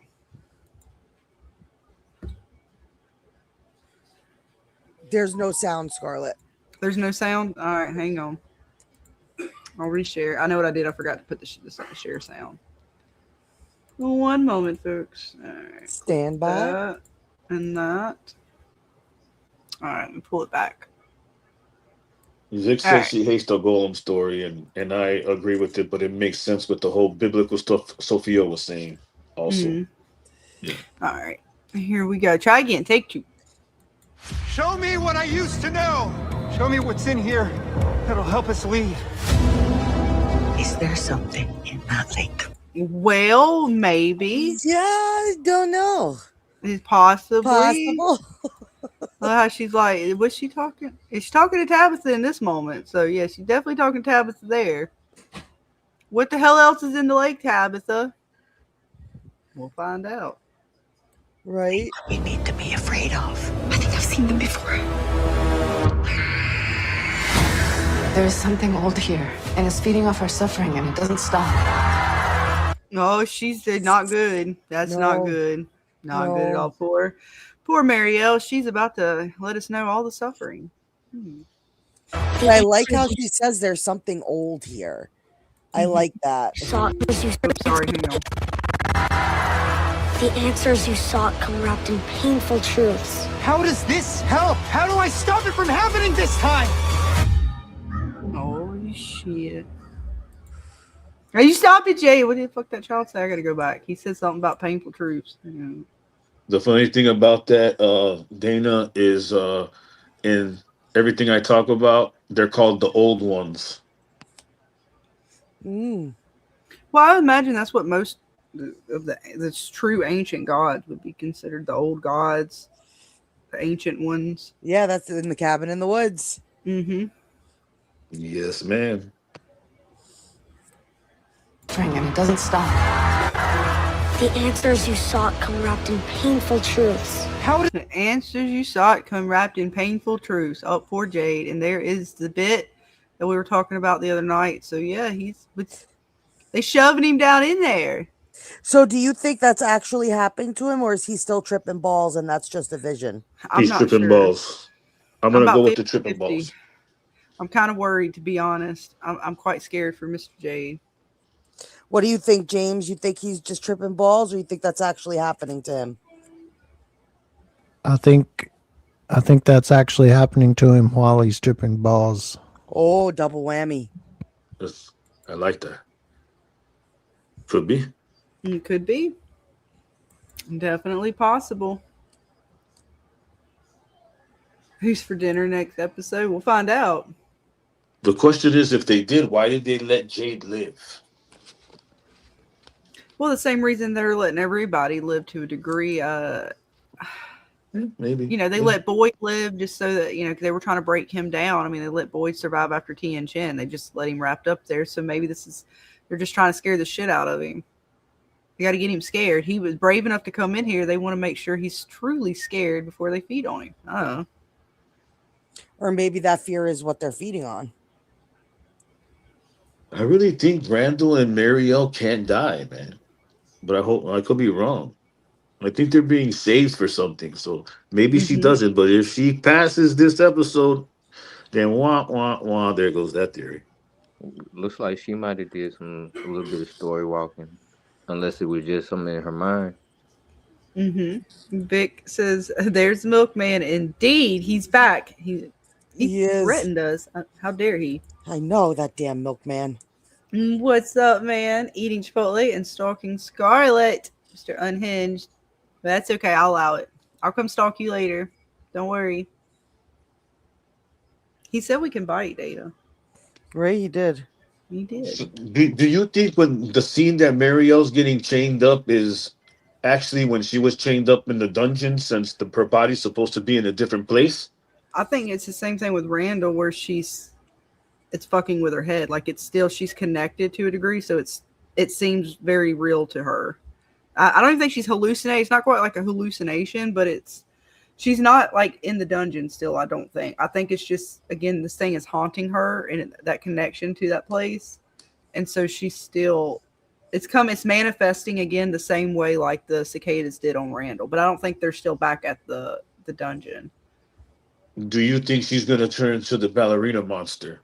There's no sound, Scarlett. There's no sound? All right, hang on. I'll reshare. I know what I did. I forgot to put the share sound. Well, one moment, folks. All right. Stand by. That and that. All right, let me pull it back. Vic says she hates the golem story, and I agree with it, but it makes sense with the whole biblical stuff Sophia was saying also. Mhm. Yeah. All right, here we go. Try again. Take two. Show me what I used to know. Show me what's in here that'll help us lead. Is there something in that lake? Well, maybe. Yeah, I don't know. It's possibly. Possible. She's like, what's she talking? Is she talking to Tabitha in this moment? So, yeah, she's definitely talking to Tabitha there. What the hell else is in the lake, Tabitha? We'll find out. Right? What we need to be afraid of. I think I've seen them before. There's something old here, and it's feeding off our suffering, and it doesn't stop. No, she said not good. That's not No. good. Not good at No. all. Poor Marielle. She's about to let us know all the suffering. But I like how she says there's something old here. I like that. Sorry, hang on. The answers you sought come wrapped in painful truths. How does this help? How do I stop it from happening this time? Holy shit. Hey, you stop it, Jay. What the fuck that child say? I gotta go back. He said something about painful truths. The funny thing about that, Dana, is in everything I talk about, they're called the old ones. Well, I would imagine that's what most of the true ancient gods would be considered, the old gods, the ancient ones. Yeah, that's in the cabin in the woods. Mm-hmm. Yes, ma'am. And it doesn't stop. The answers you sought come wrapped in painful truths. The answers you sought come wrapped in painful truths. Oh, poor Jade. And there is the bit that we were talking about the other night. So yeah, they shoving him down in there. So do you think that's actually happening to him, or is he still tripping balls and that's just a vision? He's tripping balls. I'm going to go with the tripping 50-50. balls. I'm kind of worried, to be honest. I'm quite scared for Mr. Jade. What do you think, James? You think he's just tripping balls, or you think that's actually happening to him? I think that's actually happening to him while he's tripping balls. Oh, double whammy. I like that. Could be. It could be. Definitely possible. Who's for dinner next episode? We'll find out. The question is, if they did, why did they let Jade live? Well, the same reason they're letting everybody live to a degree. Maybe. They let Boyd live just so that, 'cause they were trying to break him down. I mean, they let Boyd survive after Tien Chen. They just let him wrapped up there. So maybe they're just trying to scare the shit out of him. They got to get him scared. He was brave enough to come in here. They want to make sure he's truly scared before they feed on him. I don't know. Or maybe that fear is what they're feeding on. I really think Randall and Marielle can't die, man. But I could be wrong. I think they're being saved for something. So maybe she doesn't. But if she passes this episode, then there goes that theory. Looks like she might have did a little bit of story walking, unless it was just something in her mind. Vic says, "There's the milkman. Indeed, he's back. He is. threatened us. How dare he? I know, that damn milkman. What's up, man? Eating Chipotle and stalking Scarlet, Mr. Unhinged. But that's okay. I'll allow it. I'll come stalk you later. Don't worry." He said we can bite, Data. Right, he did. He did. Do you think when the scene that Marielle's getting chained up is actually when she was chained up in the dungeon, since her body's supposed to be in a different place? I think it's the same thing with Randall, where it's fucking with her head. Like, it's still, she's connected to a degree, so it seems very real to her. I don't even think she's hallucinating. It's not quite like a hallucination, but she's not like in the dungeon still, I don't think. I think it's just, again, this thing is haunting her and that connection to that place. And so she's still, it's manifesting again the same way like the cicadas did on Randall. But I don't think they're still back at the dungeon. Do you think she's going to turn into the ballerina monster?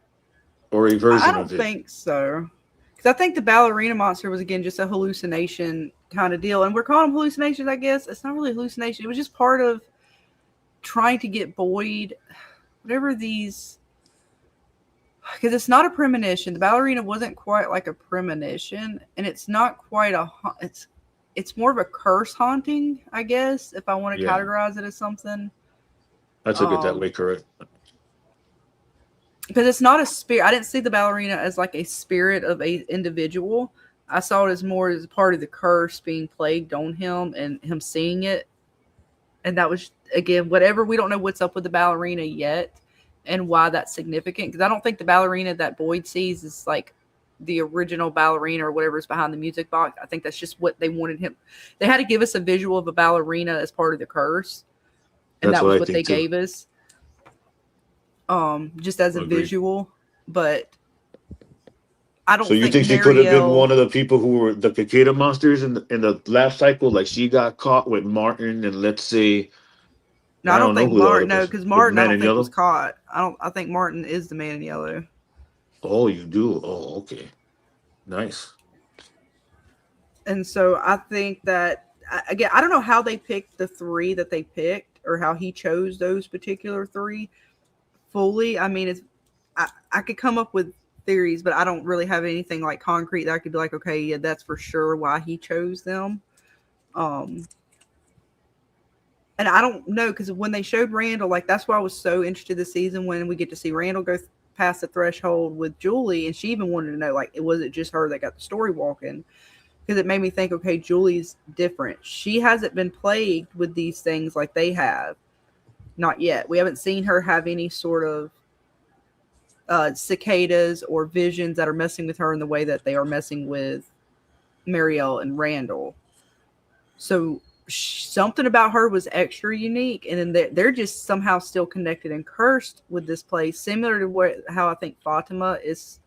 Or a version of it? I don't think so. Because I think the ballerina monster was, again, just a hallucination kind of deal. And we're calling them hallucinations, I guess. It's not really a hallucination. It was just part of trying to get Boyd, whatever these, because it's not a premonition. The ballerina wasn't quite like a premonition, and it's not quite it's more of a curse haunting, I guess, if I want to categorize it as something. I took it that way, correct. Because it's not a spirit. I didn't see the ballerina as like a spirit of a individual. I saw it as more as part of the curse being plagued on him and him seeing it. And that was, again, whatever. We don't know what's up with the ballerina yet and why that's significant. Because I don't think the ballerina that Boyd sees is like the original ballerina or whatever's behind the music box. I think that's just what they wanted him. They had to give us a visual of a ballerina as part of the curse. And that was what they gave us. Just as a visual. but I don't So you think she could have been one of the people who were the cicada monsters in the last cycle? Like she got caught with Martin, and let's say No, I I don't don't know think who the other Martin. No, person, because the Martin, I man don't in think was yellow. caught. I think Martin is the man in yellow. Oh, you do. Oh, okay, nice. And so I think that again, I don't know how they picked the three that they picked, or how he chose those particular three fully. I mean, I could come up with theories, but I don't really have anything like concrete that I could be like, okay, yeah, that's for sure why he chose them. And I don't know, because when they showed Randall, like that's why I was so interested this season when we get to see Randall go past the threshold with Julie, and she even wanted to know, like, was it just her that got the story walking? Because it made me think, okay, Julie's different. She hasn't been plagued with these things like they have. Not yet. We haven't seen her have any sort of cicadas or visions that are messing with her in the way that they are messing with Marielle and Randall. So something about her was extra unique, and then they're just somehow still connected and cursed with this place, similar to how I think Fatima is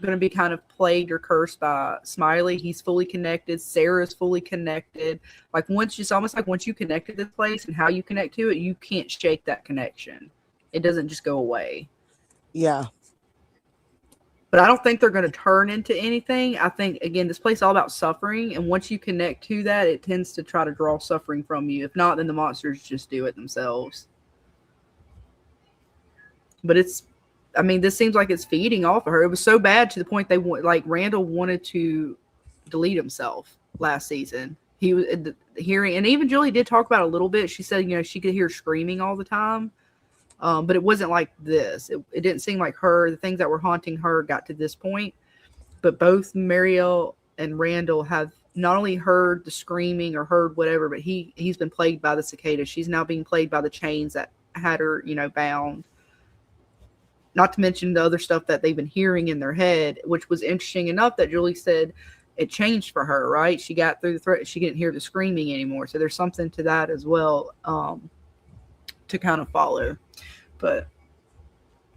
going to be kind of plagued or cursed by Smiley. He's fully connected. Sarah's fully connected. Like it's almost like once you connect to this place and how you connect to it, you can't shake that connection. It doesn't just go away. Yeah. But I don't think they're going to turn into anything. I think, again, this place is all about suffering. And once you connect to that, it tends to try to draw suffering from you. If not, then the monsters just do it themselves. But this seems like it's feeding off of her. It was so bad to the point Randall wanted to delete himself last season. He was hearing, and even Julie did talk about it a little bit. She said, she could hear screaming all the time. But it wasn't like this. It didn't seem like the things that were haunting her got to this point. But both Marielle and Randall have not only heard the screaming or heard whatever, but he's been plagued by the cicada. She's now being plagued by the chains that had her, bound. Not to mention the other stuff that they've been hearing in their head, which was interesting enough that Julie said it changed for her, right? She got through the threat. She didn't hear the screaming anymore. So there's something to that as well to kind of follow. But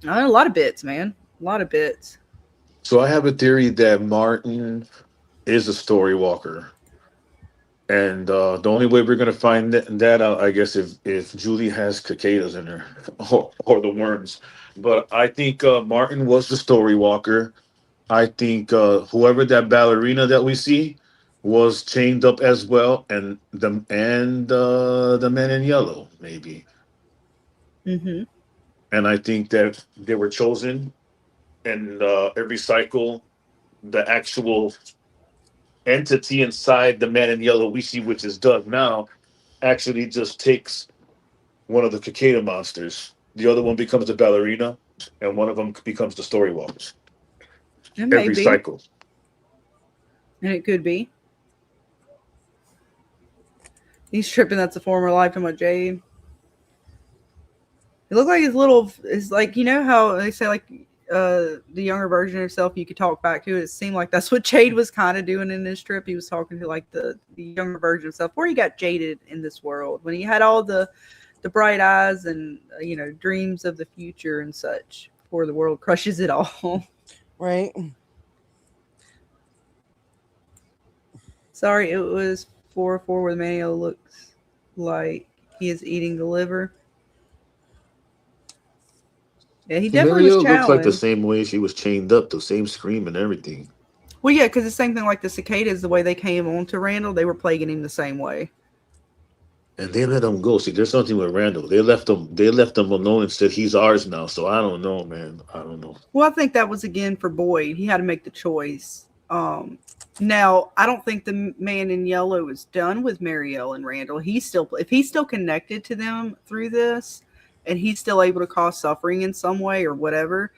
a lot of bits, man. A lot of bits. So I have a theory that Martin is a story walker. And the only way we're going to find that out, I guess, if Julie has cicadas in her or the worms. But I think Martin was the story walker. I think whoever that ballerina that we see was chained up as well, and the man in yellow maybe. Mm-hmm. And I think that they were chosen, and every cycle, the actual entity inside the man in yellow we see, which is Doug now, actually just takes one of the cicada monsters. The other one becomes the ballerina, and one of them becomes the story walkers. It may Every be. cycle. And it could be. He's tripping. That's a former life in my Jame. It looked like it's like, how they say, like, the younger version of himself, you could talk back to it. It seemed like that's what Jade was kind of doing in this trip. He was talking to, like, the younger version of himself, where he got jaded in this world, when he had all the bright eyes and, dreams of the future and such, before the world crushes it all. Right. Sorry, it was 4-4 where the Manio looks like he is eating the liver. Yeah, he definitely was challenged. Looks like the same way she was chained up, the same scream and everything. Well, yeah, because the same thing like the cicadas, the way they came on to Randall, they were plaguing him the same way. And they let him go. See, there's something with Randall. They left him alone and said he's ours now. So I don't know, man. I don't know. Well, I think that was again for Boyd. He had to make the choice. Now, I don't think the man in yellow is done with Marielle and Randall. If he's still connected to them through this, and he's still able to cause suffering in some way or whatever,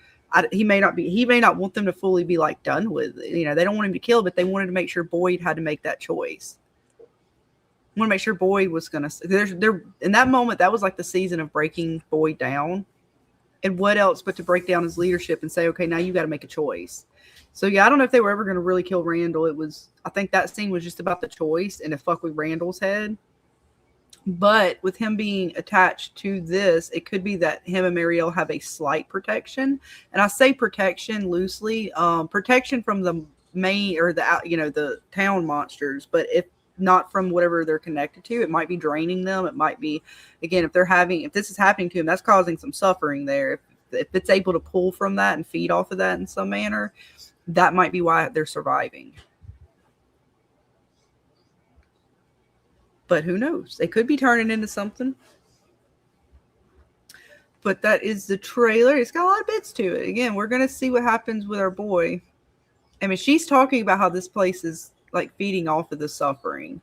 he may not want them to fully be like done with. They don't want him to kill, but they wanted to make sure Boyd had to make that choice. I want to make sure Boyd was going to. There in that moment, that was like the season of breaking Boyd down, and what else but to break down his leadership and say, okay, now you got to make a choice. So yeah, I don't know if they were ever going to really kill Randall. I think that scene was just about the choice and to fuck with Randall's head. But with him being attached to this, it could be that him and Marielle have a slight protection. And I say protection loosely, protection from the main or the town monsters. But if not from whatever they're connected to, it might be draining them. It might be, again, if this is happening to them, that's causing some suffering there. If it's able to pull from that and feed off of that in some manner, that might be why they're surviving. But who knows? They could be turning into something. But that is the trailer. It's got a lot of bits to it. Again, we're going to see what happens with our boy. I mean, she's talking about how this place is like feeding off of the suffering.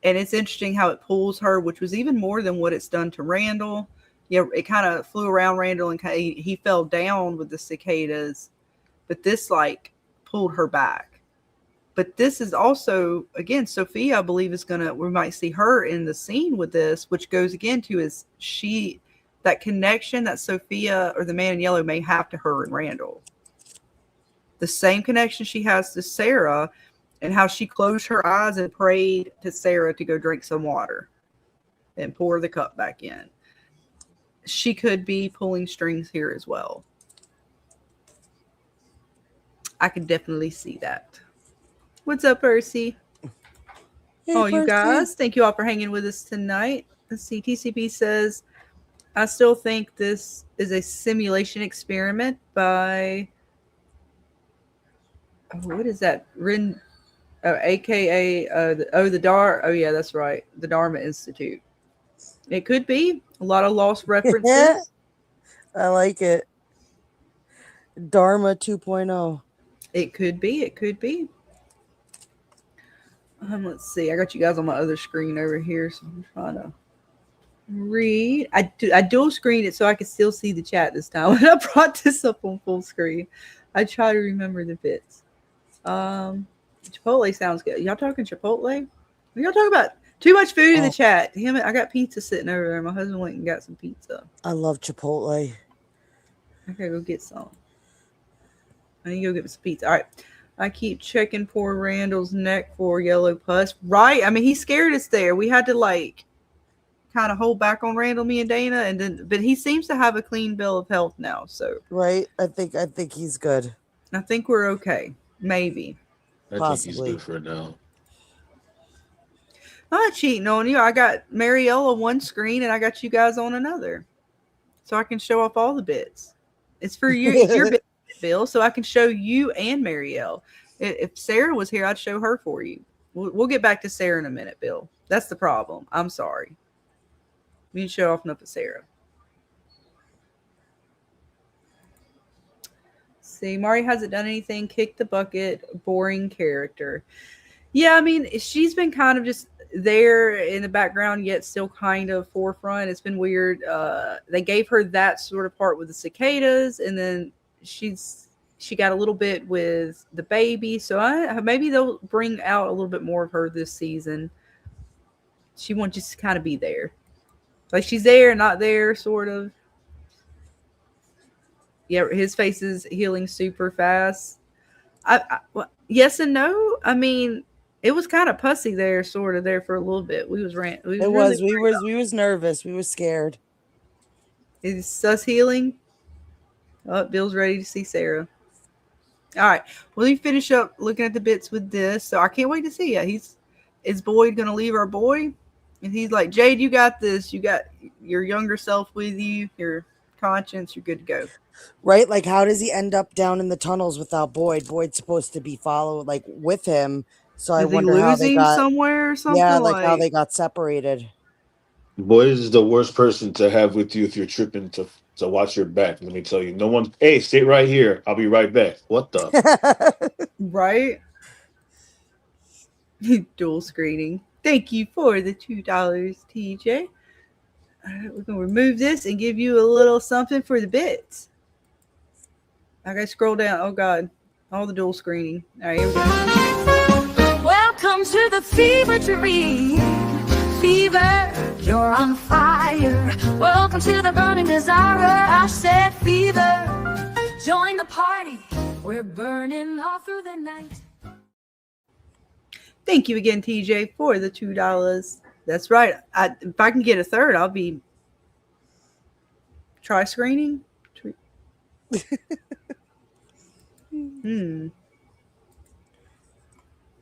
And it's interesting how it pulls her, which was even more than what it's done to Randall. Yeah, it kind of flew around Randall and he fell down with the cicadas. But this like pulled her back. But this is also, again, Sophia, I believe, we might see her in the scene with this, which goes again to that connection that Sophia or the man in yellow may have to her and Randall. The same connection she has to Sarah and how she closed her eyes and prayed to Sarah to go drink some water and pour the cup back in. She could be pulling strings here as well. I can definitely see that. What's up, Percy? Hey, you Percy. guys. Thank you all for hanging with us tonight. Let's see. TCP says, I still think this is a simulation experiment by... what is that? AKA... yeah, that's right. The Dharma Institute. It could be. A lot of lost references. I like it. Dharma 2.0. It could be. It could be. Let's see. I got you guys on my other screen over here, so I'm trying to read. I dual screened it so I could still see the chat this time. When I brought this up on full screen, I try to remember the bits. Chipotle sounds good. Y'all talking Chipotle? Y'all talking about too much food in the chat? Damn it! I got pizza sitting over there. My husband went and got some pizza. I love Chipotle. I gotta go get some. I need to go get some pizza. All right. I keep checking poor Randall's neck for yellow pus. Right. I mean, he scared us there. We had to like kind of hold back on Randall, me and Dana, but he seems to have a clean bill of health now. So right. I think he's good. I think we're okay. Maybe. I think he's good for now. I'm not cheating on you. I got Marielle on one screen and I got you guys on another. So I can show off all the bits. It's for you. It's your bit, Bill, so I can show you and Marielle. If Sarah was here, I'd show her for you. We'll get back to Sarah in a minute, Bill. That's the problem. I'm sorry. We need to show off enough of Sarah. See, Mari hasn't done anything. Kick the bucket. Boring character. Yeah, I mean, she's been kind of just there in the background, yet still kind of forefront. It's been weird. They gave her that sort of part with the cicadas, and then she got a little bit with the baby. So maybe they'll bring out a little bit more of her this season. She won't just kind of be there. Like she's there, not there, sort of. Yeah, his face is healing super fast. Yes and no. I mean, it was kind of pussy there, sort of there for a little bit. We was nervous. We were scared. Is us healing? Oh, Bill's ready to see Sarah. All right. Well, let me finish up looking at the bits with this. So I can't wait to see you. Is Boyd going to leave our boy? And he's like, Jade, you got this. You got your younger self with you, your conscience. You're good to go. Right? Like, how does he end up down in the tunnels without Boyd? Boyd's supposed to be followed, like, with him. So I wonder how they got somewhere or something. Yeah, like how they got separated. Boyd is the worst person to have with you if you're tripping to watch your back. Let me tell you. No one, hey, stay right here. I'll be right back. What the? Right? Dual screening. Thank you for the $2, TJ. All right, we're going to remove this and give you a little something for the bits. I got to scroll down. Oh, God. All the dual screening. All right, here we go. Welcome to the fever dream. Fever, you're on fire. Welcome to the burning desire. I said fever. Join the party. We're burning all through the night. Thank you again, TJ, for the $2. That's right. If I can get a third, I'll be try screening.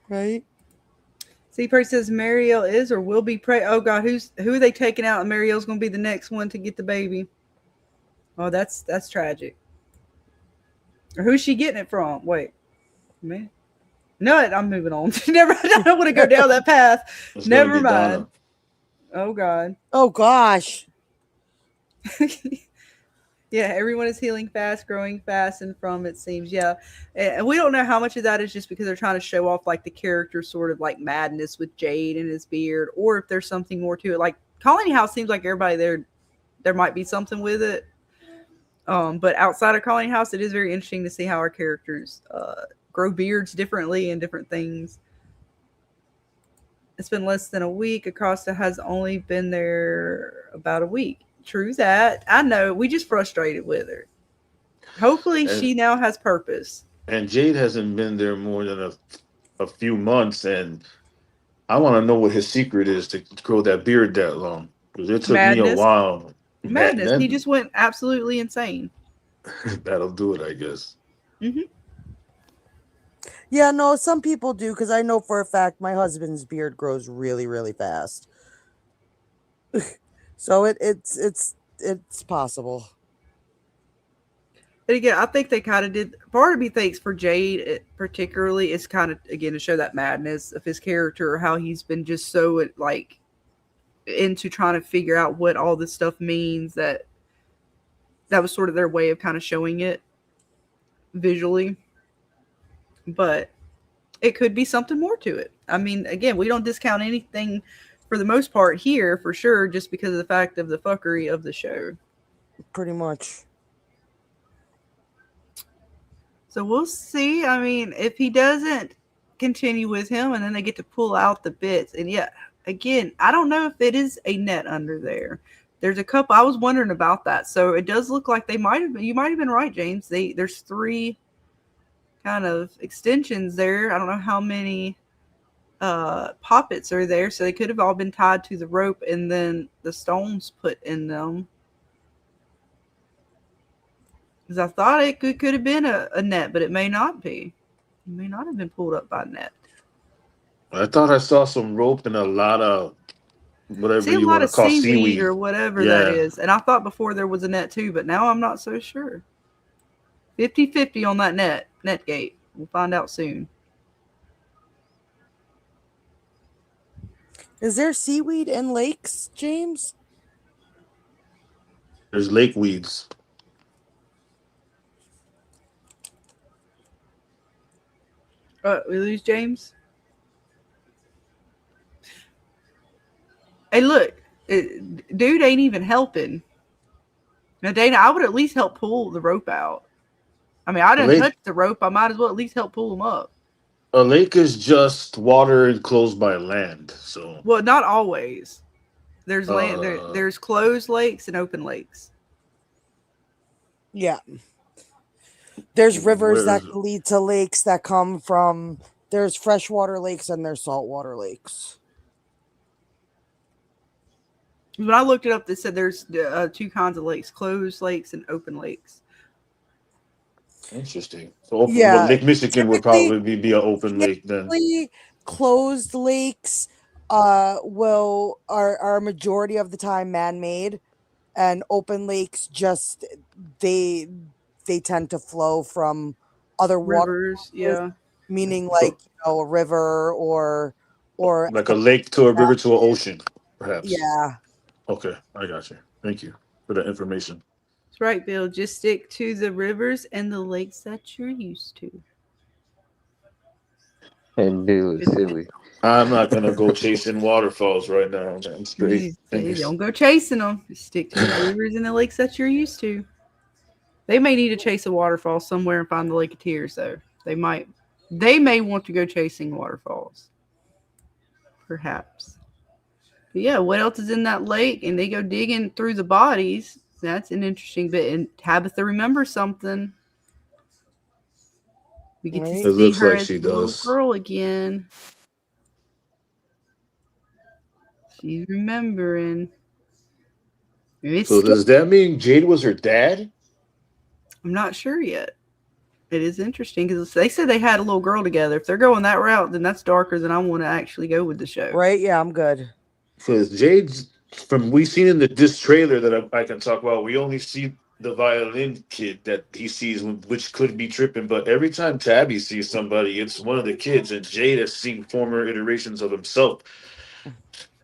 Right. See, Percy says Marielle is or will be prey. Oh God, who are they taking out? And Marielle's going to be the next one to get the baby. Oh, that's tragic. Or who's she getting it from? Wait, man. No, I'm moving on. I don't want to go down that path. Never mind. Donna. Oh God. Oh gosh. Yeah, everyone is healing fast, growing fast, and from it seems, yeah. And we don't know how much of that is just because they're trying to show off like the character sort of like madness with Jade and his beard, or if there's something more to it. Like Colony House seems like everybody there might be something with it. But outside of Colony House, it is very interesting to see how our characters grow beards differently and different things. It's been less than a week. Acosta has only been there about a week. True that. I know. We just frustrated with her. Hopefully she now has purpose. And Jade hasn't been there more than a few months, and I want to know what his secret is to grow that beard that long. Because it took me a while. Madness. He just went absolutely insane. That'll do it, I guess. Mm-hmm. Yeah, no, some people do, because I know for a fact my husband's beard grows really, really fast. So it's possible. But again, I think they kind of did. Part of me thinks for Jade, particularly, is kind of again to show that madness of his character, or how he's been just so like into trying to figure out what all this stuff means. That was sort of their way of kind of showing it visually. But it could be something more to it. I mean, again, we don't discount anything for the most part here, for sure, just because of the fact of the fuckery of the show. Pretty much. So we'll see. I mean, if he doesn't continue with him and then they get to pull out the bits. And yeah, again, I don't know if it is a net under there. There's a couple. I was wondering about that. So it does look like they might have been. You might have been right, James. There's 3 kind of extensions there. I don't know how many poppets are there, so they could have all been tied to the rope and then the stones put in them. Because I thought it could have been a net, but it may not be. It may not have been pulled up by net. I thought I saw some rope and a lot of whatever you want to call seaweed or whatever that is. And I thought before there was a net too, but now I'm not so sure. 50-50 on that net gate. We'll find out soon. Is there seaweed in lakes, James? There's lake weeds. We lose James? Hey, look. Dude ain't even helping. Now, Dana, I would at least help pull the rope out. I mean, I didn't touch the rope. I might as well at least help pull them up. A lake is just water enclosed by land. So, well, not always. There's land. There's closed lakes and open lakes. Yeah. There's rivers that lead to lakes that come from. There's freshwater lakes and there's saltwater lakes. When I looked it up, they said there's 2 kinds of lakes: closed lakes and open lakes. Interesting. So, Lake Michigan would probably be an open lake then. Closed lakes are a majority of the time man-made, and open lakes just they tend to flow from other rivers, meaning like a river or like a lake to a river to an ocean, perhaps. Yeah. Okay, I got you. Thank you for the information. That's right, Bill. Just stick to the rivers and the lakes that you're used to. And Bill is silly. I'm not gonna go chasing waterfalls right now. Man. Straight. Don't go chasing them. Just stick to the rivers and the lakes that you're used to. They may need to chase a waterfall somewhere and find the Lake of Tears, though. They may want to go chasing waterfalls. Perhaps. But yeah, what else is in that lake? And they go digging through the bodies. That's an interesting bit. And Tabitha remembers something. We get to see her as a little girl again. She's remembering. So does that mean Jade was her dad? I'm not sure yet. It is interesting because they said they had a little girl together. If they're going that route, then that's darker than I want to actually go with the show. Right? Yeah, I'm good. Because Jade's from we seen in this trailer that I can talk about. We only see the violin kid that he sees, which could be tripping. But every time Tabby sees somebody, it's one of the kids, and Jade has seen former iterations of himself.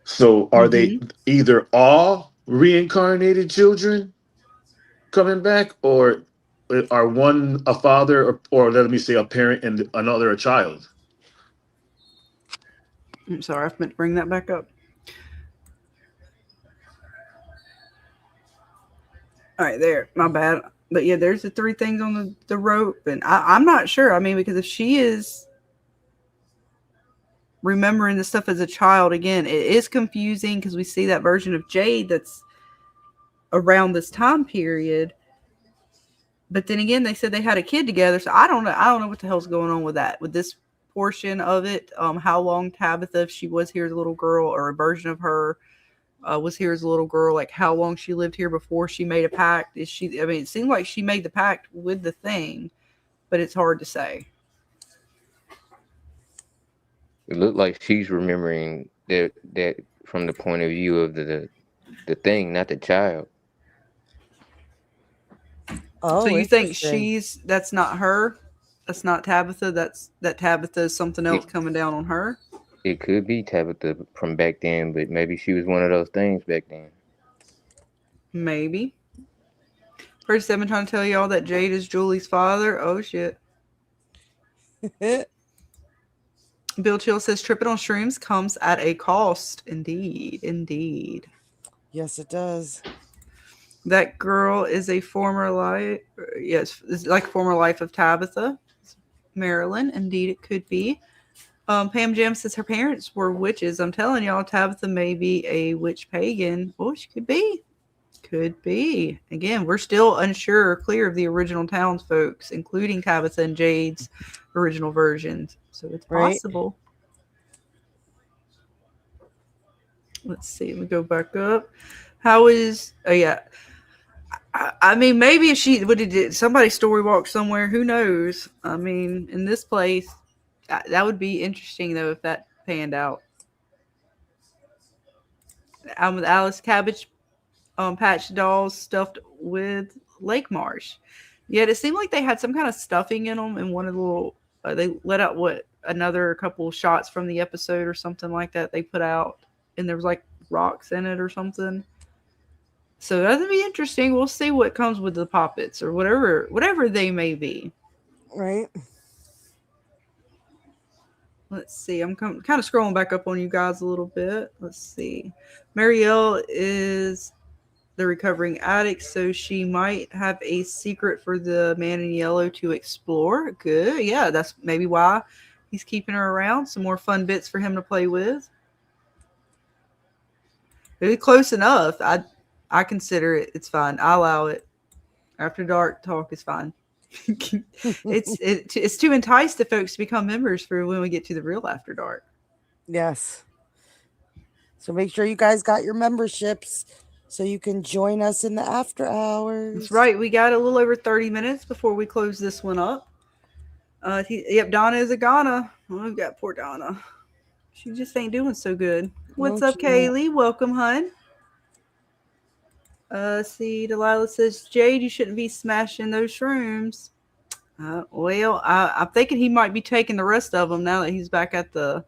So are they either all reincarnated children coming back, or are one a father, or let me say a parent and another a child? I'm sorry, I meant to bring that back up. All right, there. My bad. But yeah, there's the three things on the rope, and I'm not sure. I mean, because if she is remembering the stuff as a child, again, it is confusing because we see that version of Jade that's around this time period. But then again, they said they had a kid together, so I don't know. I don't know what the hell's going on with that. With this portion of it, how long Tabitha, if she was here as a little girl, or a version of her was here as a little girl, like how long she lived here before she made a pact. Is she? I mean, it seemed like she made the pact with the thing, but it's hard to say. It looked like she's remembering that from the point of view of the thing, not the child. Oh, so you think that's not her? That's not Tabitha. That Tabitha is something else coming down on her. It could be Tabitha from back then, but maybe she was one of those things back then. Maybe. First, I've been trying to tell y'all that Jade is Julie's father. Oh shit. Bill Chill says tripping on shrooms comes at a cost. Indeed, indeed. Yes, it does. That girl is a former life. Yes, it's like former life of Tabitha, Marilyn. Indeed, it could be. Pam Jam says her parents were witches. I'm telling y'all, Tabitha may be a witch pagan. Oh, she could be. Could be. Again, we're still unsure or clear of the original townsfolks, including Tabitha and Jade's original versions. So it's possible. Let's see. Let me go back up. How is... Oh, yeah. I mean, maybe if she... Did somebody story walk somewhere? Who knows? I mean, in this place... That would be interesting, though, if that panned out. I'm with Alice Cabbage Patch dolls stuffed with Lake Marsh. Yet it seemed like they had some kind of stuffing in them, and one of the little... they let out, another couple shots from the episode or something like that they put out, and there was, rocks in it or something. So that'd be interesting. We'll see what comes with the poppets or whatever they may be. Right. Let's see. I'm kind of scrolling back up on you guys a little bit. Let's see. Marielle is the recovering addict, so she might have a secret for the man in yellow to explore. Good. Yeah, that's maybe why he's keeping her around. Some more fun bits for him to play with. It's close enough. I consider it. It's fine. I allow it. After dark talk is fine. It's to entice the folks to become members for when we get to the real After Dark. Yes. So make sure you guys got your memberships so you can join us in the after hours. That's right. We got a little over 30 minutes before we close this one up. Yep, Donna is a Ghana. Oh, we've got poor Donna. She just ain't doing so good. What's up, Kaylee? Welcome, hun. See, Delilah says, Jade, you shouldn't be smashing those shrooms. Well, I'm thinking he might be taking the rest of them now that he's back at the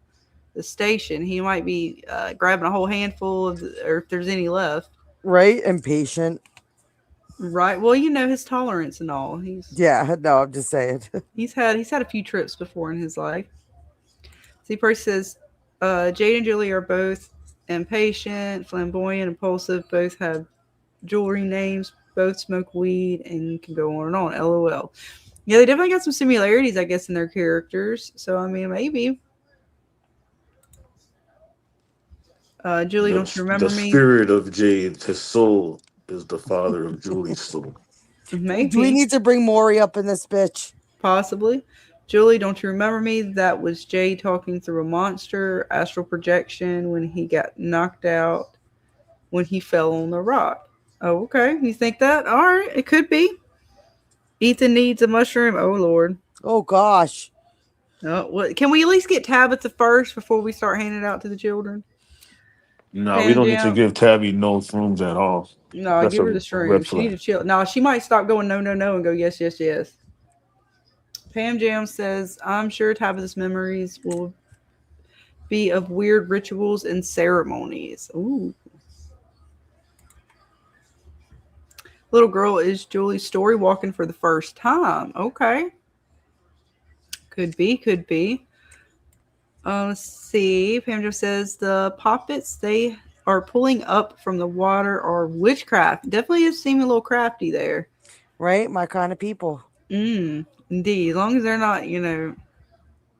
station. He might be grabbing a whole handful or if there's any left. Right, impatient. Right. Well, his tolerance and all. I'm just saying. he's had a few trips before in his life. See, Percy says, Jade and Julie are both impatient, flamboyant, impulsive, both have jewelry names, both smoke weed, and can go on and on. LOL. Yeah, they definitely got some similarities, I guess, in their characters. So, I mean, maybe. Julie, don't you remember me? The spirit of Jade, his soul, is the father of Julie's soul. Maybe. Do we need to bring Maury up in this bitch? Possibly. Julie, don't you remember me? That was Jay talking through a monster, astral projection when he got knocked out when he fell on the rock. Oh, okay. You think that? All right, it could be. Ethan needs a mushroom. Oh, Lord. Oh, gosh. Can we at least get Tabitha first before we start handing it out to the children? No, we Pam don't need to Jam? give Tabby no shrooms at all. No, That's give a her the red shrooms. She needs flag. to chill. No, she might stop going no, no, no and go yes, yes, yes. Pam Jam says, I'm sure Tabitha's memories will be of weird rituals and ceremonies. Ooh. Little girl is Julie's story walking for the first time. Okay. Could be, could be. Let's see. Pam Jam says the poppets they are pulling up from the water are witchcraft. Definitely is seeming a little crafty there. Right? My kind of people. Indeed. As long as they're not,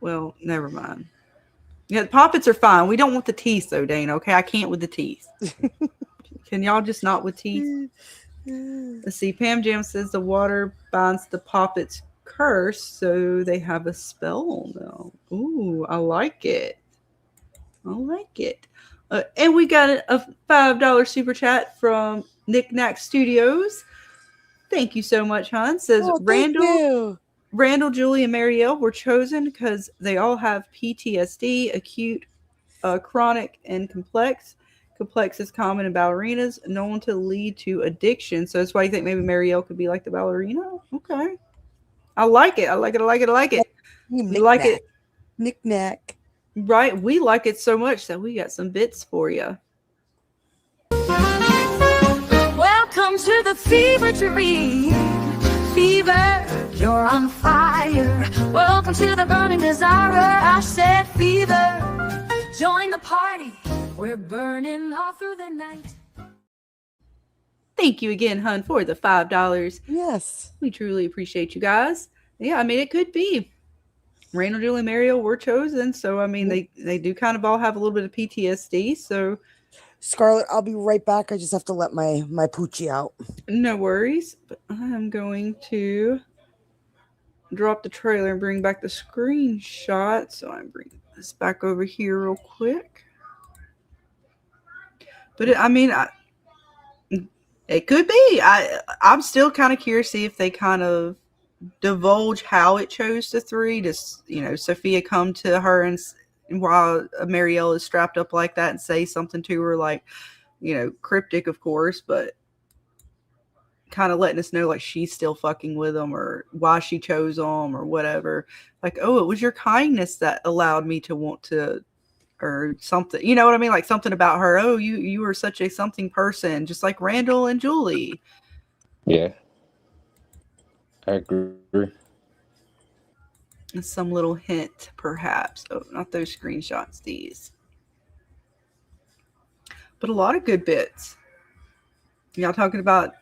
well, never mind. Yeah, the poppets are fine. We don't want the teeth, though, Dana. Okay, I can't with the teeth. Can y'all just not with teeth? Let's see. Pam Jam says the water binds the poppets' curse, so they have a spell on them. Ooh, I like it. I like it. And we got a $5 super chat from Knick Knack Studios. Thank you so much, hon. Says Randall, Julie, and Marielle were chosen because they all have PTSD, acute, chronic, and complex. Complex is common in ballerinas, known to lead to addiction. So that's why you think maybe Marielle could be like the ballerina? Okay. I like it. I like it. I like it. I like it. You like it? Knick-knack. Right. We like it so much that we got some bits for you. Welcome to the fever dream. Fever, you're on fire. Welcome to the burning desire. I said fever. Join the party. We're burning all through the night. Thank you again, hun, for the $5. Yes. We truly appreciate you guys. Yeah, I mean, it could be. Randall, Julie, and Mariel were chosen. So, I mean, they do kind of all have a little bit of PTSD. So, Scarlett, I'll be right back. I just have to let my poochie out. No worries. But I'm going to drop the trailer and bring back the screenshot. So I'm bringing this back over here real quick. But it could be. I'm still kind of curious to see if they kind of divulge how it chose the three. Does Sophia come to her and while Marielle is strapped up like that and say something to her like, cryptic, of course, but kind of letting us know like she's still fucking with them or why she chose them or whatever. Like, oh, it was your kindness that allowed me to want to, or something. You know what I mean? Like something about her. Oh, you were such a something person, just like Randall and Julie. Yeah, I agree. Some little hint, perhaps. Oh, not those screenshots, these. But a lot of good bits. Y'all talking about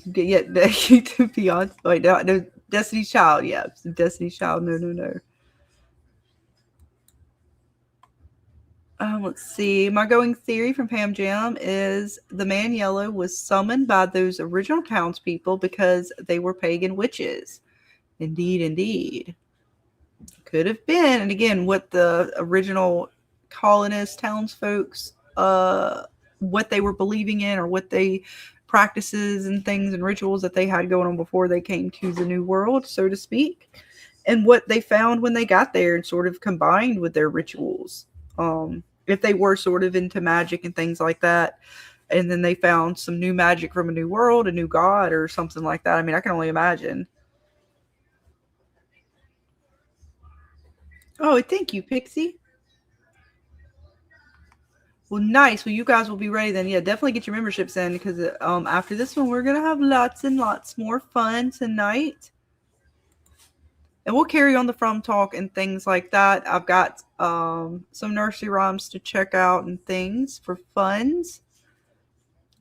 Beyonce. Wait, no, Destiny's Child. Yeah, Destiny's Child. No. Let's see. My going theory from Pam Jam is the man yellow was summoned by those original townspeople because they were pagan witches. Indeed. Could have been. And again, what the original colonists, townsfolks, what they were believing in or what they practices and things and rituals that they had going on before they came to the new world, so to speak, and what they found when they got there and sort of combined with their rituals. If they were sort of into magic and things like that, and then they found some new magic from a new world, a new god or something like that. I mean, I can only imagine. Oh, thank you, Pixie. Well, nice. Well, you guys will be ready then. Yeah, definitely get your memberships in because after this one, we're going to have lots and lots more fun tonight. And we'll carry on the From Talk and things like that. I've got some nursery rhymes to check out and things for funs.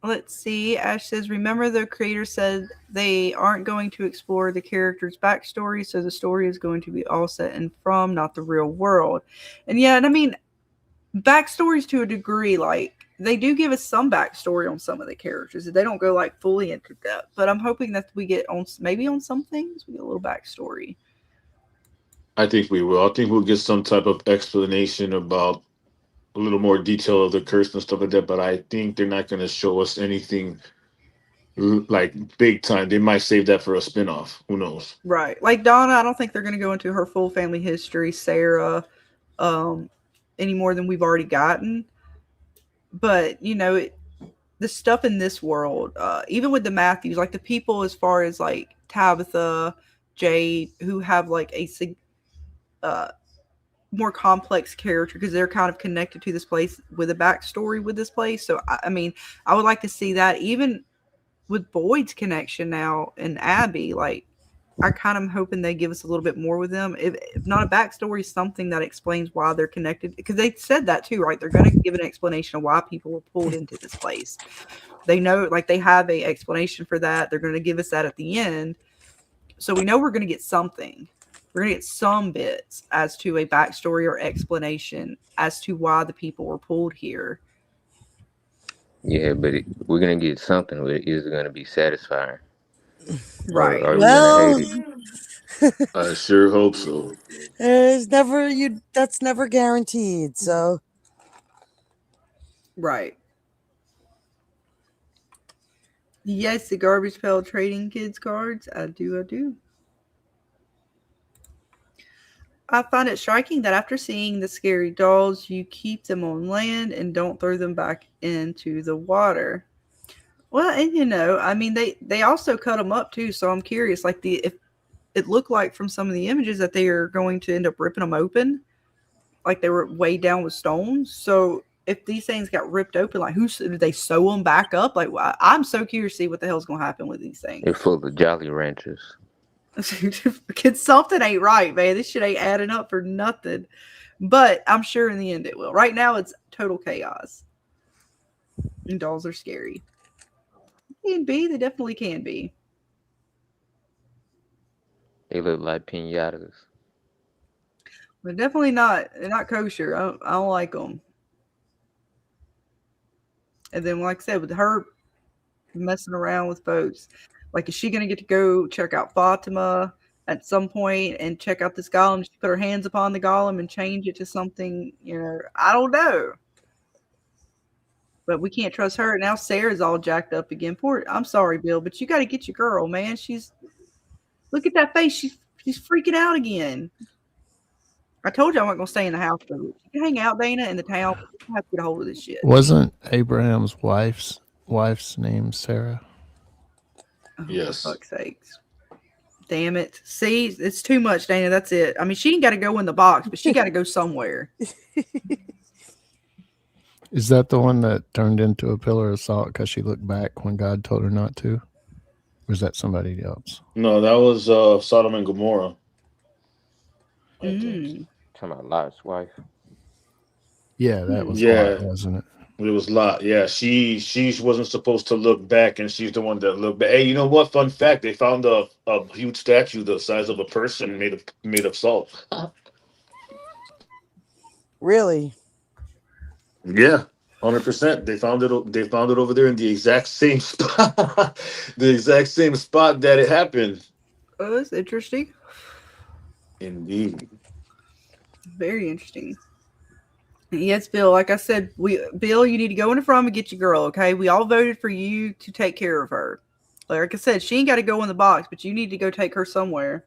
Let's see. Ash says, remember the creator said they aren't going to explore the character's backstory, so the story is going to be all set in From, not the real world. And yeah, and I mean, backstories to a degree, like they do give us some backstory on some of the characters. They don't go like fully into depth, but I'm hoping that we get on maybe on some things we get a little backstory. I think we will. I think we'll get some type of explanation about a little more detail of the curse and stuff like that. But I think they're not going to show us anything like big time. They might save that for a spinoff. Who knows? Right. Like Donna, I don't think they're going to go into her full family history. Sarah, any more than we've already gotten. But, you know, the stuff in this world, even with the Matthews, like the people as far as like Tabitha, Jade, who have like a more complex character because they're kind of connected to this place with a backstory with this place. So, I mean, I would like to see that even with Boyd's connection now and Abby, like, I kind of am hoping they give us a little bit more with them. If not a backstory, something that explains why they're connected. Because they said that too, right? They're going to give an explanation of why people were pulled into this place. They know, like, they have a explanation for that. They're going to give us that at the end. So we know we're going to get something. We're going to get some bits as to a backstory or explanation as to why the people were pulled here. Yeah, but we're gonna get something. But it is gonna be satisfying, right? Or are we Well, gonna hate it? I sure hope so. there's never that's never guaranteed. So, right. Yes, the garbage pail trading kids cards. I do. I find it striking that after seeing the scary dolls, you keep them on land and don't throw them back into the water. Well, and you know, I mean, they also cut them up too. So I'm curious, like if it looked like from some of the images that they are going to end up ripping them open, like they were weighed down with stones. So if these things got ripped open, like did they sew them back up? Like I'm so curious to see what the hell's going to happen with these things. They're full of Jolly Ranchers. Something ain't right, man. This shit ain't adding up for nothing. But I'm sure in the end it will. Right now it's total chaos. And dolls are scary. Can be, they definitely can be. They look like piñatas. But definitely not. They're not kosher. I don't like them. And then, like I said, with her messing around with folks, like, is she going to get to go check out Fatima at some point and check out this golem? She put her hands upon the golem and change it to something, you know, I don't know. But we can't trust her. Now Sarah's all jacked up again. I'm sorry, Bill, but you got to get your girl, man. Look at that face. She's freaking out again. I told you I wasn't going to stay in the house. You can hang out, Dana, in the town. You have to get a hold of this shit. Wasn't Abraham's wife's name Sarah? Yes. For fuck's sakes. Damn it. See, it's too much, Dana. That's it. I mean, she ain't got to go in the box, but she got to go somewhere. Is that the one that turned into a pillar of salt because she looked back when God told her not to? Or is that somebody else? No, that was Sodom and Gomorrah. Talking about Lot's wife. Yeah, that was Lot, wasn't it? It was Lot. Yeah, she wasn't supposed to look back, and she's the one that looked back. Hey, you know what? Fun fact: they found a huge statue the size of a person made of salt. really? Yeah, 100%. They found it over there in the exact same spot, the exact same spot that it happened. Oh, that's interesting. Indeed. Very interesting. Yes, Bill. Like I said, Bill, you need to go in the front and get your girl, okay? We all voted for you to take care of her. Like I said, she ain't got to go in the box, but you need to go take her somewhere.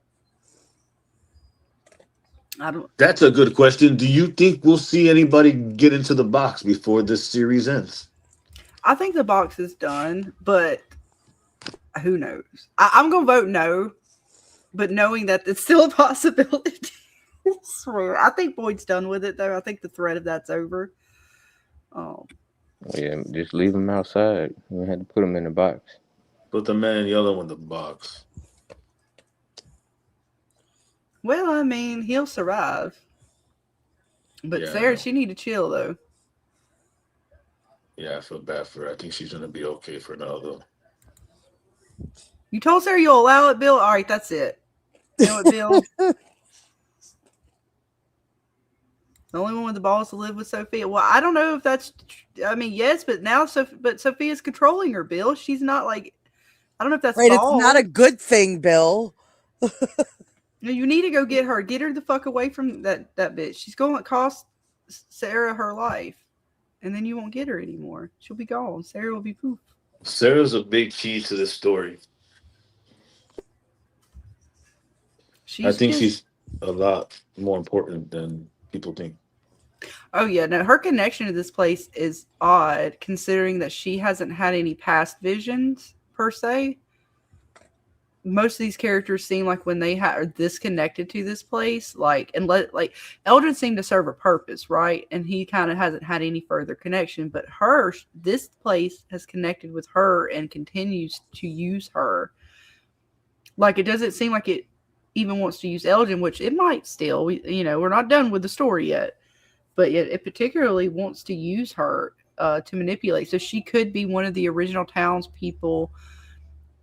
That's a good question. Do you think we'll see anybody get into the box before this series ends? I think the box is done, but who knows? I'm going to vote no, but knowing that it's still a possibility. I swear. I think Boyd's done with it, though. I think the threat of that's over. Yeah, just leave them outside. We had to put them in the box. Put the man in yellow in the box. Well, I mean, he'll survive. But Yeah, Sarah, she need to chill, though. Yeah, I feel bad for her. I think she's going to be okay for now, though. You told Sarah you'll allow it, Bill? All right, that's it. You know what, Bill? The only one with the balls to live with Sophia. Well, I don't know if that's. I mean, yes, but now, but Sophia's controlling her. Bill, she's not like. I don't know if that's right. balls. It's not a good thing, Bill. You need to go get her. Get her the fuck away from that bitch. She's going to cost Sarah her life. And then you won't get her anymore. She'll be gone. Sarah will be poof. Sarah's a big key to this story. I think she's a lot more important than people think. Oh yeah, no, her connection to this place is odd considering that she hasn't had any past visions per se. Most of these characters seem like when they are disconnected to this place, like Eldrin seemed to serve a purpose, right? And he kind of hasn't had any further connection. But this place has connected with her and continues to use her. Like it doesn't seem like it even wants to use Eldrin, which it might still. We're not done with the story yet, but yet it particularly wants to use her to manipulate. So she could be one of the original townspeople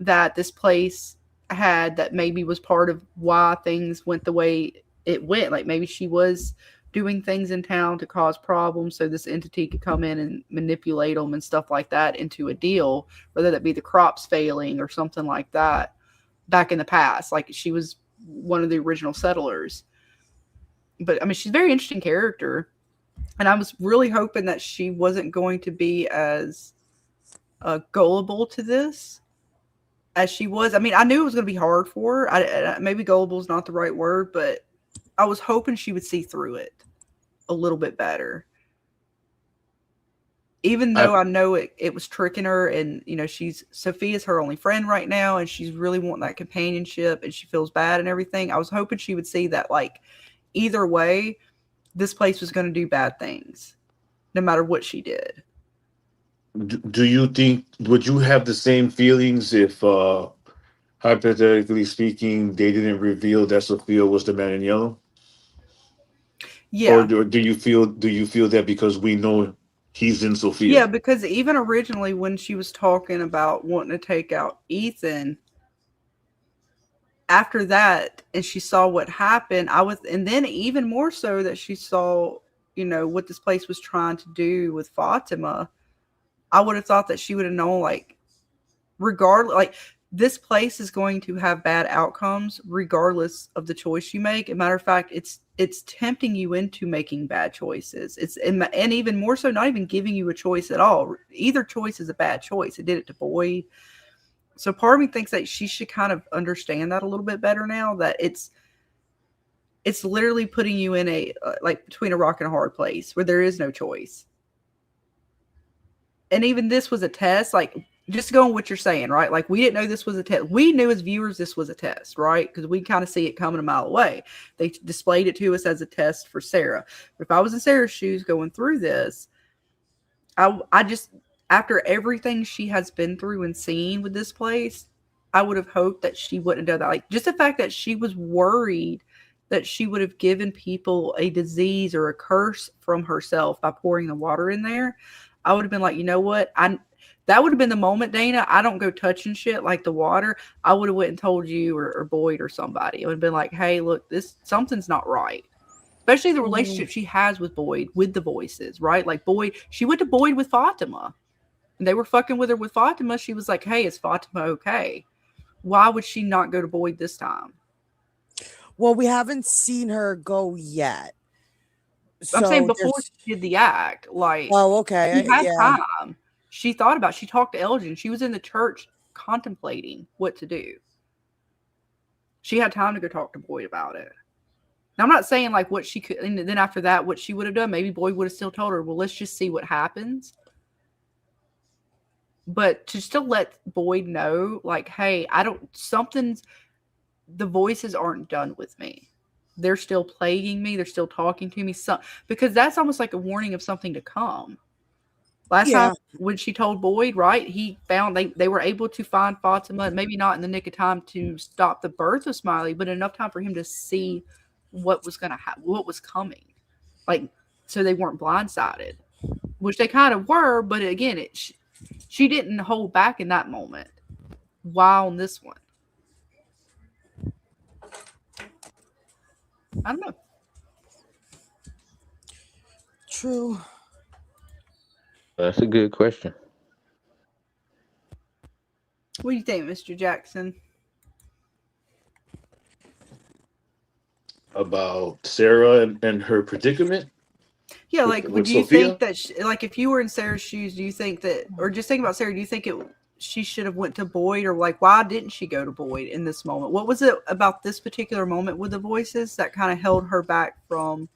that this place had that maybe was part of why things went the way it went. Like maybe she was doing things in town to cause problems so this entity could come in and manipulate them and stuff like that into a deal, whether that be the crops failing or something like that back in the past. Like she was one of the original settlers. But I mean, she's a very interesting character. And I was really hoping that she wasn't going to be as gullible to this as she was. I mean, I knew it was going to be hard for her. Maybe gullible is not the right word, but I was hoping she would see through it a little bit better. Even though I know it was tricking her, and Sophia's her only friend right now, and she's really wanting that companionship, and she feels bad and everything. I was hoping she would see that, like, either way, this place was going to do bad things, no matter what she did. Do you think, would you have the same feelings if, hypothetically speaking, they didn't reveal that Sophia was the man in yellow? Yeah. Or do you feel that because we know he's in Sophia? Yeah, because even originally when she was talking about wanting to take out Ethan, after that, and she saw what happened, and then even more so that she saw, what this place was trying to do with Fatima, I would have thought that she would have known, like, regardless, like, this place is going to have bad outcomes regardless of the choice you make. As a matter of fact, it's tempting you into making bad choices. And even more so, not even giving you a choice at all. Either choice is a bad choice. It did it to Boyd. So part of me thinks that she should kind of understand that a little bit better now, that it's literally putting you in a like between a rock and a hard place where there is no choice. And even this was a test, like, just going what you're saying, right? Like, we didn't know this was a test. We knew as viewers this was a test, right? Because we kind of see it coming a mile away. They displayed it to us as a test for Sarah. But if I was in Sarah's shoes going through this, I just, after everything she has been through and seen with this place, I would have hoped that she wouldn't have done that. Like, just the fact that she was worried that she would have given people a disease or a curse from herself by pouring the water in there, I would have been like, you know what? That would have been the moment, Dana. I don't go touching shit like the water. I would have went and told you or Boyd or somebody. It would have been like, hey, look, something's not right. Especially the relationship she has with Boyd, with the voices, right? Like Boyd, she went to Boyd with Fatima. And they were fucking with her with Fatima. She was like, hey, is Fatima okay? Why would she not go to Boyd this time? Well, we haven't seen her go yet. I'm saying before she did the act, like, oh, okay, she had time. She thought about it. She talked to Elgin. She was in the church contemplating what to do. She had time to go talk to Boyd about it. Now, I'm not saying like what she could, and then after that, what she would have done. Maybe Boyd would have still told her, well, let's just see what happens. But to still let Boyd know, like, hey, the voices aren't done with me. They're still plaguing me. They're still talking to me. Because that's almost like a warning of something to come. Last time when she told Boyd, right, he found they were able to find Fatima, maybe not in the nick of time to stop the birth of Smiley, but enough time for him to see what was going to happen, what was coming. Like, so they weren't blindsided, which they kind of were. But again, she didn't hold back in that moment. While on this one, I don't know. True. That's a good question. What do you think, Mr. Jackson? about Sarah and her predicament Yeah, like, with would you think Sophia. that, like, if you were in Sarah's shoes, do you think that, or just think about Sarah, do you think she should have went to Boyd, or like, why didn't she go to Boyd in this moment? What was it about this particular moment with the voices that kind of held her back from,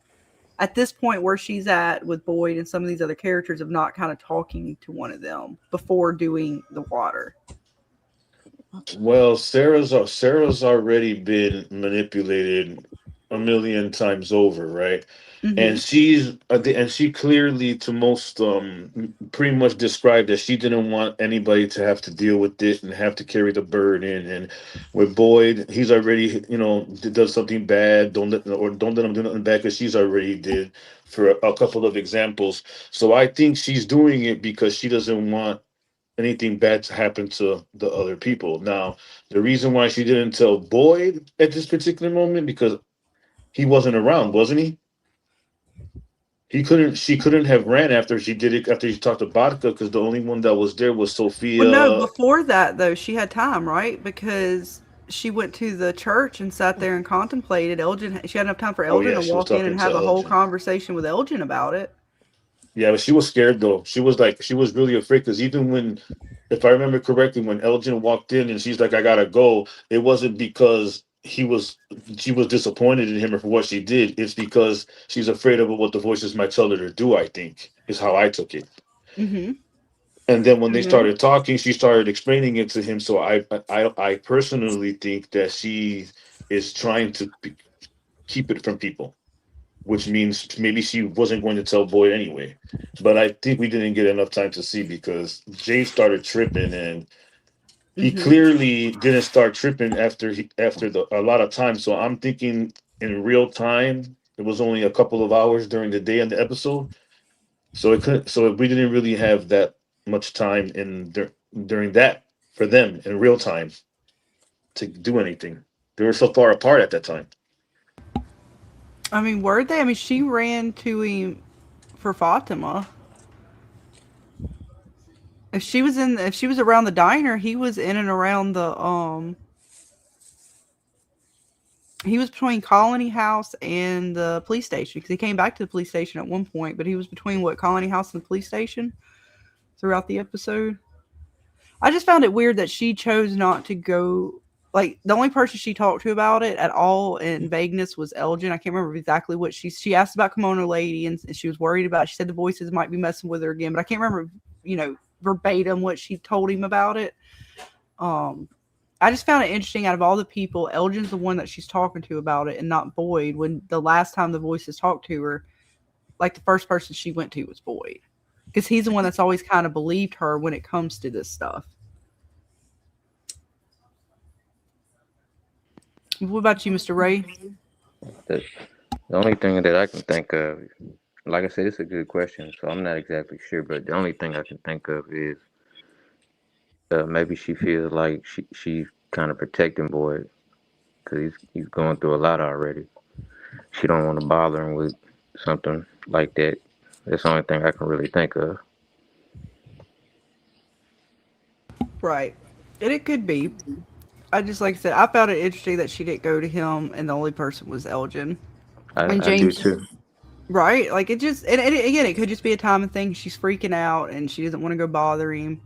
at this point where she's at with Boyd and some of these other characters, of not kind of talking to one of them before doing the water? Well, Sarah's already been manipulated a million times over, right? And Mm-hmm. she clearly, to most, pretty much described that she didn't want anybody to have to deal with it and have to carry the burden. And with Boyd, he's already, does something bad. Don't let him do nothing bad, because she's already did, for a couple of examples. So I think she's doing it because she doesn't want anything bad to happen to the other people. Now, the reason why she didn't tell Boyd at this particular moment, because he wasn't around, wasn't he? She couldn't have ran after she did it, after she talked to Vodka, because the only one that was there was Well, no, Sophia. before that, though, she had time, right? Because she went to the church and sat there and contemplated. She had enough time for Oh Elgin yeah, to she was walk in talking and to have a whole Elgin. conversation with Elgin about it. Yeah, but she was scared though. She was really afraid, because even when, if I remember correctly, when Elgin walked in and she's like, "I gotta go," it wasn't because she was disappointed in him or for what she did. It's because she's afraid of what the voices might tell her to do. I think is how I took it. Mm-hmm. And then when they Yeah. started talking, she started explaining it to him. So I personally think that she is trying to keep it from people, which means maybe she wasn't going to tell Boyd anyway. But I think we didn't get enough time to see, because Jay started tripping, and he Mm-hmm. clearly didn't start tripping after a lot of time. So I'm thinking in real time, it was only a couple of hours during the day in the episode. So it couldn't. So we didn't really have that much time during that for them in real time to do anything. They were so far apart at that time. I mean, were they? I mean, she ran to him for Fatima. If she was around the diner, he was in and around he was between Colony House and the police station, because he came back to the police station at one point, but he was between Colony House and the police station throughout the episode. I just found it weird that she chose not to go. Like, the only person she talked to about it at all in vagueness was Elgin. I can't remember exactly what she asked about Kimono Lady, and she was worried about. She said the voices might be messing with her again, but I can't remember, verbatim what she told him about it. I just found it interesting. Out of all the people, Elgin's the one that she's talking to about it, and not Boyd. When the last time the voices talked to her, like, the first person she went to was Boyd, because he's the one that's always kind of believed her when it comes to this stuff. What about you, Mr. Ray? The only thing that I can think of, like I said, it's a good question, so I'm not exactly sure, but the only thing I can think of is maybe she feels like she kind of protecting Boyd, because he's going through a lot already. She don't want to bother him with something like that. That's the only thing I can really think of. Right. And it could be. Like I said, I found it interesting that she didn't go to him and the only person was Elgin. And I do James, too. right? Like, it just, and again, it could just be a timing thing. She's freaking out and she doesn't want to go bother him.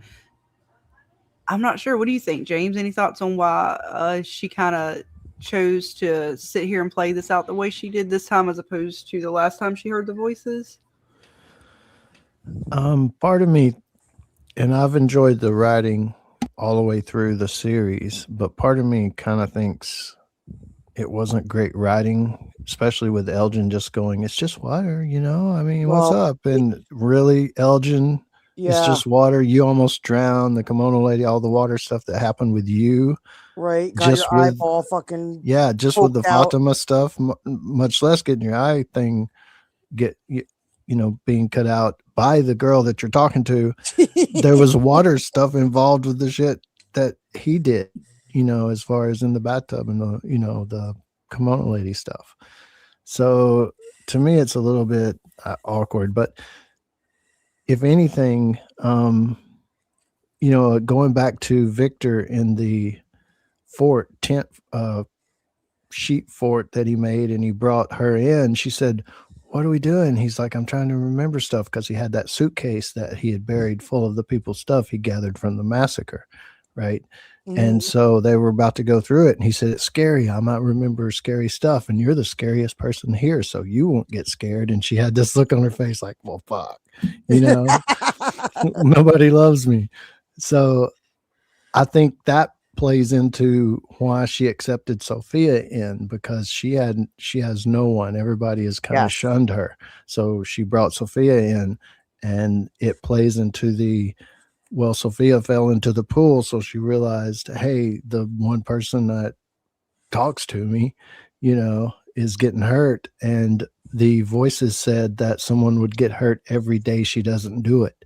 I'm not sure. What do you think, James? Any thoughts on why she kind of chose to sit here and play this out the way she did this time, as opposed to the last time she heard the voices? Part of me, and I've enjoyed the writing all the way through the series, but part of me kind of thinks it wasn't great writing, especially with Elgin just going, "It's just water, I mean, what's up?" And really, Elgin, it's Yeah. just water. You almost drowned. The Kimono Lady, all the water stuff that happened with you, Right. Got just your with eyeball fucking just with the poked out. Fatima stuff, much less getting your eye thing being cut out by the girl that you're talking to. There was water stuff involved with the shit that he did, as far as in the bathtub and the Kimono Lady stuff. So to me, it's a little bit awkward, but if anything, going back to Victor in the tent sheet fort that he made, and he brought her in. She said, "What are we doing?" He's like, "I'm trying to remember stuff," because he had that suitcase that he had buried full of the people's stuff he gathered from the massacre, right? And so they were about to go through it, and he said, "It's scary. I might remember scary stuff, and you're the scariest person here, so you won't get scared." And she had this look on her face like, "Well, fuck, you know, nobody loves me." So I think that plays into why she accepted Sophia in, because she has no one. Everybody has kind of shunned her. So she brought Sophia in, and it plays into well, Sophia fell into the pool, so she realized, hey, the one person that talks to me, is getting hurt. And the voices said that someone would get hurt every day she doesn't do it.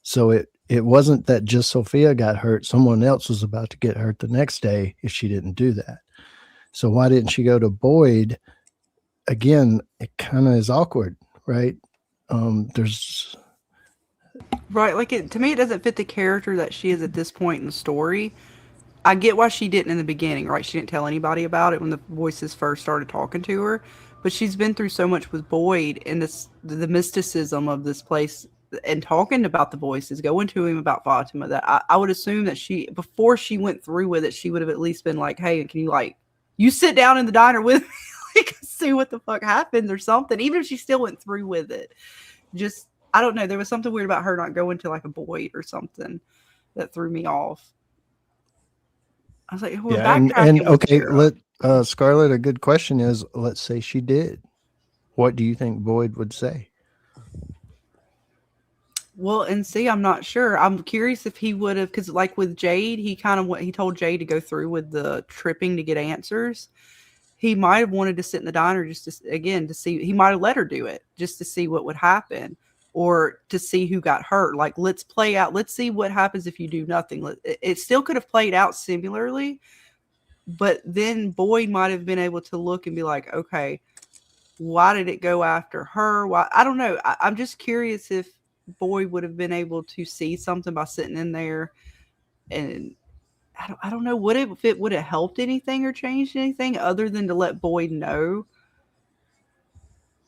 So it wasn't that just Sophia got hurt. Someone else was about to get hurt the next day if she didn't do that. So why didn't she go to Boyd? Again, it kind of is awkward, right? There's Right, like to me, it doesn't fit the character that she is at this point in the story. I get why she didn't in the beginning, right? She didn't tell anybody about it when the voices first started talking to her, but she's been through so much with Boyd and the mysticism of this place, and talking about the voices, going to him about Fatima, that I would assume that before she went through with it, she would have at least been like, "Hey, can you sit down in the diner with me, like, see what the fuck happens or something," even if she still went through with it. Just, I don't know. There was something weird about her not going to like a Boyd or something that threw me off. I was like, we're backtracking. and okay, Scarlett, a good question is, let's say she did. What do you think Boyd would say? Well, and see, I'm not sure. I'm curious if he would have, because like with Jade, he told Jade to go through with the tripping to get answers. He might have wanted to sit in the diner just to see. He might have let her do it just to see what would happen, or to see who got hurt. Like, let's play out. Let's see what happens if you do nothing. It still could have played out similarly, but then Boyd might have been able to look and be like, okay, why did it go after her? Why? I don't know. I'm just curious if Boyd would have been able to see something by sitting in there, and I don't know if it would have helped anything or changed anything other than to let Boyd know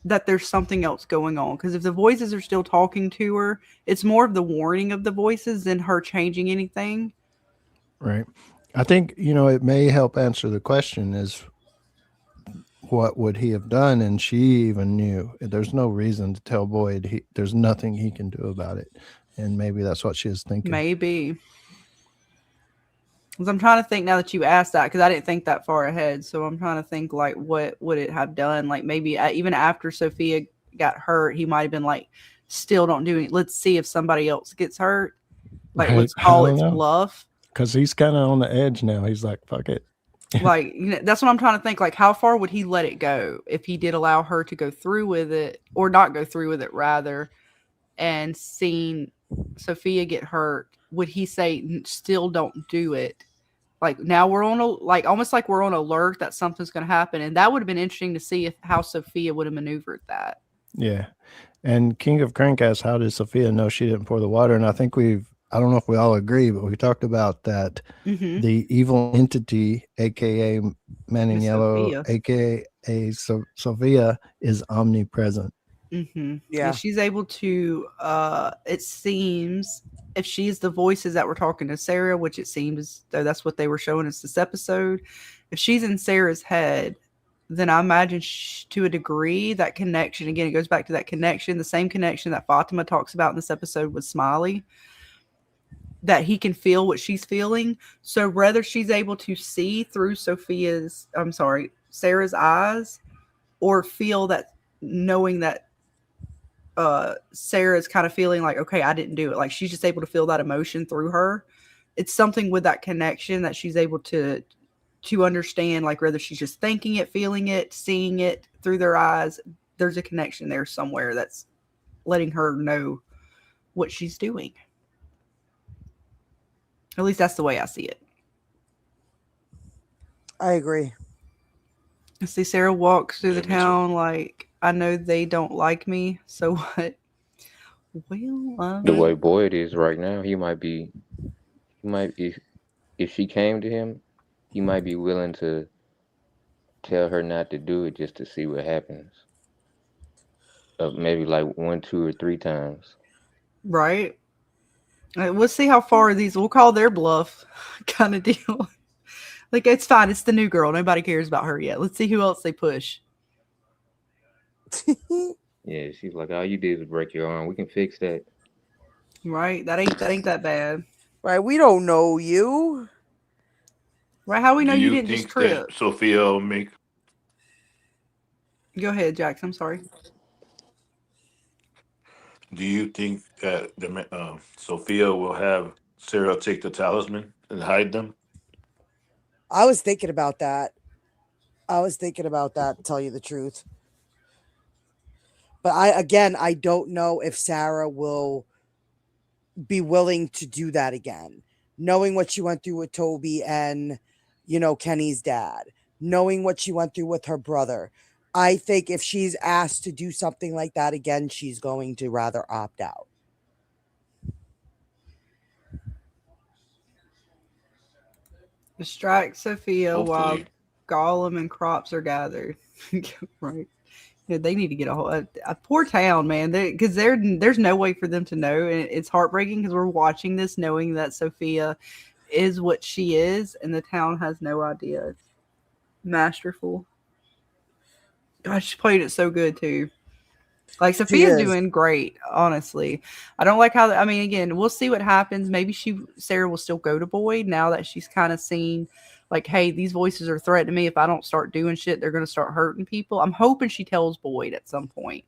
that there's something else going on. Because if the voices are still talking to her, it's more of the warning of the voices than her changing anything. Right. I think, it may help answer the question is, what would he have done? And she even knew there's no reason to tell Boyd there's nothing he can do about it. And maybe that's what she was thinking. Maybe. Because I'm trying to think now that you asked that, because I didn't think that far ahead. So I'm trying to think, like, what would it have done? Like, maybe even after Sophia got hurt, he might have been like, still don't do it. Let's see if somebody else gets hurt. Like, right. Let's call it bluff. Because he's kind of on the edge now. He's like, fuck it. Like, that's what I'm trying to think. Like, how far would he let it go if he did allow her to go through with it, or not go through with it rather, and seen Sophia get hurt? Would he say, still don't do it? Like, now we're on almost like we're on alert that something's going to happen. And that would have been interesting to see how Sophia would have maneuvered that. Yeah. And King of Crank asked, how did Sophia know she didn't pour the water? And I think I don't know if we all agree, but we talked about that. The evil entity, aka Man in Yellow, Sophia. aka Sophia, is omnipresent. Yeah, she's able to. It seems, if she's the voices that were talking to Sarah, which it seems though that's what they were showing us this episode. If she's in Sarah's head, then I imagine to a degree that connection. Again, it goes back to that connection, the same connection that Fatima talks about in this episode with Smiley. That he can feel what she's feeling. So whether she's able to see through Sarah's eyes, or feel that, knowing that Sarah's kind of feeling like, okay, I didn't do it. Like, she's just able to feel that emotion through her. It's something with that connection that she's able to understand, like whether she's just thinking it, feeling it, seeing it through their eyes. There's a connection there somewhere that's letting her know what she's doing. At least that's the way I see it. I agree. I see Sarah walks through the town like, I know they don't like me, so what? Well, the way Boyd is right now, if she came to him, he might be willing to tell her not to do it just to see what happens. Maybe like 1, 2, or 3 times. Right. We'll see how far these. We'll call their bluff, kind of deal. Like it's fine. It's the new girl. Nobody cares about her yet. Let's see who else they push. Yeah, she's like, all you did was break your arm. We can fix that. Right. That ain't that bad. Right. We don't know you. Right. How we know Do you you didn't just think that trip? Sophia will make? Go ahead, Jax. I'm sorry. Do you think that Sophia will have Sarah take the talisman and hide them? I was thinking about that. To tell you the truth. But I don't know if Sarah will be willing to do that again. Knowing what she went through with Toby and, Kenny's dad. Knowing what she went through with her brother. I think if she's asked to do something like that again, she's going to rather opt out. Distract Sophia while Hopefully. Gollum and Crops are gathered. Right. Yeah, they need to get a poor town, man. Because there's no way for them to know, and it's heartbreaking because we're watching this knowing that Sophia is what she is, and the town has no idea. It's masterful. God, she played it so good too. Like Sophia's doing great, honestly. I don't like how. I mean, again, we'll see what happens. Maybe Sarah will still go to Boyd now that she's kind of seen, like, hey, these voices are threatening me. If I don't start doing shit, they're going to start hurting people. I'm hoping she tells Boyd at some point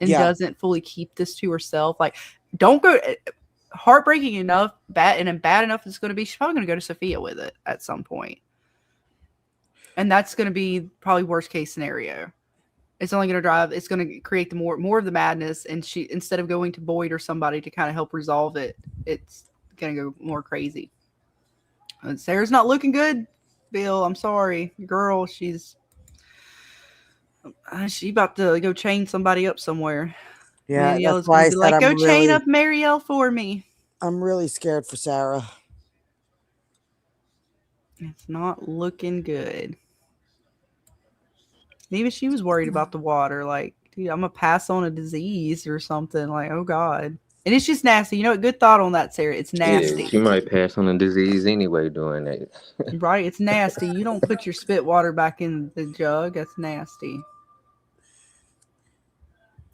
and doesn't fully keep this to herself. Like, don't go. Heartbreaking enough, bad enough it's going to be. She's probably going to go to Sophia with it at some point, and that's going to be probably worst case scenario. It's only going to it's going to create the more of the madness. And she, instead of going to Boyd or somebody to kind of help resolve it, it's going to go more crazy. And Sarah's not looking good, Bill. I'm sorry. Girl, she's about to go chain somebody up somewhere. Yeah, that's why I said like, go chain up Marielle for me. I'm really scared for Sarah. It's not looking good. Even she was worried about the water. Like, dude, I'm going to pass on a disease or something. Like, oh, God. And it's just nasty. You know what? Good thought on that, Sarah. It's nasty. Yeah, she might pass on a disease anyway doing that. Right? It's nasty. You don't put your spit water back in the jug. That's nasty.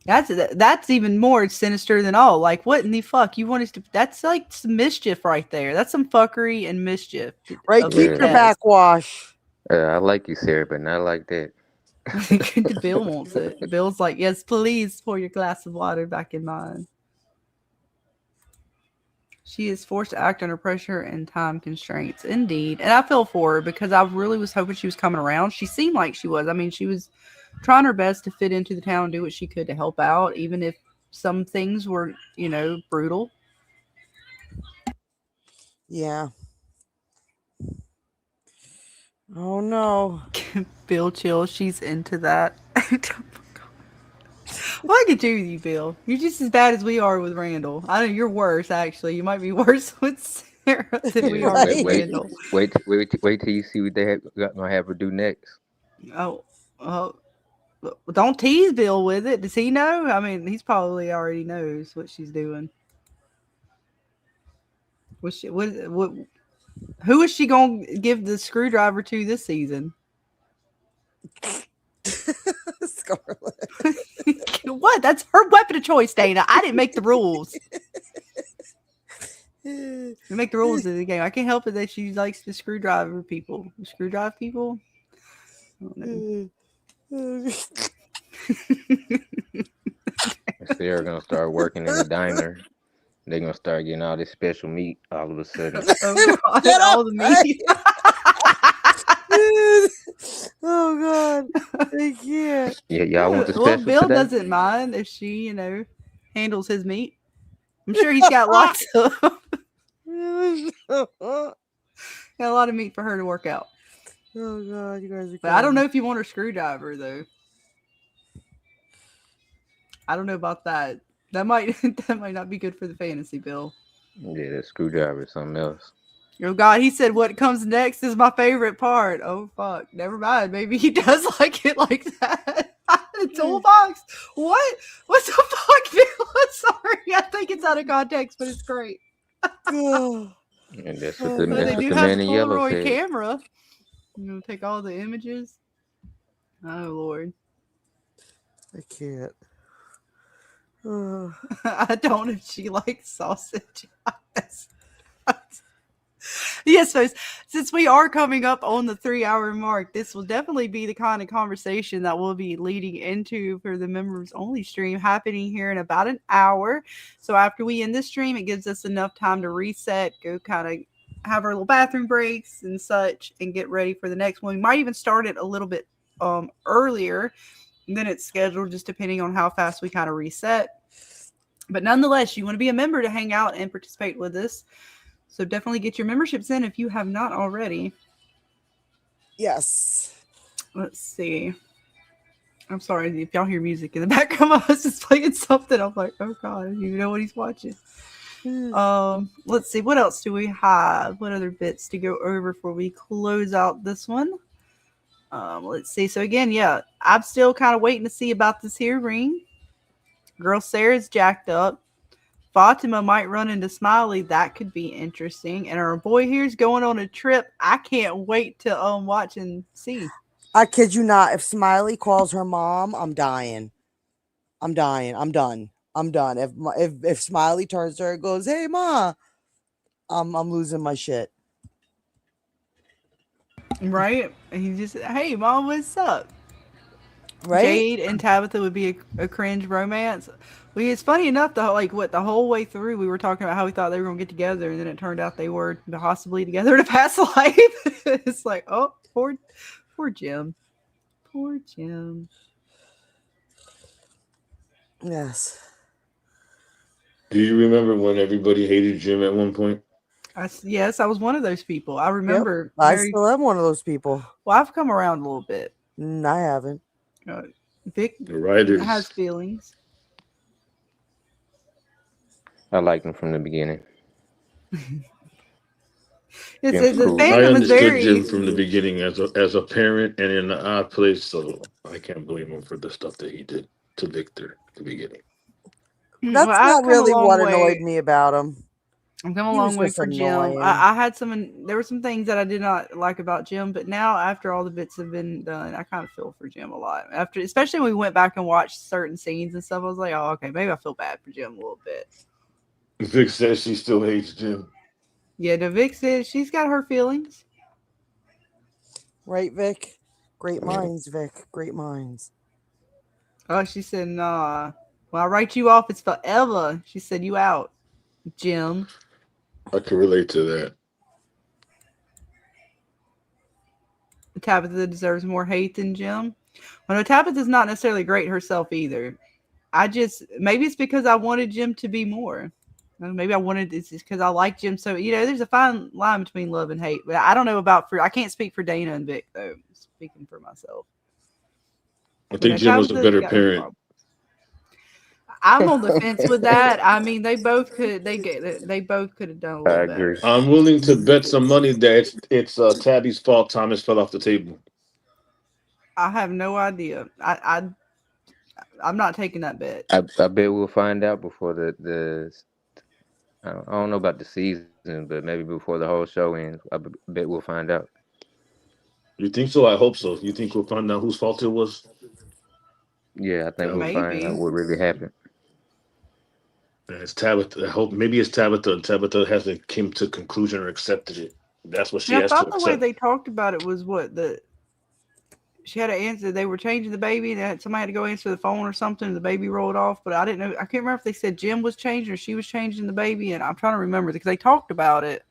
That's even more sinister than all. Like, what in the fuck? You want us to... That's like some mischief right there. That's some fuckery and mischief. Right? Keep your backwash. I like you, Sarah, but not like that. Bill wants it. Bill's like, yes, please pour your glass of water back in mine. She is forced to act under pressure and time constraints. Indeed. And I feel for her because I really was hoping she was coming around. She seemed like she was. I mean, she was trying her best to fit into the town and do what she could to help out, even if some things were, brutal. Yeah. Oh no. Bill, chill. She's into that. What I could do with you, Bill? You're just as bad as we are with Randall. I know you're worse, actually. You might be worse with Sarah than we are with Randall. Wait till you see what they're gonna have her do next. Oh, don't tease Bill with it. Does he know? I mean, he's probably already knows what she's doing. Who is she going to give the screwdriver to this season? Scarlet. What? That's her weapon of choice, Dana. I didn't make the rules. You make the rules of the game. I can't help it that she likes to screwdrive people. Screwdrive people? I don't know. Sarah gonna start working in the diner. They're gonna start getting all this special meat all of a sudden. Oh God, all the meat. Oh God, I can't. Yeah, y'all want the special Well, Bill today? doesn't mind if she, handles his meat. I'm sure he's got lots of got a lot of meat for her to work out. Oh God, you guys are. But I don't know if you want her screwdriver though. I don't know about that. That might not be good for the fantasy, Bill. Yeah, that screwdriver is something else. Oh God, he said what comes next is my favorite part. Oh fuck, never mind. Maybe he does like it like that. The toolbox. What? What the fuck, Bill? I'm sorry. I think it's out of context, but it's great. And that's what the But that's they what do the have man a in yellow Polaroid said. camera. You know, take all the images. Oh Lord. I can't. I don't know if she likes sausage. Yes, folks, since we are coming up on the 3-hour mark, this will definitely be the kind of conversation that we'll be leading into for the members only stream happening here in about an hour. So after we end the stream, it gives us enough time to reset, go kind of have our little bathroom breaks and such, and get ready for the next one. We might even start it a little bit earlier than it's scheduled, just depending on how fast we kind of reset. But nonetheless, you want to be a member to hang out and participate with us. So definitely get your memberships in if you have not already. Yes. Let's see. I'm sorry if y'all hear music in the background. I was just playing something. I'm like, oh God, you know what he's watching. Let's see. What else do we have? What other bits to go over before we close out this one? Let's see. So again, yeah, I'm still kind of waiting to see about this here ring. Girl Sarah's jacked up. Fatima might run into Smiley. That could be interesting. And our boy here's going on a trip. I can't wait to watch and see. I kid you not. If Smiley calls her mom, I'm dying. I'm dying. I'm done. I'm done. If Smiley turns to her and goes, "Hey, ma," I'm losing my shit. Right? And he just, hey, mom, what's up? Right? Jade and Tabitha would be a cringe romance. Well, it's funny enough, the whole way through, we were talking about how we thought they were going to get together, and then it turned out they were possibly together to pass life. It's like, oh, poor Jim. Poor Jim. Yes. Do you remember when everybody hated Jim at one point? Yes, I was one of those people. I remember. Yep, I still am one of those people. Well, I've come around a little bit. I haven't. Vic The writers has feelings. I liked him from the beginning. It's the cool. I fandom is understood very. Jim from the beginning as a parent and in the odd place, so I can't blame him for the stuff that he did to Victor at the beginning. That's Well, I've not come a really long what way. annoyed me about him. I've come a He long was way just for annoying. Jim. I had there were some things that I did not like about Jim, but now after all the bits have been done, I kind of feel for Jim a lot. Especially when we went back and watched certain scenes and stuff, I was like, oh, okay, maybe I feel bad for Jim a little bit. Vic says she still hates Jim. Yeah, Vic says she's got her feelings. Right, Vic? Great minds, Vic. Great minds. Oh, she said, nah. When I write you off, it's forever. She said, you out, Jim. I can relate to that. Tabitha deserves more hate than Jim. Well, no, Tabitha's not necessarily great herself either. Maybe it's because I wanted Jim to be more. Maybe it's just because I like Jim. So, there's a fine line between love and hate. But I don't know I can't speak for Dana and Vic, though. I'm speaking for myself. I think Jim was a better parent. I'm on the fence with that. I mean, they both could have done a little better. I'm willing to bet some money that it's Tabby's fault Thomas fell off the table. I have no idea. I'm not taking that bet. I bet we'll find out before the I don't know about the season, but maybe before the whole show ends. I bet we'll find out. You think so? I hope so. You think we'll find out whose fault it was? Yeah, I think we'll find out what really happened. It's Tabitha. I hope maybe it's Tabitha, and Tabitha hasn't came to conclusion or accepted it. That's what she has to I accept. thought the way they talked about it was she had to answer. They were changing the baby, and somebody had to go answer the phone or something. And the baby rolled off, but I didn't know. I can't remember if they said Jim was changing or she was changing the baby. And I'm trying to remember because they talked about it,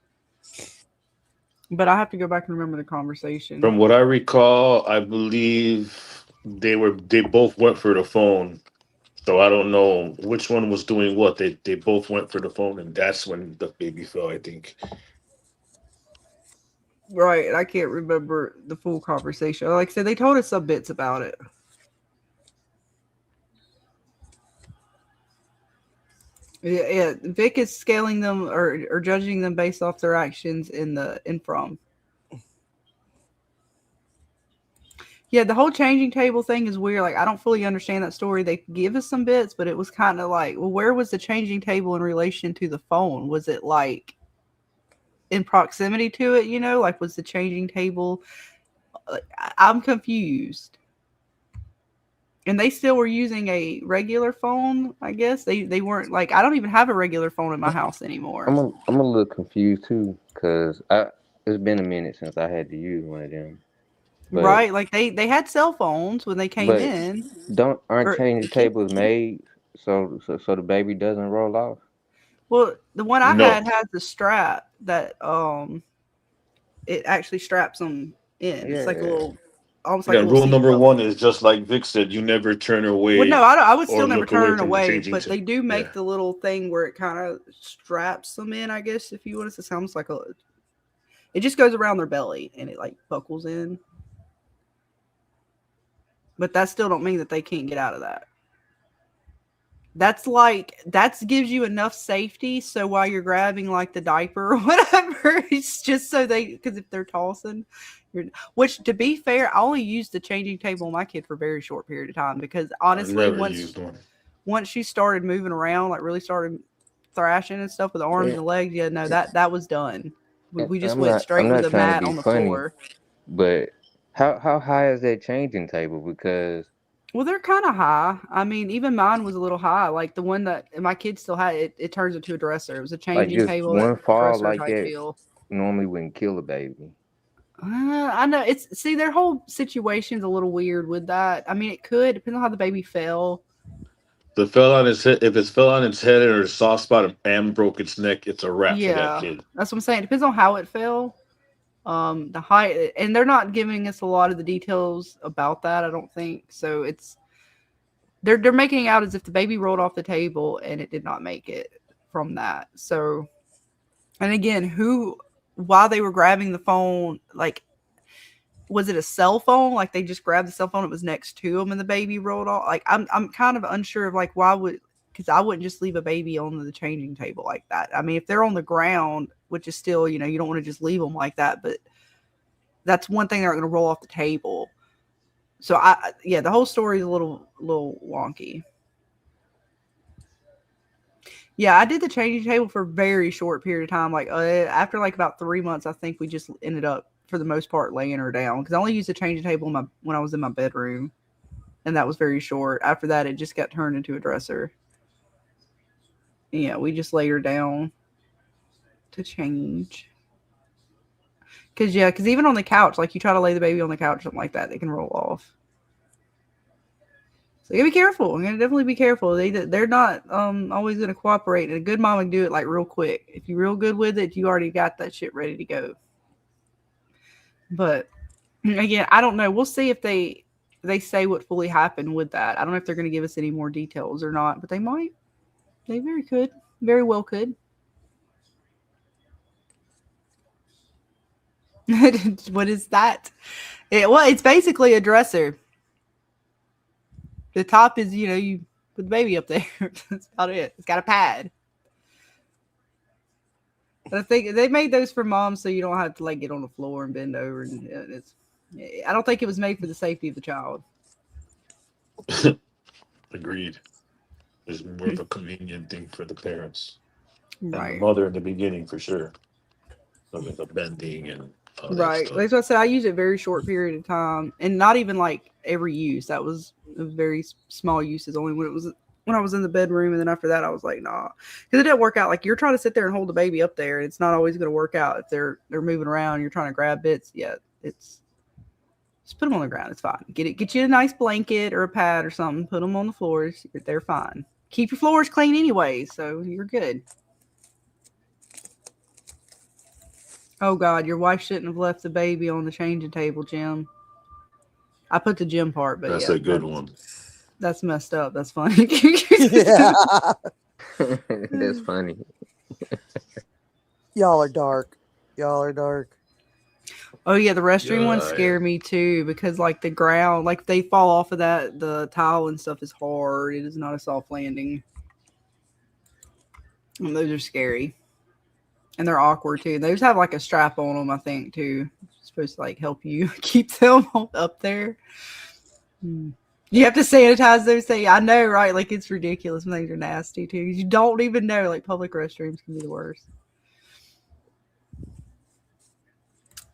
but I have to go back and remember the conversation. From what I recall, I believe they both went for the phone. So I don't know which one was doing what. They both went for the phone, and that's when the baby fell, I think. Right. I can't remember the full conversation. Like I said, they told us some bits about it. Yeah, Vic is scaling them or judging them based off their actions in From. Yeah, the whole changing table thing is weird. Like, I don't fully understand that story. They give us some bits, but it was kind of like, well, where was the changing table in relation to the phone? Was it like in proximity to it? Like, was the changing table? I'm confused. And they still were using a regular phone, I guess. They weren't like, I don't even have a regular phone in my house anymore. I'm a little confused too, cause it's been a minute since I had to use one of them. But Right? Like they had cell phones when they came but in. aren't Or changing tables made so the baby doesn't roll off? well, the one I No. had has the strap that it actually straps them in. It's like a Yeah. little, almost like Yeah, a little rule seat number belt. one is just like Vic said, you never turn Well, no, away I would or still never look away turn from the away, changing but they table. do Yeah. make the little thing where it kind of straps them in, I guess, if you want. It sounds like it just goes around their belly and it like buckles in. But that still don't mean that they can't get out of that. That gives you enough safety so while you're grabbing like the diaper or whatever, it's just so because if they're tossing, which to be fair, I only used the changing table on my kid for a very short period of time because I've honestly, never used one. once she started moving around, like really started thrashing and stuff with the arms Yeah. and the legs, yeah, no, that was done. We just I'm went not I'm straight with not a trying to mat be on the funny, floor. but how high is that changing table? Because Well, they're kind of high. I mean, even mine was a little high. Like the one that my kid still had, it turns into a dresser. It was a like changing just table, one fall dresser like type that deal. normally wouldn't kill a baby. I know see their whole situation's a little weird with that. I mean, it could depend on how the baby fell. If it fell on its head, if it fell on its head or a soft spot and broke its neck, it's a wrap for that Yeah, kid. that's what I'm saying. It depends on how it fell. The height, and they're not giving us a lot of the details about that. I don't think so. They're making it out as if the baby rolled off the table and it did not make it from that. So, and again, while they were grabbing the phone, like, was it a cell phone? Like they just grabbed the cell phone, it was next to them, and the baby rolled off. Like I'm kind of unsure of like because I wouldn't just leave a baby on the changing table like that. I mean, if they're on the ground, which is still, you don't want to just leave them like that, but that's one thing they're not going to roll off the table. So the whole story is a little wonky. Yeah, I did the changing table for a very short period of time. Like after like about 3 months, I think we just ended up for the most part laying her down because I only used the changing table when I was in my bedroom, and that was very short. After that, it just got turned into a dresser. Yeah, we just laid her down to change. Because even on the couch, like you try to lay the baby on the couch, something like that, they can roll off. So you gotta be careful. I'm gonna definitely be careful. They're not always gonna cooperate. And a good mom can do it like real quick. If you're real good with it, you already got that shit ready to go. But again, I don't know. We'll see if they say what fully happened with that. I don't know if they're gonna give us any more details or not, but they might. They very well could. What is that? It's basically a dresser. The top is, you put the baby up there. That's about it. It's got a pad. But I think they made those for moms so you don't have to like get on the floor and bend over. And I don't think it was made for the safety of the child. Agreed. It's more of a convenient thing for the parents and the Right. mother in the beginning for sure. So with the bending and all that Right. stuff. Like I said, I used it a very short period of time, and not even like every use. That was a very small uses. Only when I was in the bedroom, and then after that, I was like, nah, because it didn't work out. Like you're trying to sit there and hold the baby up there, and it's not always going to work out if they're moving around. You're trying to grab bits. Yeah, just put them on the ground. It's fine. Get you a nice blanket or a pad or something. Put them on the floors. They're fine. Keep your floors clean anyway, so you're good. Oh God, your wife shouldn't have left the baby on the changing table, Jim. I put the Jim part, but That's yeah, a good one. That's messed up. That's funny. Yeah. That's funny. Y'all are dark. Y'all are dark. Oh yeah, the restroom ones Yeah. scare me too because like the ground, like they fall off of that, the tile and stuff is hard. It is not a soft landing. And those are scary. And they're awkward too. Those have like a strap on them, I think, too. It's supposed to like help you keep them up there. You have to sanitize those things. I know, right? Like it's ridiculous when things are nasty too. You don't even know. Like public restrooms can be the worst.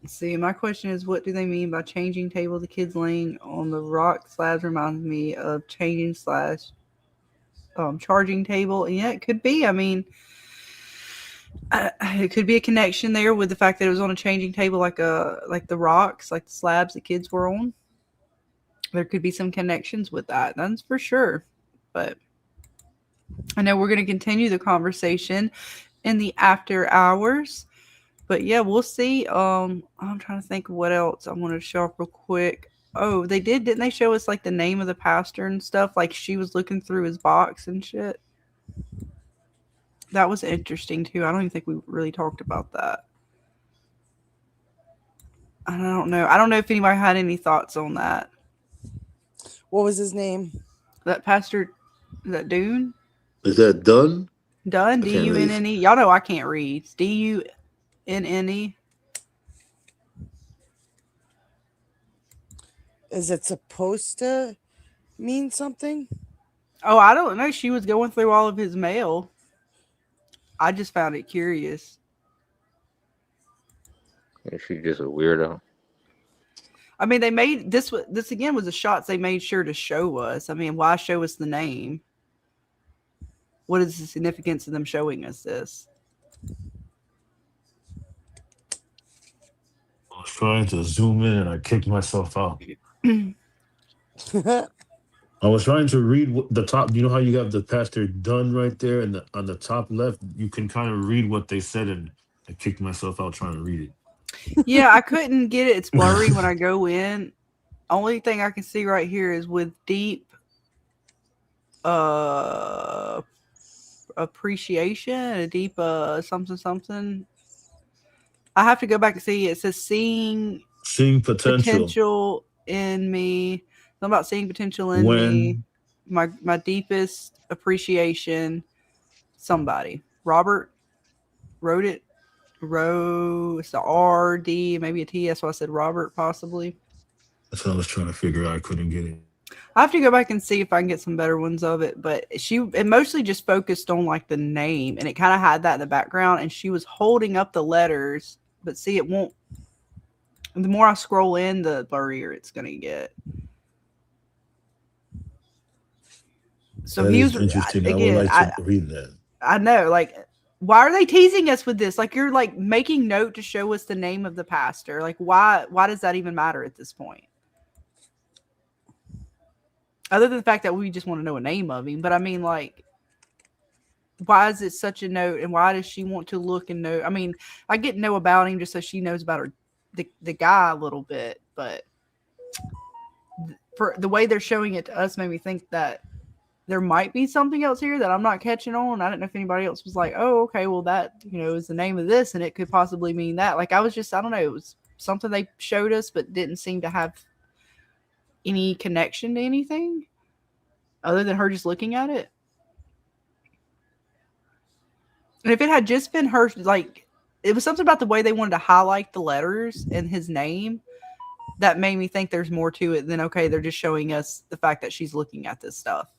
Let's see, my question is, what do they mean by changing table? The kids laying on the rock slabs reminds me of charging table. And yeah, it could be. I mean, it could be a connection there with the fact that it was on a changing table, like the rocks, like the slabs the kids were on. There could be some connections with that. That's for sure. But I know we're going to continue the conversation in the after hours. But yeah, we'll see. I'm trying to think of what else I want to show off real quick. Oh, didn't they show us like the name of the pastor and stuff? Like she was looking through his box and shit. That was interesting too. I don't even think we really talked about that. I don't know. I don't know if anybody had any thoughts on that. What was his name? That pastor, that Dune? Is that done? Done? D-U-N-N-E? Y'all know I can't read. It's D-U-N-N-E. Is it supposed to mean something? Oh, I don't know. She was going through all of his mail. I just found it curious. Is she just a weirdo? I mean, they made this again was the shots they made sure to show us. I mean, why show us the name? What is the significance of them showing us this? I was trying to zoom in and I kicked myself out. I was trying to read the top. You know how you have the pastor done right there, and on the top left, you can kind of read what they said, and I kicked myself out trying to read it. Yeah, I couldn't get it. It's blurry when I go in. Only thing I can see right here is with deep appreciation, a deep something. I have to go back and see. It says seeing potential in me. Something about seeing potential in me. My deepest appreciation. Somebody. Robert wrote it. It's the R-D, maybe a T. That's why I said Robert, possibly. That's what I was trying to figure out. I couldn't get it. I have to go back and see if I can get some better ones of it. But it mostly just focused on like the name, and it kind of had that in the background. And she was holding up the letters, but see, it won't. The more I scroll in, the blurrier it's going to get. So that he is was interesting. again. I would like to read that. I know, like. Why are they teasing us with this? Like you're like making note to show us the name of the pastor. Like why does that even matter at this point? Other than the fact that we just want to know a name of him. But I mean, like, why is it such a note? And why does she want to look and know? I mean, I get to know about him just so she knows about the guy a little bit. But for the way they're showing it to us made me think that there might be something else here that I'm not catching on. I don't know if anybody else was like, oh, okay, well, that, is the name of this, and it could possibly mean that. Like, I don't know. It was something they showed us, but didn't seem to have any connection to anything other than her just looking at it. And if it had just been her, like, it was something about the way they wanted to highlight the letters and his name that made me think there's more to it than, okay, they're just showing us the fact that she's looking at this stuff.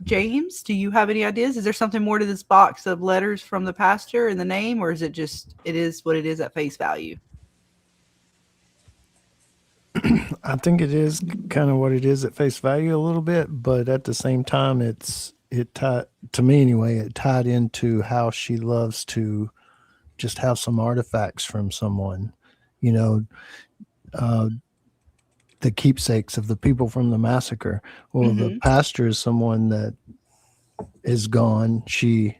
James, do you have any ideas? Is there something more to this box of letters from the pastor and the name, or is it just it is what it is at face value? I think it is kind of what it is at face value a little bit, but at the same time, it tied, to me anyway, it tied into how she loves to just have some artifacts from someone, the keepsakes of the people from the massacre. Well, the pastor is someone that is gone. She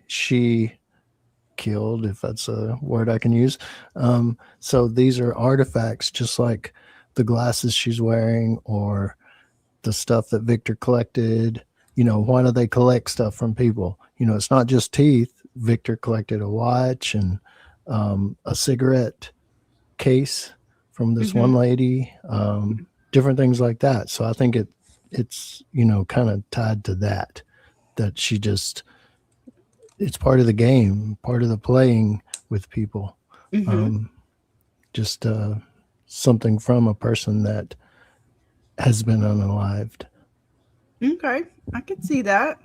killed, if that's a word I can use. So these are artifacts, just like the glasses she's wearing or the stuff that Victor collected. Why do they collect stuff from people? It's not just teeth. Victor collected a watch and a cigarette case from this one lady. Different things like that. So I think it's kind of tied to that she just it's part of the game, part of the playing with people. Mhm. Just something from a person that has been unalived. Okay, I can see that.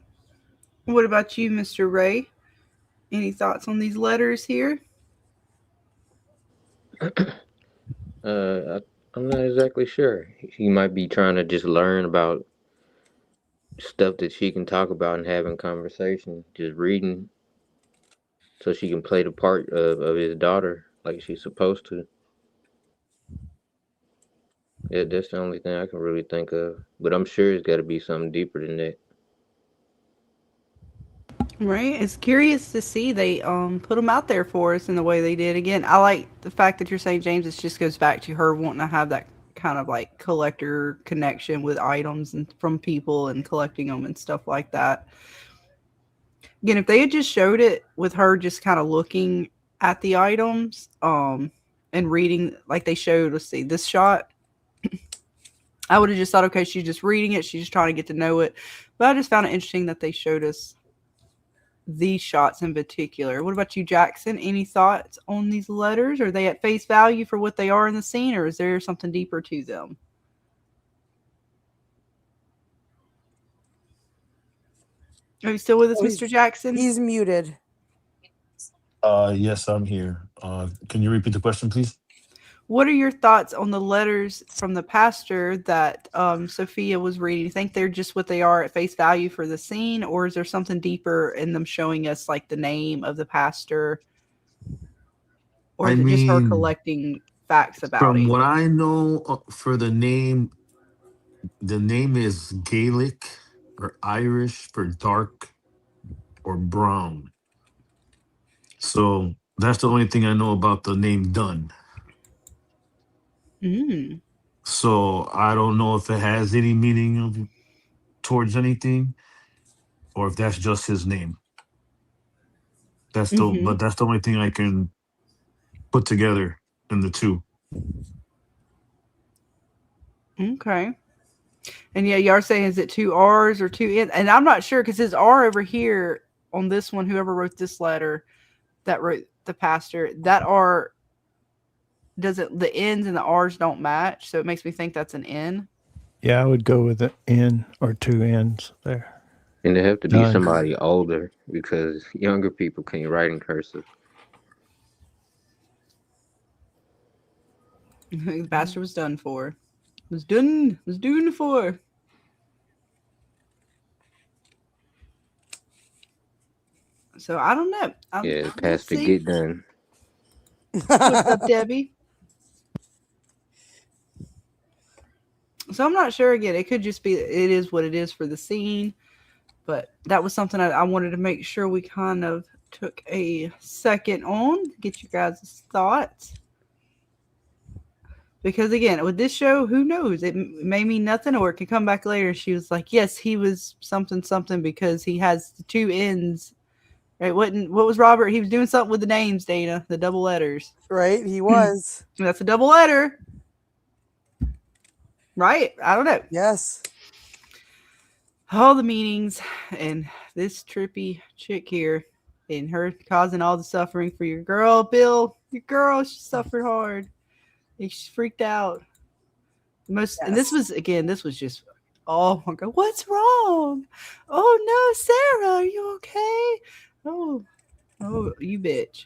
What about you, Mr. Ray? Any thoughts on these letters here? I'm not exactly sure. He might be trying to just learn about stuff that she can talk about and having conversation, just reading, so she can play the part of his daughter like she's supposed to. Yeah, that's the only thing I can really think of. But I'm sure it's got to be something deeper than that. Right. It's curious to see they put them out there for us in the way they did. Again, I like the fact that you're saying, James, it just goes back to her wanting to have that kind of like collector connection with items and from people and collecting them and stuff like that. Again, if they had just showed it with her just kind of looking at the items and reading like they showed, let's see, this shot, I would have just thought, okay, she's just reading it, she's just trying to get to know it. But I just found it interesting that they showed us these shots in particular. What about you, Jackson? Any thoughts on these letters? Are they at face value for what they are in the scene, or is there something deeper to them? Are you still with us, Oh, Mr. Jackson? He's muted. Yes, I'm here. Can you repeat the question, please? What are your thoughts on the letters from the pastor that Sophia was reading? You think they're just what they are at face value for the scene, or is there something deeper in them showing us like the name of the pastor, or I is it just her mean, collecting facts about from him? what I know for the name is Gaelic or Irish for dark or brown. So that's the only thing I know about the name Dunn. Mm. So I don't know if it has any meaning towards anything, or if that's just his name. Mm-hmm. But that's the only thing I can put together in the two. Okay. And yeah, you are saying is it two R's or two N? And I'm not sure because his R over here on this one, whoever wrote this letter that wrote the pastor, that R doesn't, the N's and the R's don't match. So it makes me think that's an N. Yeah, I would go with an N or two N's there. And they have to be Done. somebody older because younger people can't write in cursive. The pastor was done for. Was done for. So I don't know. Yeah, We'll Pastor see. Get Done. What's up, Debbie? So I'm not sure. Again, it could just be it is what it is for the scene, but that was something I wanted to make sure we kind of took a second on, get you guys' thoughts. Because again, with this show, who knows? It may mean nothing, or it can come back later. She was like, "Yes, he was something because he has the two N's." Right? What was Robert? He was doing something with the names, Dana, the double letters. Right, he was. That's a double letter. Right? I don't know. Yes. All the meanings and this trippy chick here and her causing all the suffering for your girl, Bill. Your girl, she suffered hard. She's freaked out. And this was just, oh my God, what's wrong? Oh no, Sarah, are you okay? Oh, you bitch.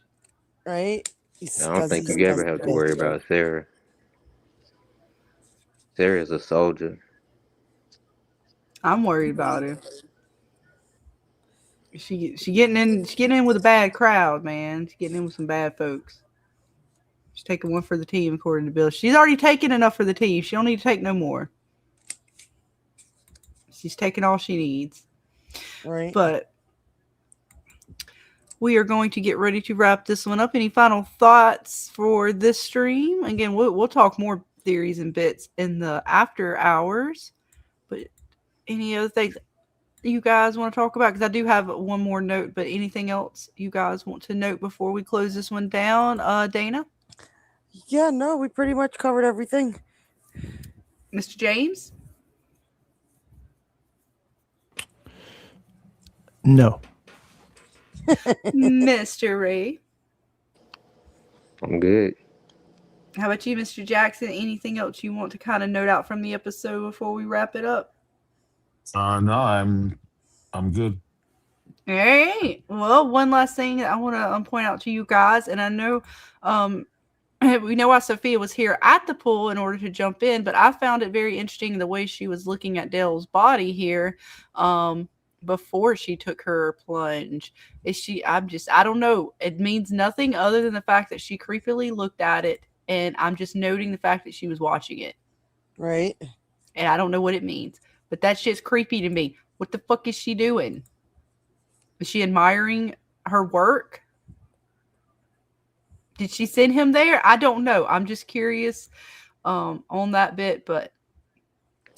Right? I don't think you ever have to worry about Sarah. Sarah's a soldier. I'm worried about her. She getting in with a bad crowd, man. She's getting in with some bad folks. She's taking one for the team, according to Bill. She's already taken enough for the team. She don't need to take no more. She's taking all she needs. Right. But we are going to get ready to wrap this one up. Any final thoughts for this stream? Again, we'll talk more theories and bits in the after hours. But any other things you guys want to talk about? Because I do have one more note, but anything else you guys want to note before we close this one down? Dana? Yeah, no, we pretty much covered everything. Mr. James? No. Mr. Ray. I'm good. How about you, Mr. Jackson? Anything else you want to kind of note out from the episode before we wrap it up? No, I'm good. All right. Well, one last thing I want to point out to you guys, and I know we know why Sophia was here at the pool in order to jump in, but I found it very interesting the way she was looking at Dale's body here before she took her plunge. I don't know. It means nothing other than the fact that she creepily looked at it, and I'm just noting the fact that she was watching it. Right. And I don't know what it means, but that shit's creepy to me. What the fuck is she doing? Is she admiring her work? Did she send him there? I don't know. I'm just curious on that bit, but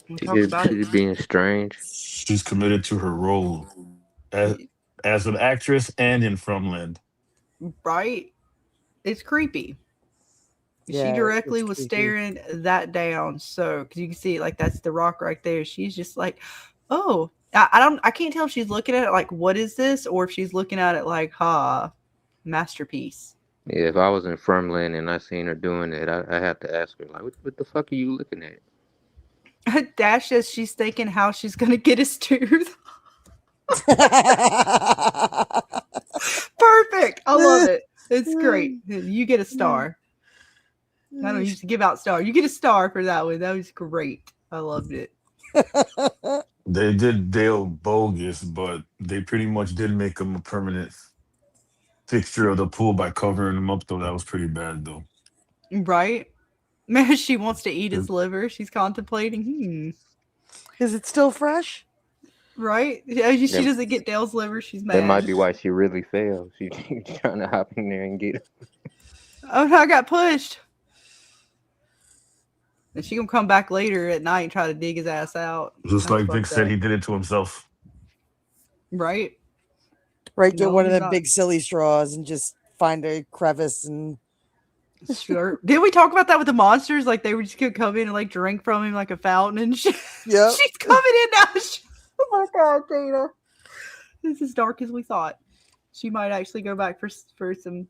we'll talk about it. She's being strange. She's committed to her role as an actress and in Fromland. Right? It's creepy. Yeah, She directly it's was creepy. staring that down. So, because you can see, like, that's the rock right there. She's just like, oh, I can't tell if she's looking at it like, what is this? Or if she's looking at it like, masterpiece. Yeah, if I was in Fromland and I seen her doing it, I have to ask her, like, what the fuck are you looking at? Dash says she's thinking how she's going to get his tooth. Perfect. I love it. It's great. You get a star. I don't used to give out stars. You get a star for that one. That was great. I loved it. They did Dale bogus, but they pretty much did make him a permanent fixture of the pool by covering him up, though. That was pretty bad, though. Right? Man, she wants to eat his liver. She's contemplating. Is it still fresh? Right? Yeah, she doesn't get Dale's liver. She's mad. That might be why she really failed. She trying to hop in there and get it. Oh, no, I got pushed. And she gonna come back later at night and try to dig his ass out. Just like Vic said, he did it to himself. Right? Right, get No, one of he's them not. big silly straws and just find a crevice and Sure. Did we talk about that with the monsters? Like they would just keep coming and like drink from him like a fountain and shit. Yep. She's coming in now. Oh my god, Dana. It's as dark as we thought. She might actually go back for some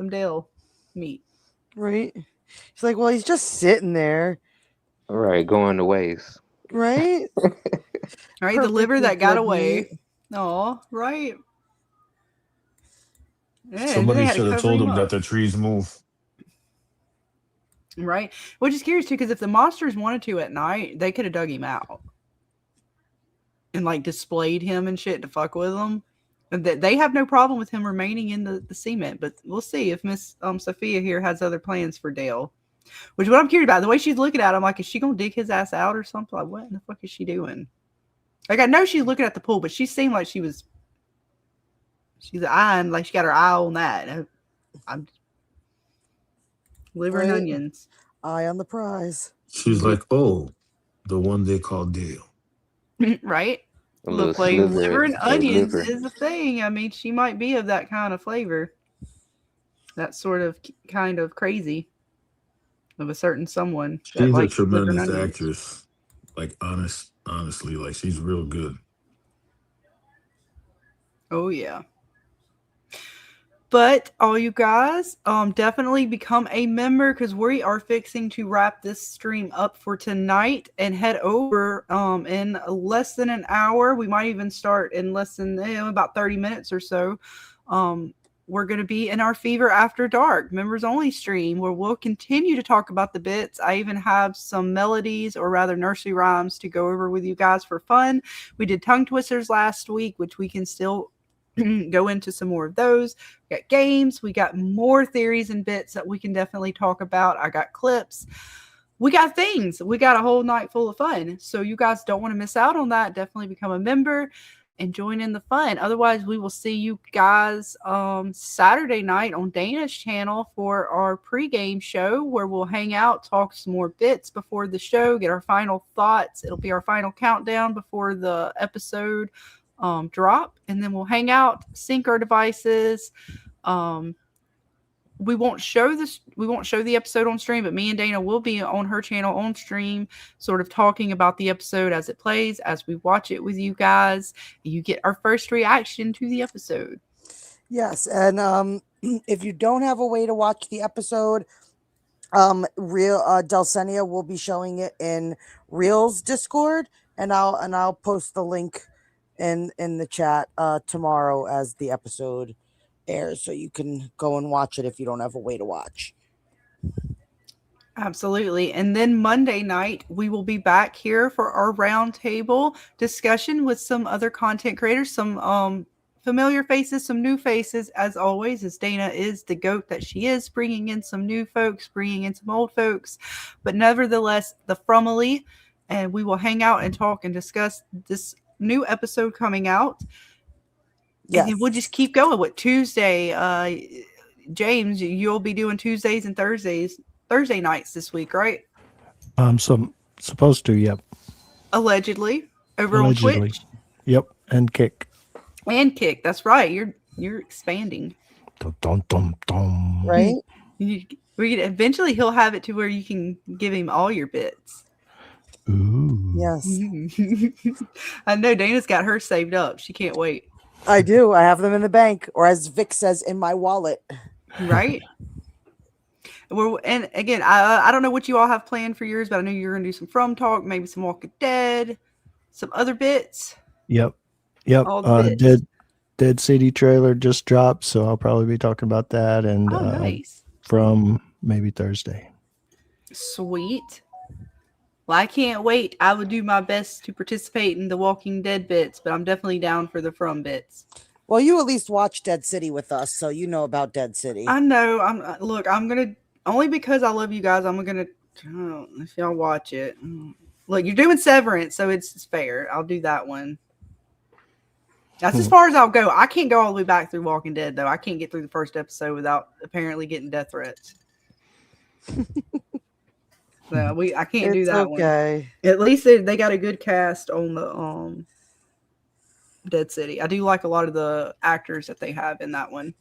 Dale meat. Right. She's like, well, he's just sitting there. All right, going to waste. Right? Right, the liver that got good away. meat. Oh, right. Yeah, Somebody they had to should have cover told him him up. that the trees move. Right. Which is curious too, because if the monsters wanted to at night, they could have dug him out and like displayed him and shit to fuck with them. And they have no problem with him remaining in the cement, but we'll see if Miss Sophia here has other plans for Dale. Which what I'm curious about, the way she's looking at him, like, is she gonna dig his ass out or something? Like, what in the fuck is she doing? Like, I know she's looking at the pool, but she seemed like she's eyeing, like she got her eye on that. I'm liver and Right. onions. Eye on the prize. She's like, oh, the one they call Dale. Right? A little Look like sliver liver and of onions liver. is a thing. I mean, she might be of that kind of flavor. That sort of kind of crazy of a certain someone. That She's a likes liver and tremendous onions. actress. Like, honestly, like, she's real good. Oh yeah. But all you guys, definitely become a member because we are fixing to wrap this stream up for tonight and head over in less than an hour. We might even start in less than about 30 minutes or so. We're going to be in our Fever After Dark members only stream where we'll continue to talk about the bits. I even have some melodies or rather nursery rhymes to go over with you guys for fun. We did tongue twisters last week, which we can still go into some more of those. We got games. We got more theories and bits that we can definitely talk about. I got clips. We got things. We got a whole night full of fun. So you guys don't want to miss out on that. Definitely become a member and join in the fun. Otherwise, we will see you guys Saturday night on Dana's channel for our pregame show where we'll hang out, talk some more bits before the show, get our final thoughts. It'll be our final countdown before the episode drop, and then we'll hang out, sync our devices. We won't show the episode on stream, but me and Dana will be on her channel on stream, sort of talking about the episode as it plays, as we watch it with you guys. You get our first reaction to the episode. Yes, and if you don't have a way to watch the episode, Real Delsenia will be showing it in Reel's Discord, and I'll post the link in the chat tomorrow as the episode airs, so you can go and watch it if you don't have a way to watch. Absolutely. And then Monday night, we will be back here for our roundtable discussion with some other content creators, some familiar faces, some new faces, as always, as Dana is the GOAT that she is, bringing in some new folks, bringing in some old folks, but nevertheless, the Frumily, and we will hang out and talk and discuss this new episode coming out. Yes. And then we'll just keep going with Tuesday. James, you'll be doing Tuesdays and Thursday nights this week, right? So supposed to, yep. Allegedly. Over Allegedly. on Twitch. Yep, and Kick. And Kick. That's right. You're expanding. Dum, dum, dum, dum. Right? Eventually he'll have it to where you can give him all your bits. Ooh. Yes. I know Dana's got hers saved up. She can't wait. I do. I have them in the bank, or as Vic says, in my wallet. Right? And again, I don't know what you all have planned for yours, but I know you're going to do some From Talk, maybe some Walking Dead, some other bits. Yep. All the bits. Dead City trailer just dropped, so I'll probably be talking about that and nice. From maybe Thursday. Sweet. Well, I can't wait. I would do my best to participate in the Walking Dead bits, but I'm definitely down for the From bits. Well, you at least watched Dead City with us, so you know about Dead City. I know. I'm gonna, only because I love you guys, I'm gonna, if y'all watch it. Look, you're doing Severance, so it's fair. I'll do that one. That's as far as I'll go. I can't go all the way back through Walking Dead, though. I can't get through the first episode without apparently getting death threats. So I can't do that one. At least they got a good cast on the Dead City. I do like a lot of the actors that they have in that one.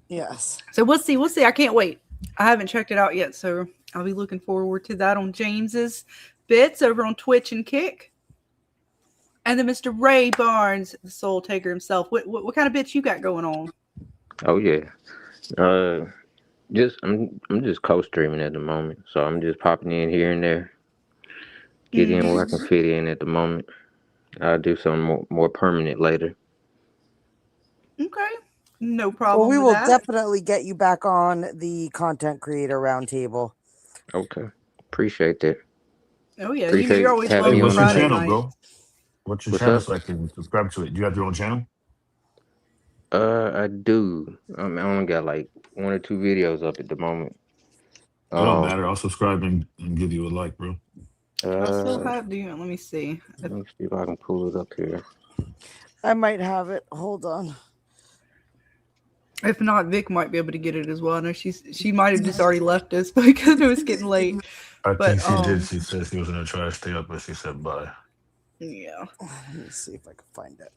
Yes. So we'll see. I can't wait. I haven't checked it out yet, so I'll be looking forward to that on James's bits over on Twitch and Kick. And then Mr. Ray Barnes, the Soul Taker himself. What kind of bits you got going on? Oh yeah. I'm just co-streaming at the moment, so I'm just popping in here and there, get in where I can fit in at the moment. I'll do something more permanent later. Okay, no problem. Well, we will that. definitely get you back on the content creator roundtable. Okay, appreciate that. Oh yeah, Appreciate you're always having me What's on your the channel, night. bro? What's your What's channel up? so I can subscribe to it? Do you have your own channel? I do. I only got like 1 or 2 videos up at the moment. It don't matter. I'll subscribe and give you a like, bro. I still have. Let me see. Let me see if I can pull it up here. I might have it. Hold on. If not, Vic might be able to get it as well. I know she might have just already left us because it was getting late. I think she did. She said she was gonna try to stay up, but she said bye. Yeah. Let me see if I can find it.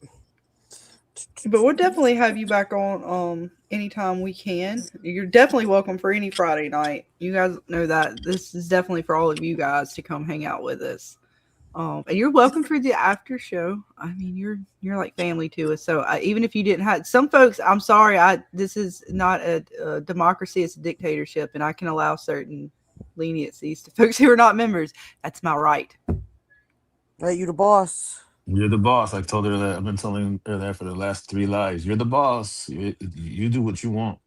But we'll definitely have you back on anytime we can. You're definitely welcome for any Friday night. You guys know that this is definitely for all of you guys to come hang out with us. And you're welcome for the after show. I mean, you're like family to us. So even if you didn't have some folks, I'm sorry. This is not a democracy. It's a dictatorship, and I can allow certain leniencies to folks who are not members. That's my right. Right, you the boss. You're the boss. I told her that. I've been telling her that for the last 3 lives. You're the boss. You do what you want.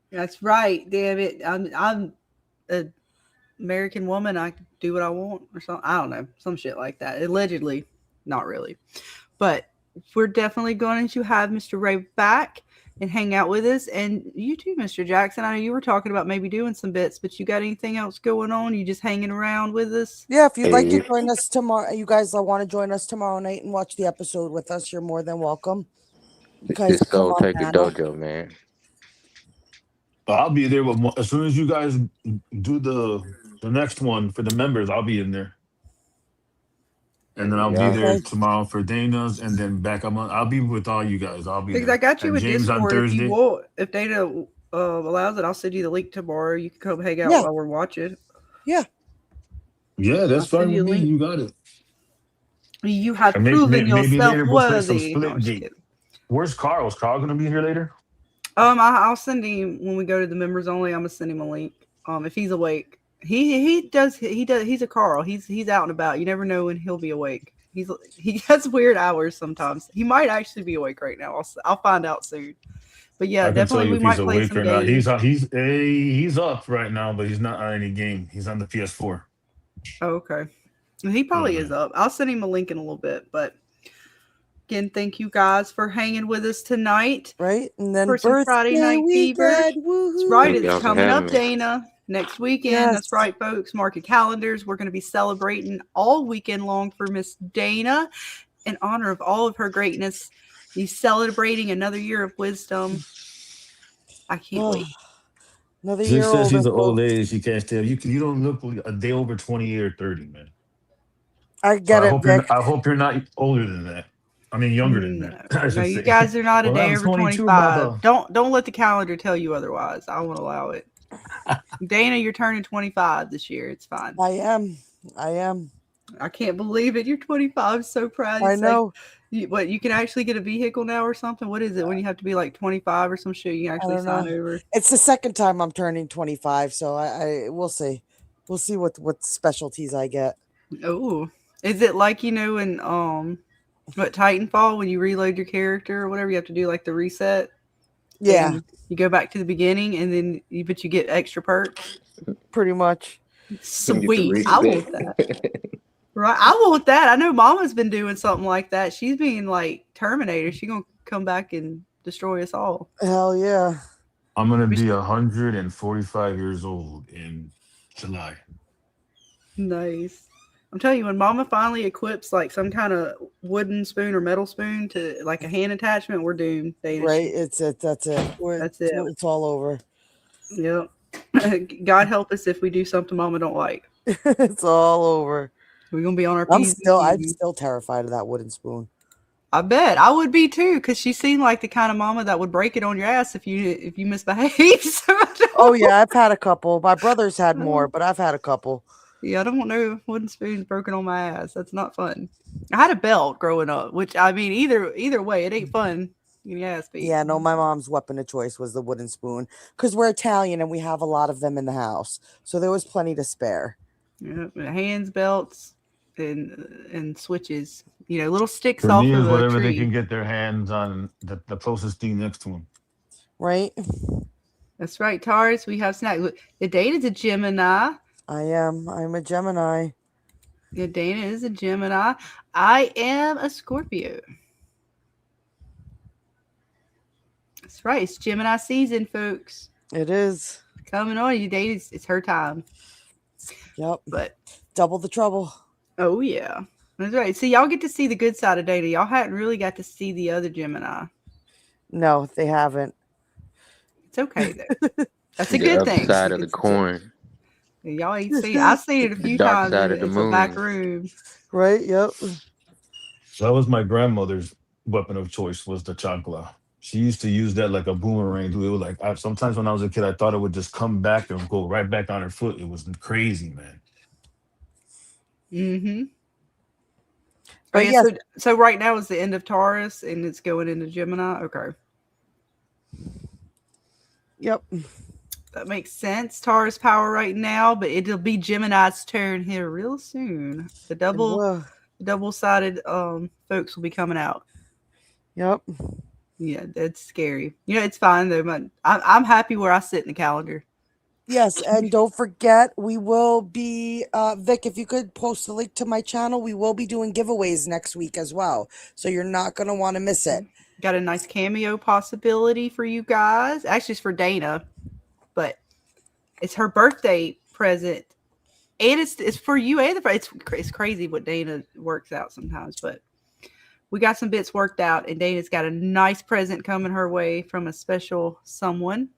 That's right. Damn it. I'm a American woman. I can do what I want or something. I don't know. Some shit like that. Allegedly. Not really. But we're definitely going to have Mr. Ray back and hang out with us. And you too, Mr. Jackson. I know you were talking about maybe doing some bits, but you got anything else going on? You just hanging around with us? Yeah, if you'd like to join us tomorrow, you guys want to join us tomorrow night and watch the episode with us, you're more than welcome. You guys This come Soul on Taker panel. Dojo, man. I'll be there as soon as you guys do the next one for the members. I'll be in there, and then I'll be there tomorrow for Dana's, and then back I'll be with all you guys. I'll be Because there. I got you And with James Discord. on Thursday. If you want, if Dana allows it, I'll send you the link tomorrow. You can come hang out while we're watching. Yeah, that's fine with me. You got it. You have And proven maybe yourself later we'll play some worthy. No, I'm just Splitgate. kidding. Where's Carl? Is Carl gonna be here later? I'll send him when we go to the members only. I'm gonna send him a link. If he's awake, he's a Carl. He's out and about. You never know when he'll be awake. He has weird hours sometimes. He might actually be awake right now. I'll find out soon. But yeah, I can tell definitely you we if he's might play awake some or not. games. He's up right now, but he's not on any game. He's on the PS4. Oh, okay. He probably is up. I'll send him a link in a little bit. But again, thank you guys for hanging with us tonight. Right? And then for some Friday Night Fever. That's right. Thank y'all It's for coming having up, me. Dana. Next weekend. Yes. That's right, folks. Mark your calendars. We're going to be celebrating all weekend long for Miss Dana in honor of all of her greatness. He's celebrating another year of wisdom. I can't wait. Another She year says older. she's an old folks. lady. She can't tell you don't look a day over 28 or 30, man. I get I it, hope Vic. I hope you're not older than that. I mean, younger than that. I No, should you say. guys are not a Well, day I'm over 22, 25. mother. Don't let the calendar tell you otherwise. I won't allow it. Dana, you're turning 25 this year. It's fine. I am. I can't believe it. You're 25. I'm so proud. I It's know. Like, you can actually get a vehicle now or something? What is it when you have to be like 25 or some shit? You can actually sign over. It's the second time I'm turning 25, so I we'll see. We'll see what specialties I get. Oh, is it like in what Titanfall when you reload your character or whatever? You have to do like the reset. Yeah, and you go back to the beginning, and then you get extra perks. pretty much. Sweet, I want that. Right, I want that. I know Mama's been doing something like that. She's being like Terminator. She's gonna come back and destroy us all. Hell yeah. I'm gonna be 145 years old in July. Nice. I'm telling you, when Mama finally equips like some kind of wooden spoon or metal spoon to like a hand attachment, we're doomed. Dana. Right, that's it. That's it. It's all over. Yep. God help us if we do something Mama don't like. It's all over. We're gonna be on our. I'm still terrified of that wooden spoon. I bet I would be too, because she seemed like the kind of mama that would break it on your ass if you misbehave. Oh yeah, I've had a couple. My brother's had more, but I've had a couple. Yeah, I don't know wooden spoons broken on my ass. That's not fun. I had a belt growing up, which I mean, either way, it ain't fun. Yes, Yeah, no, my mom's weapon of choice was the wooden spoon because we're Italian and we have a lot of them in the house, so there was plenty to spare. Yeah, hands, belts, and switches. Little sticks For off me, of is a whatever tree. they can get their hands on the closest thing next to them. Right. That's right, Taurus. We have snacks. The Dana's a Gemini. I am. I'm a Gemini. Yeah, Dana is a Gemini. I am a Scorpio. That's right. It's Gemini season, folks. It is. Coming on you, Dana. It's her time. Yep. But double the trouble. Oh, yeah. That's right. See, y'all get to see the good side of Dana. Y'all hadn't really got to see the other Gemini. No, they haven't. It's okay, though. That's a good thing. Side of the coin. Y'all ain't seen. I've seen it a few Dark times side in of the the back moon. room. Right. Yep. That was my grandmother's weapon of choice, was the chancla. She used to use that like a boomerang. Dude. It was like sometimes when I was a kid, I thought it would just come back and go right back on her foot. It was crazy, man. Mm-hmm. But Oh, yeah. yes. So right now is the end of Taurus, and it's going into Gemini. Okay. Yep. That makes sense. Taurus power right now, but it'll be Gemini's turn here real soon. The double-sided folks will be coming out. Yep. Yeah, that's scary. It's fine though. I'm happy where I sit in the calendar. Yes, and don't forget, we will be Vic, if you could post the link to my channel, we will be doing giveaways next week as well. So you're not going to want to miss it. Got a nice cameo possibility for you guys. Actually, it's for Dana, but it's her birthday present, and it's for you. And it's crazy what Dana works out sometimes, but we got some bits worked out, and Dana's got a nice present coming her way from a special someone.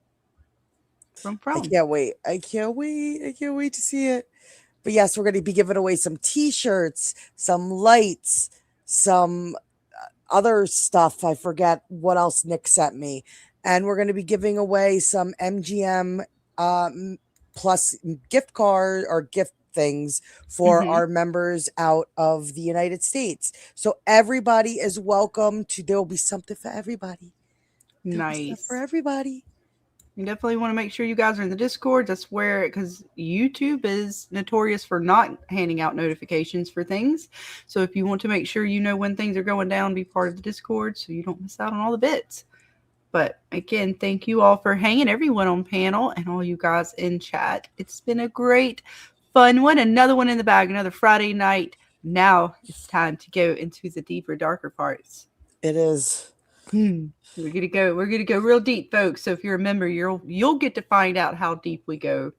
I can't wait. I can't wait to see it. But yes, we're going to be giving away some t-shirts, some lights, some other stuff. I forget what else Nick sent me. And we're going to be giving away some MGM plus gift card or gift things for our members out of the United States. So everybody is welcome to. There will be something for everybody. Nice. For everybody. You definitely want to make sure you guys are in the Discord. That's where, because YouTube is notorious for not handing out notifications for things. So if you want to make sure you know when things are going down, be part of the Discord so you don't miss out on all the bits. But again, thank you all for hanging, everyone on panel and all you guys in chat. It's been a great, fun one. Another one in the bag, another Friday night. Now it's time to go into the deeper, darker parts. It is. We're gonna go real deep, folks. So if you're a member, you'll get to find out how deep we go.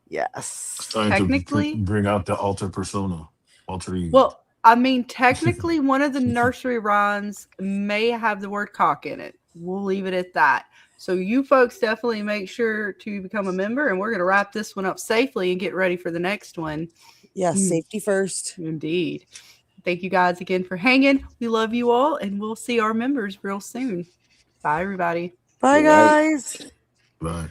Yes. It's time technically, to bring out the alter persona. Alter ego. Well, I mean, technically, one of the nursery rhymes may have the word cock in it. We'll leave it at that. So you folks definitely make sure to become a member, and we're gonna wrap this one up safely and get ready for the next one. Yes, safety first. Indeed. Thank you guys again for hanging. We love you all, and we'll see our members real soon. Bye, everybody. Bye, guys. Bye.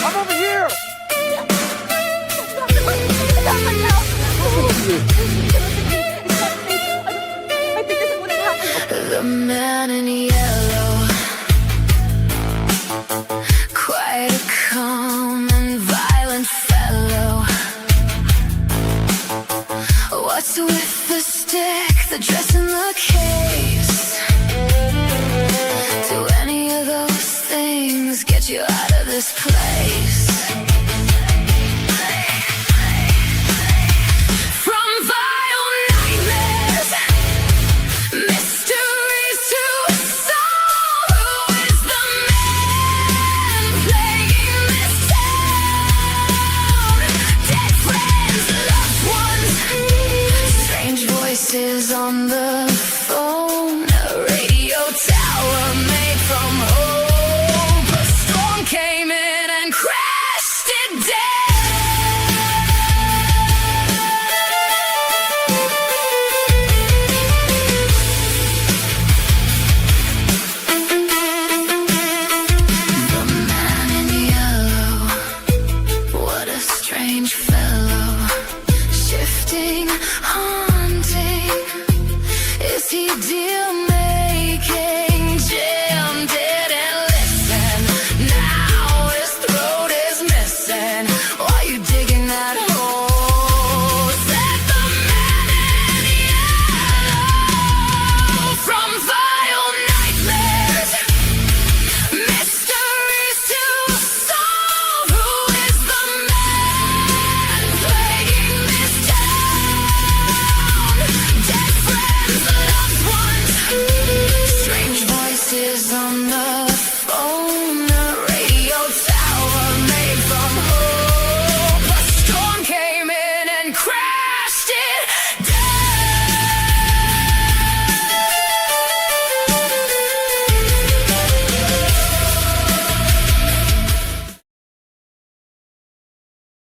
I'm over here! The man in yellow, quite a calm and violent fellow. What's with the stick, the dress and the case? Do any of those things get you out of this place?